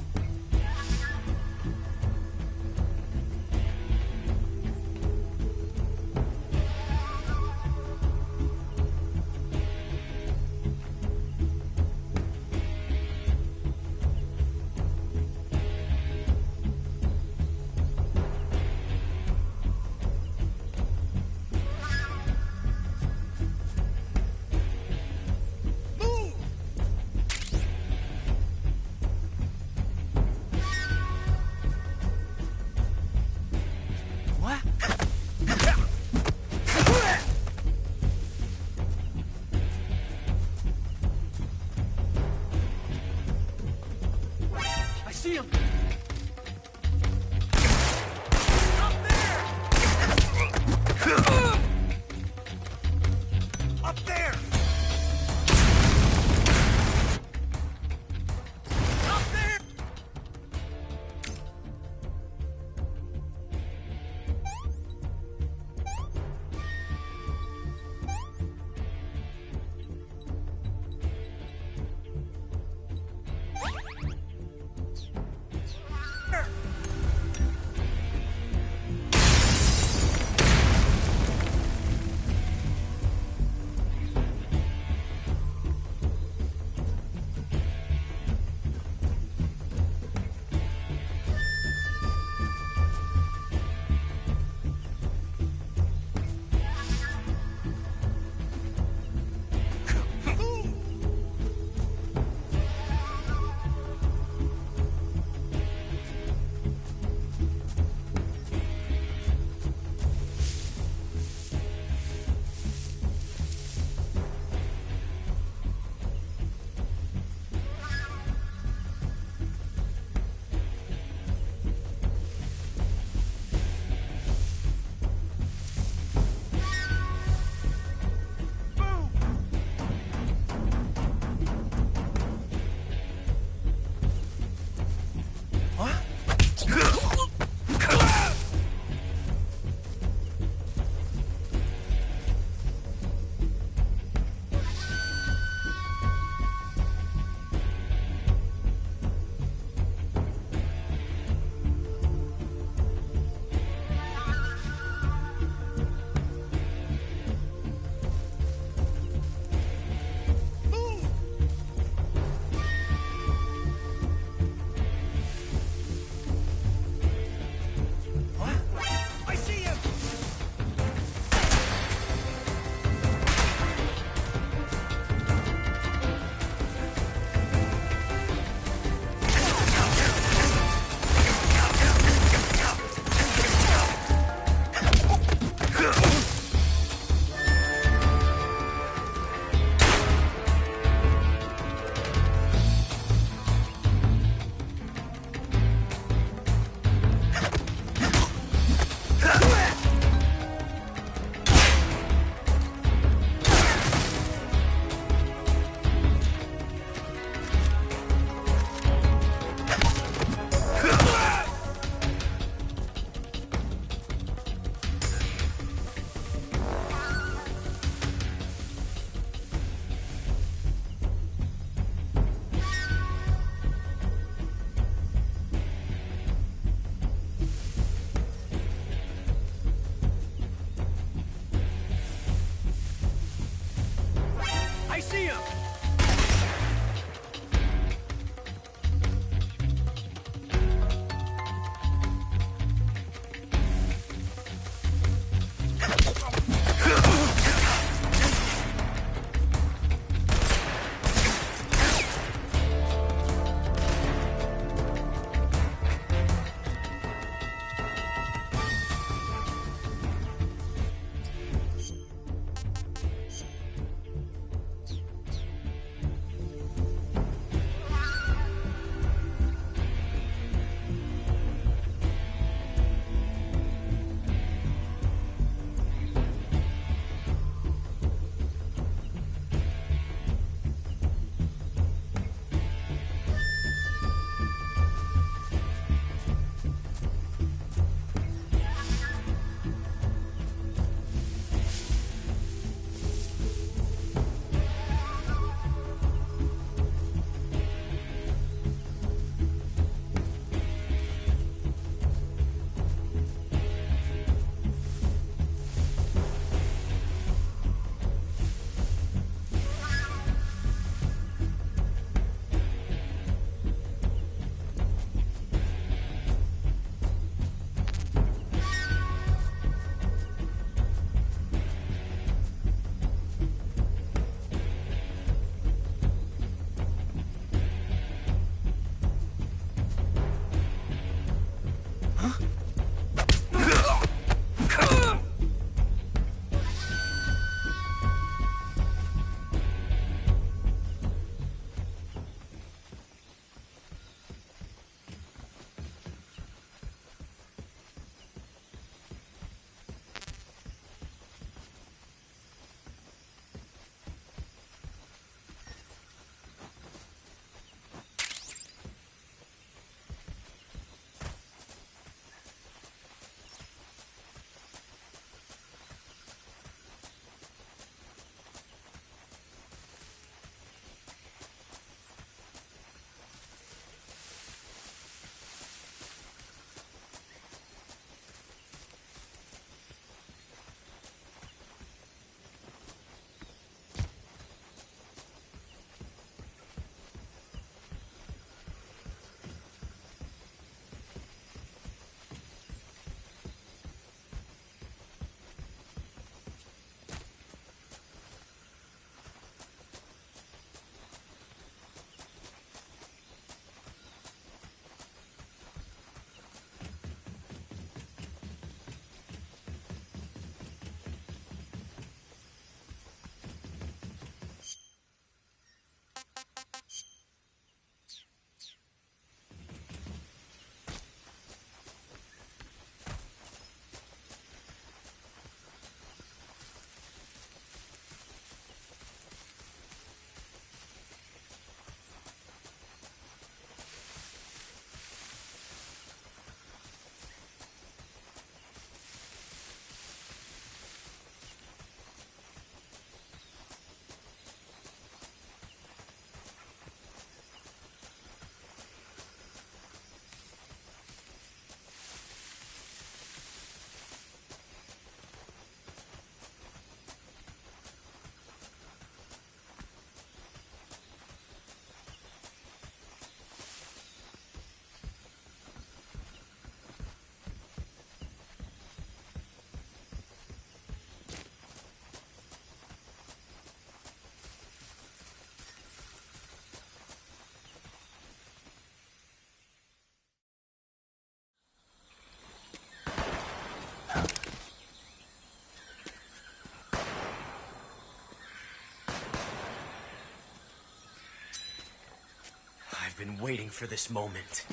been waiting for this moment.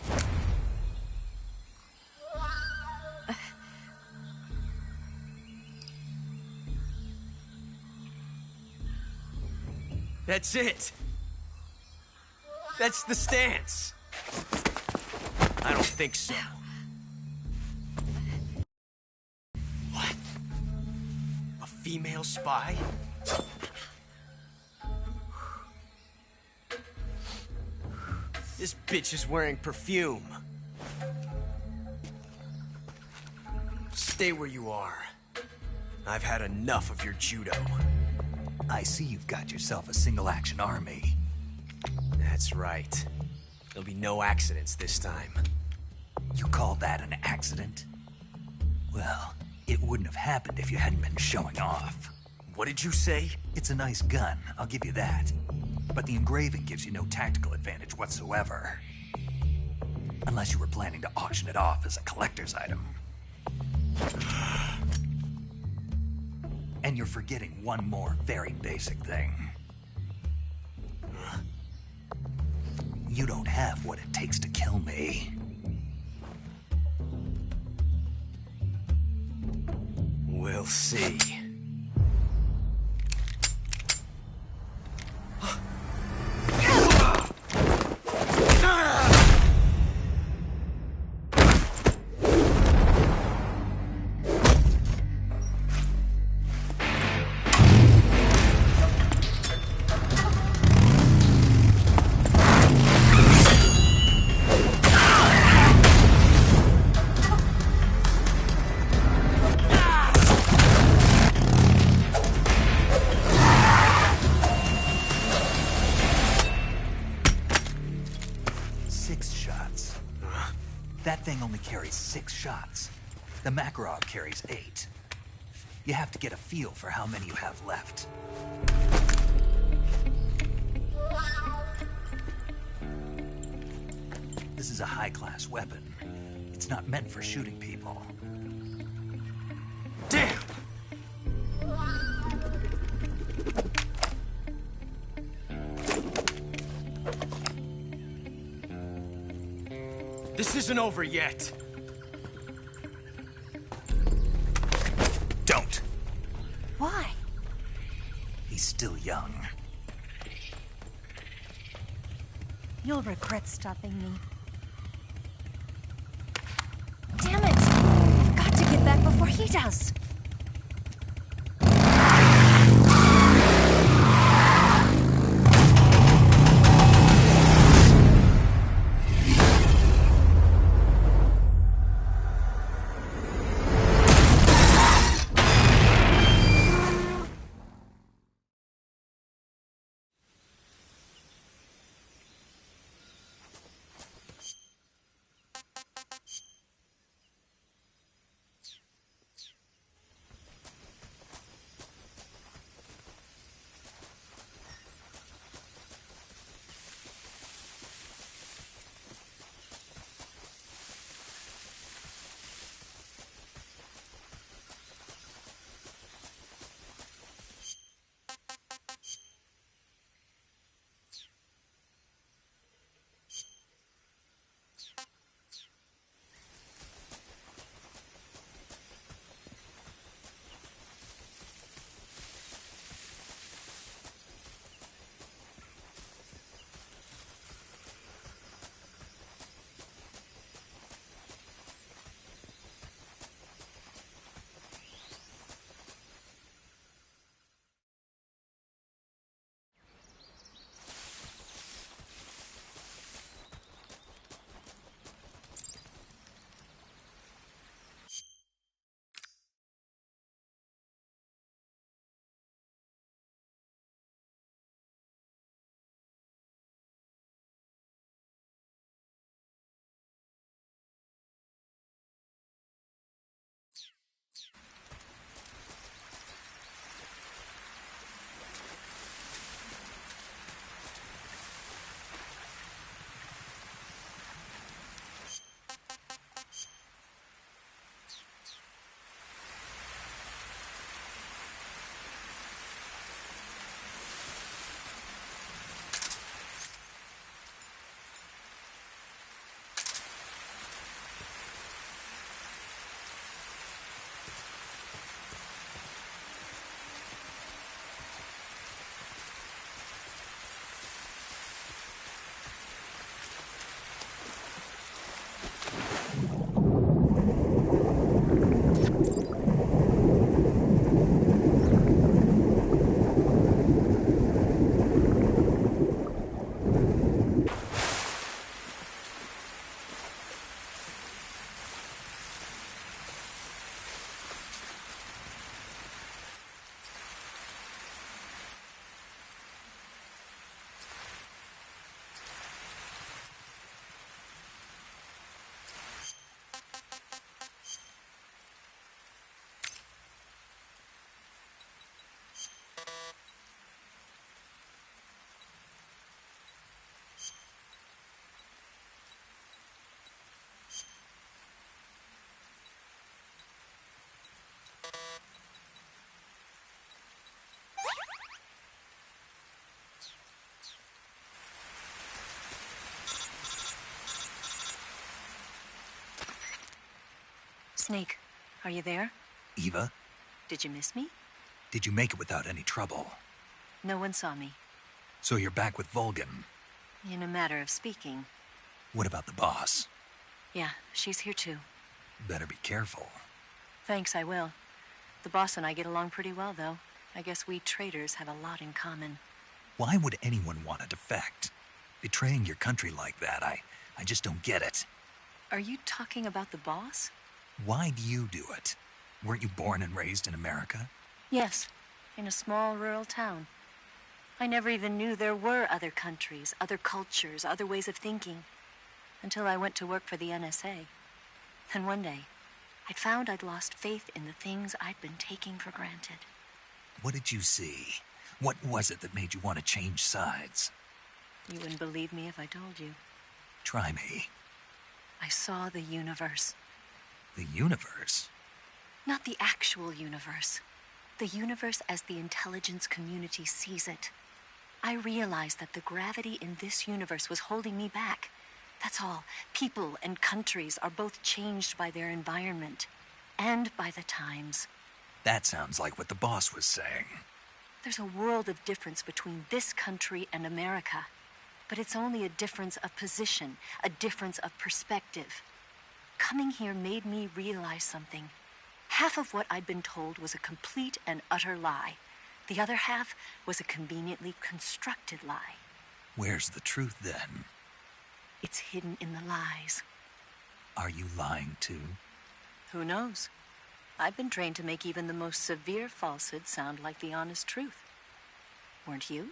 That's it! That's the stance! I don't think so. What? A female spy? This bitch is wearing perfume. Stay where you are. I've had enough of your judo. I see you've got yourself a single-action army. That's right. There'll be no accidents this time. You call that an accident? Well, it wouldn't have happened if you hadn't been showing off. What did you say? It's a nice gun, I'll give you that. But the engraving gives you no tactical advantage whatsoever. Unless you were planning to auction it off as a collector's item. And you're forgetting one more very basic thing. You don't have what it takes to kill me. We'll see. That thing only carries 6 shots. The Makarov carries 8. You have to get a feel for how many you have left. This is a high-class weapon. It's not meant for shooting people. Damn! This isn't over yet. Don't. Why? He's still young. You'll regret stopping me. Damn it! I've got to get back before he does. Snake, are you there? Eva, Did you miss me? did you make it without any trouble? No one saw me. So you're back with Vulcan. In a matter of speaking. What about the boss? Yeah, she's here too. Better be careful. Thanks, I will. The boss and I get along pretty well, though. I guess we traitors have a lot in common. Why would anyone want to defect? Betraying your country like that, I just don't get it. Are you talking about the boss? Why do you do it? Weren't you born and raised in America? Yes, in a small rural town. I never even knew there were other countries, other cultures, other ways of thinking, until I went to work for the NSA. Then one day, I'd found I'd lost faith in the things I'd been taking for granted. What did you see? What was it that made you want to change sides? You wouldn't believe me if I told you. Try me. I saw the universe. The universe? Not the actual universe. The universe as the intelligence community sees it. I realized that the gravity in this universe was holding me back. That's all. People and countries are both changed by their environment and by the times. That sounds like what the boss was saying. There's a world of difference between this country and America. But it's only a difference of position, a difference of perspective. Coming here made me realize something. Half of what I'd been told was a complete and utter lie. The other half was a conveniently constructed lie. Where's the truth, then? It's hidden in the lies. Are you lying, too? Who knows? I've been trained to make even the most severe falsehood sound like the honest truth. Weren't you?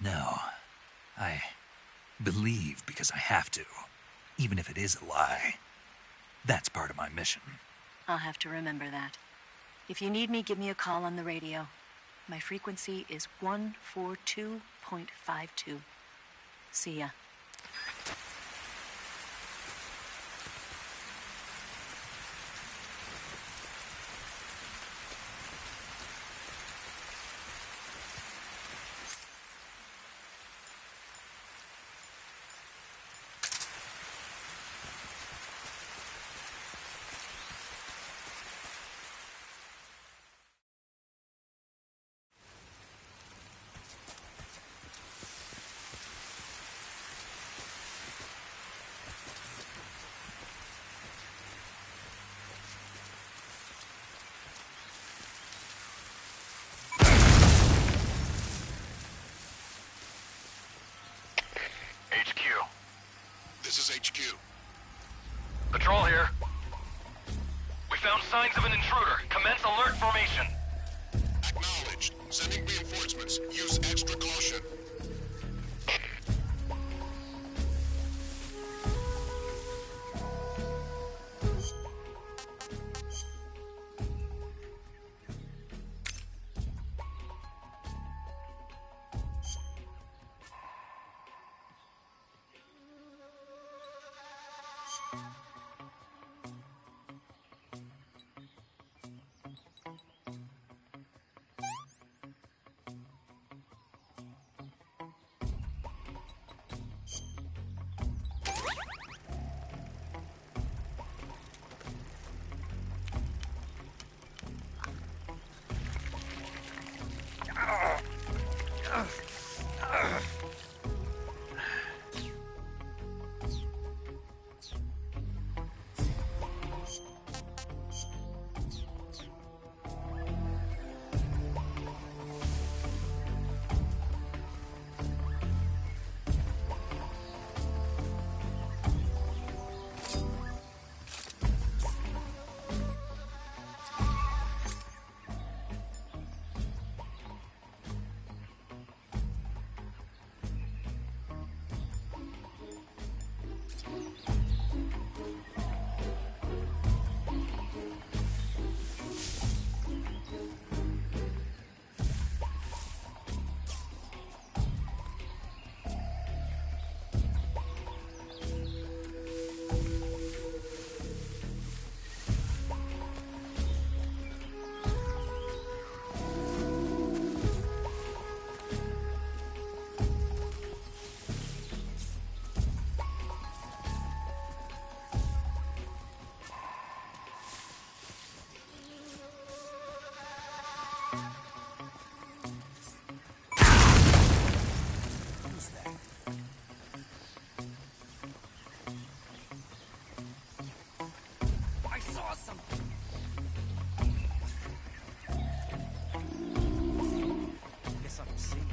No. I believe because I have to, even if it is a lie. That's part of my mission. I'll have to remember that. If you need me, give me a call on the radio. My frequency is 142.52. See ya. This is HQ. Patrol here. We found signs of an intruder. Commence alert formation. Acknowledged. Sending reinforcements. Use extra caution. I saw something. Guess I'm seeing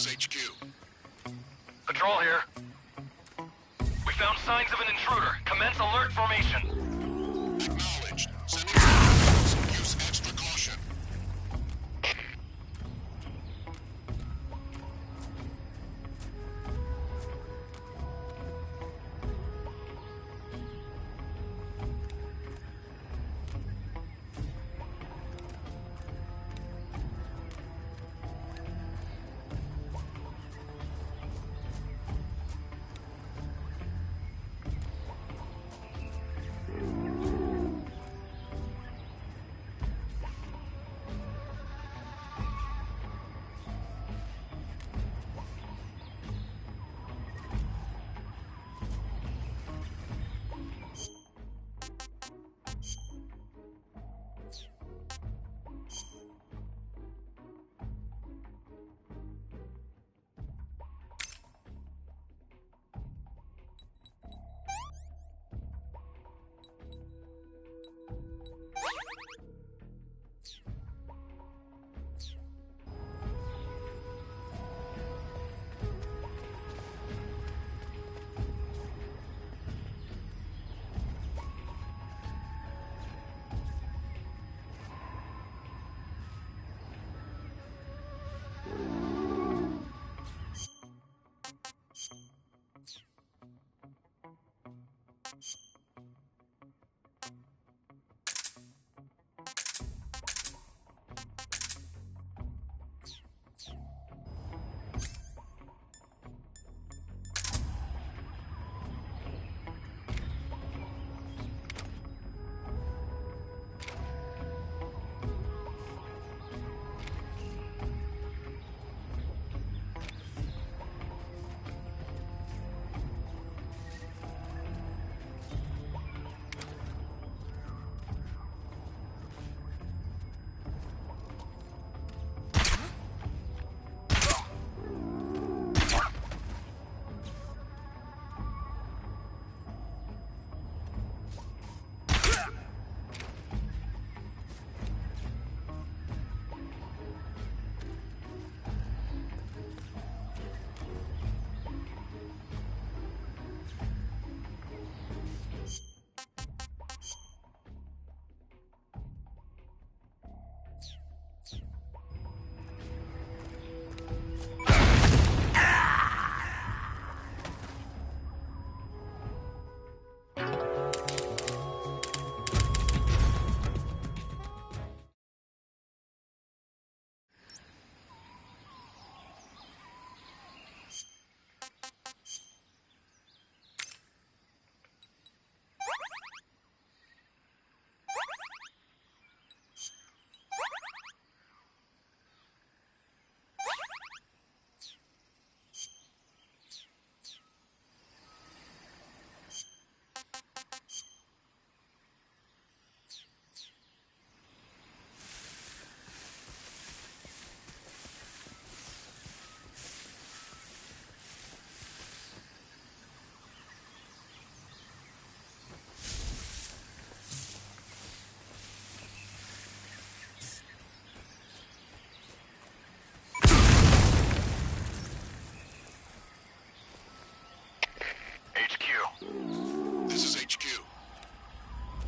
is HQ. Patrol here. We found signs of an intruder. Commence alert formation. Acknowledged. Sending reinforcements. Use extra caution.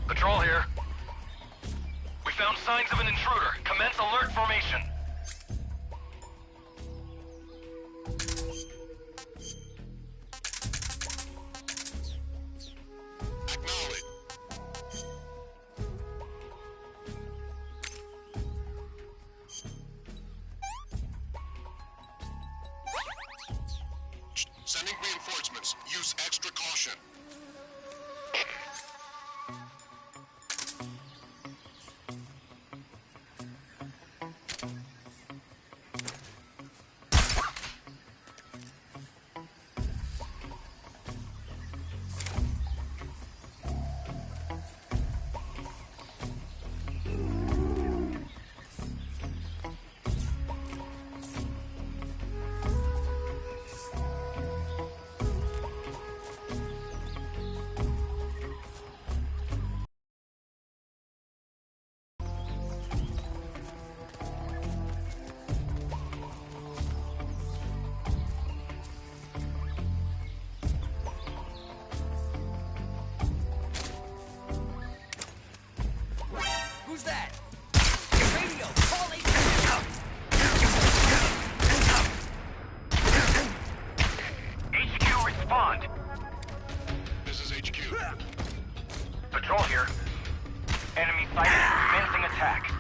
Patrol here. We found signs of an intruder. Commence alert formation. Sending reinforcements. Use extra caution. respond. This is HQ. Patrol here. Enemy fighter commencing attack.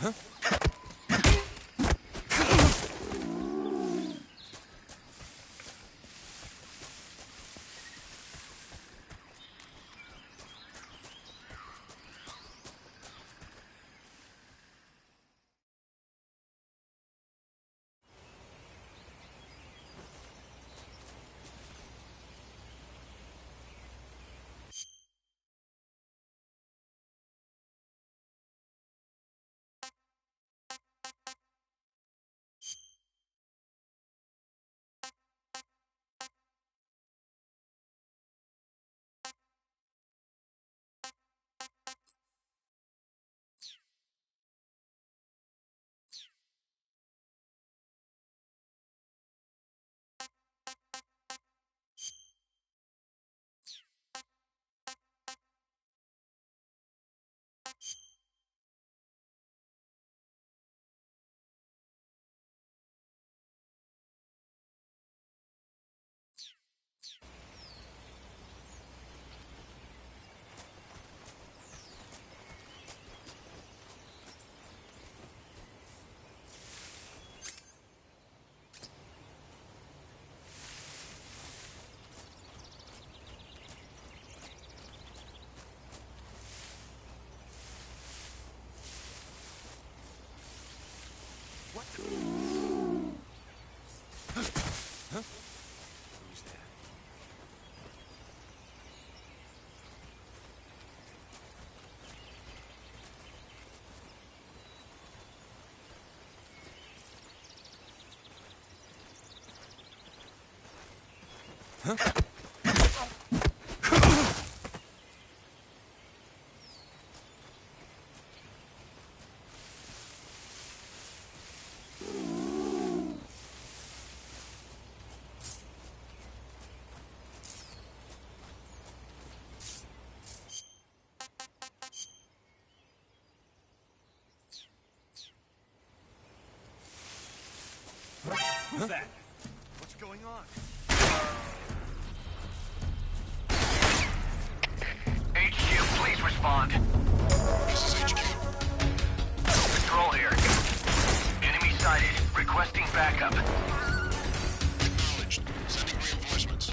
Who's there? Who's that? What's going on? HQ, please respond. This is HQ. Control here. Enemy sighted. Requesting backup. Acknowledged. Sending reinforcements.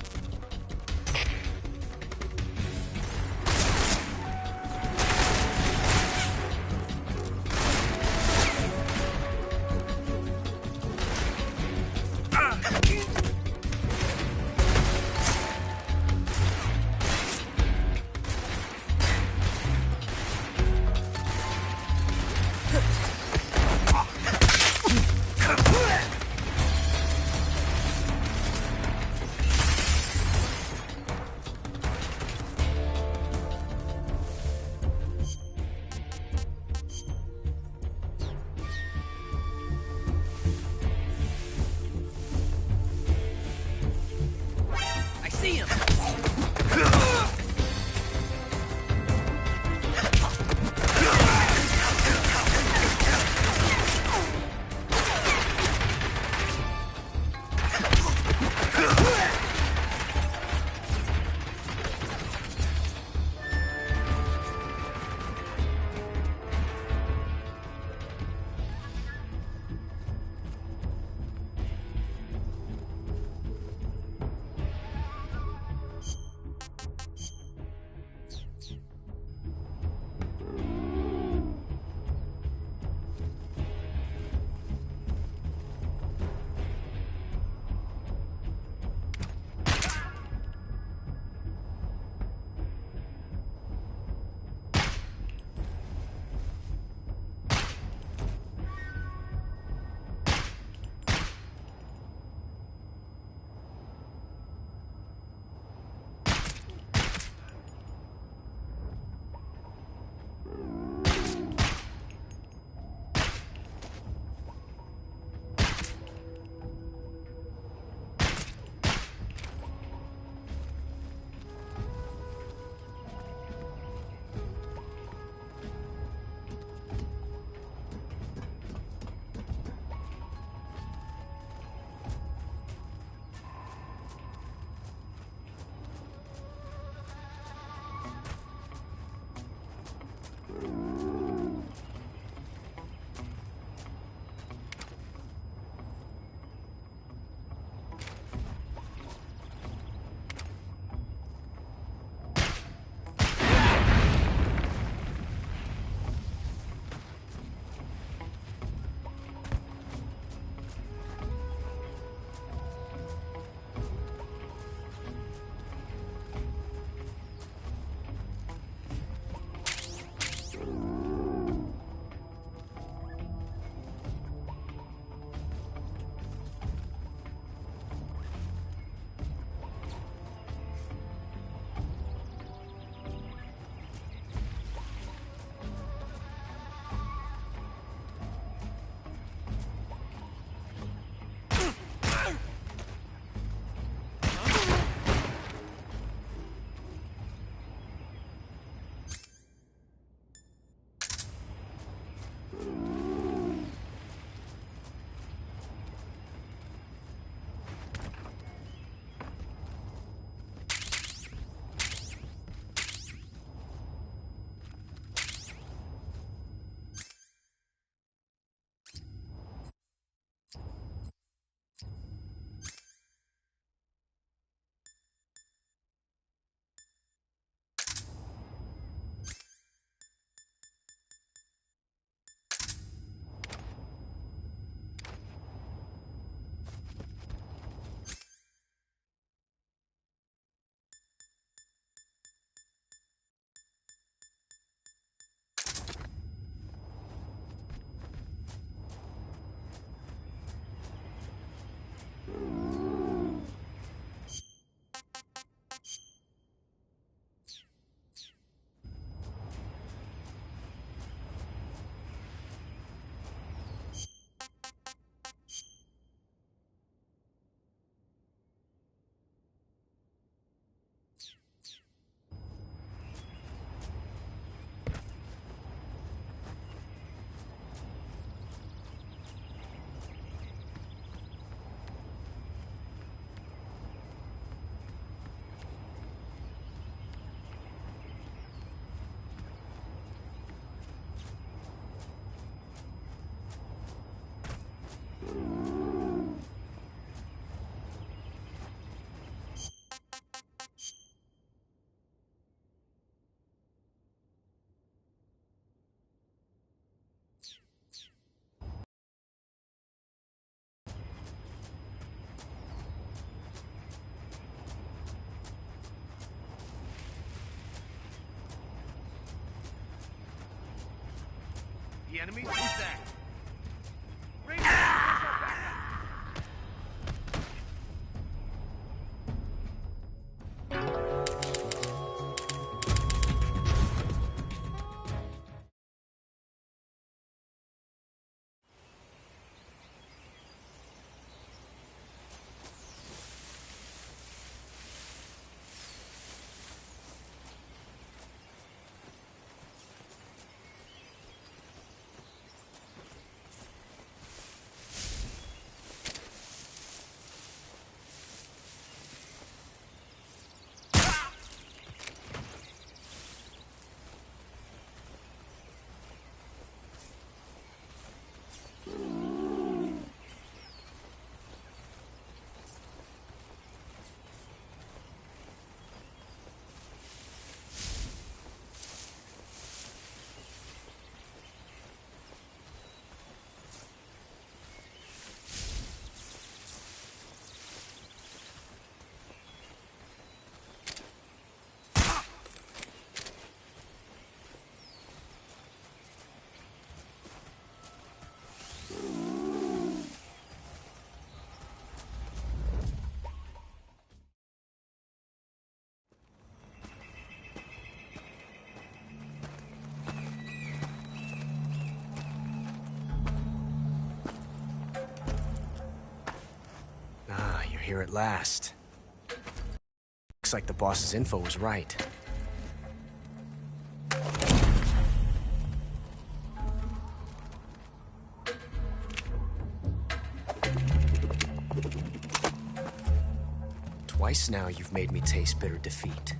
The enemy? Who's that? Here at last. Looks like the boss's info was right. Twice now you've made me taste bitter defeat.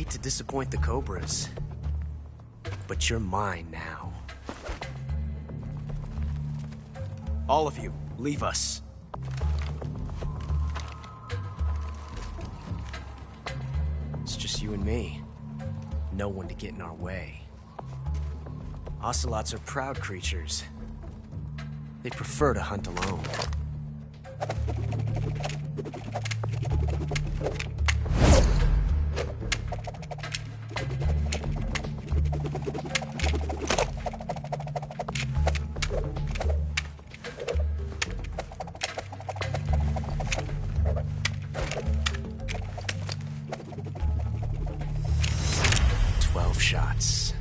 To disappoint the Cobras, but you're mine now. All of you, leave us. It's just you and me. No one to get in our way. Ocelots are proud creatures. They prefer to hunt alone. Shots.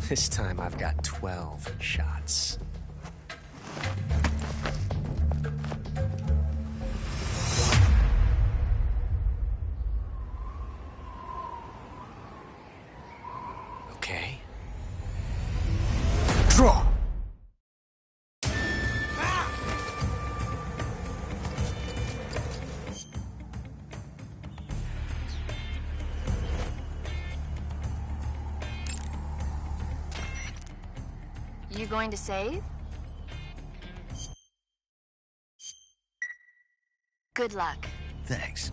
This time I've got 12 shots. Okay. Draw! You going to save? Good luck. Thanks.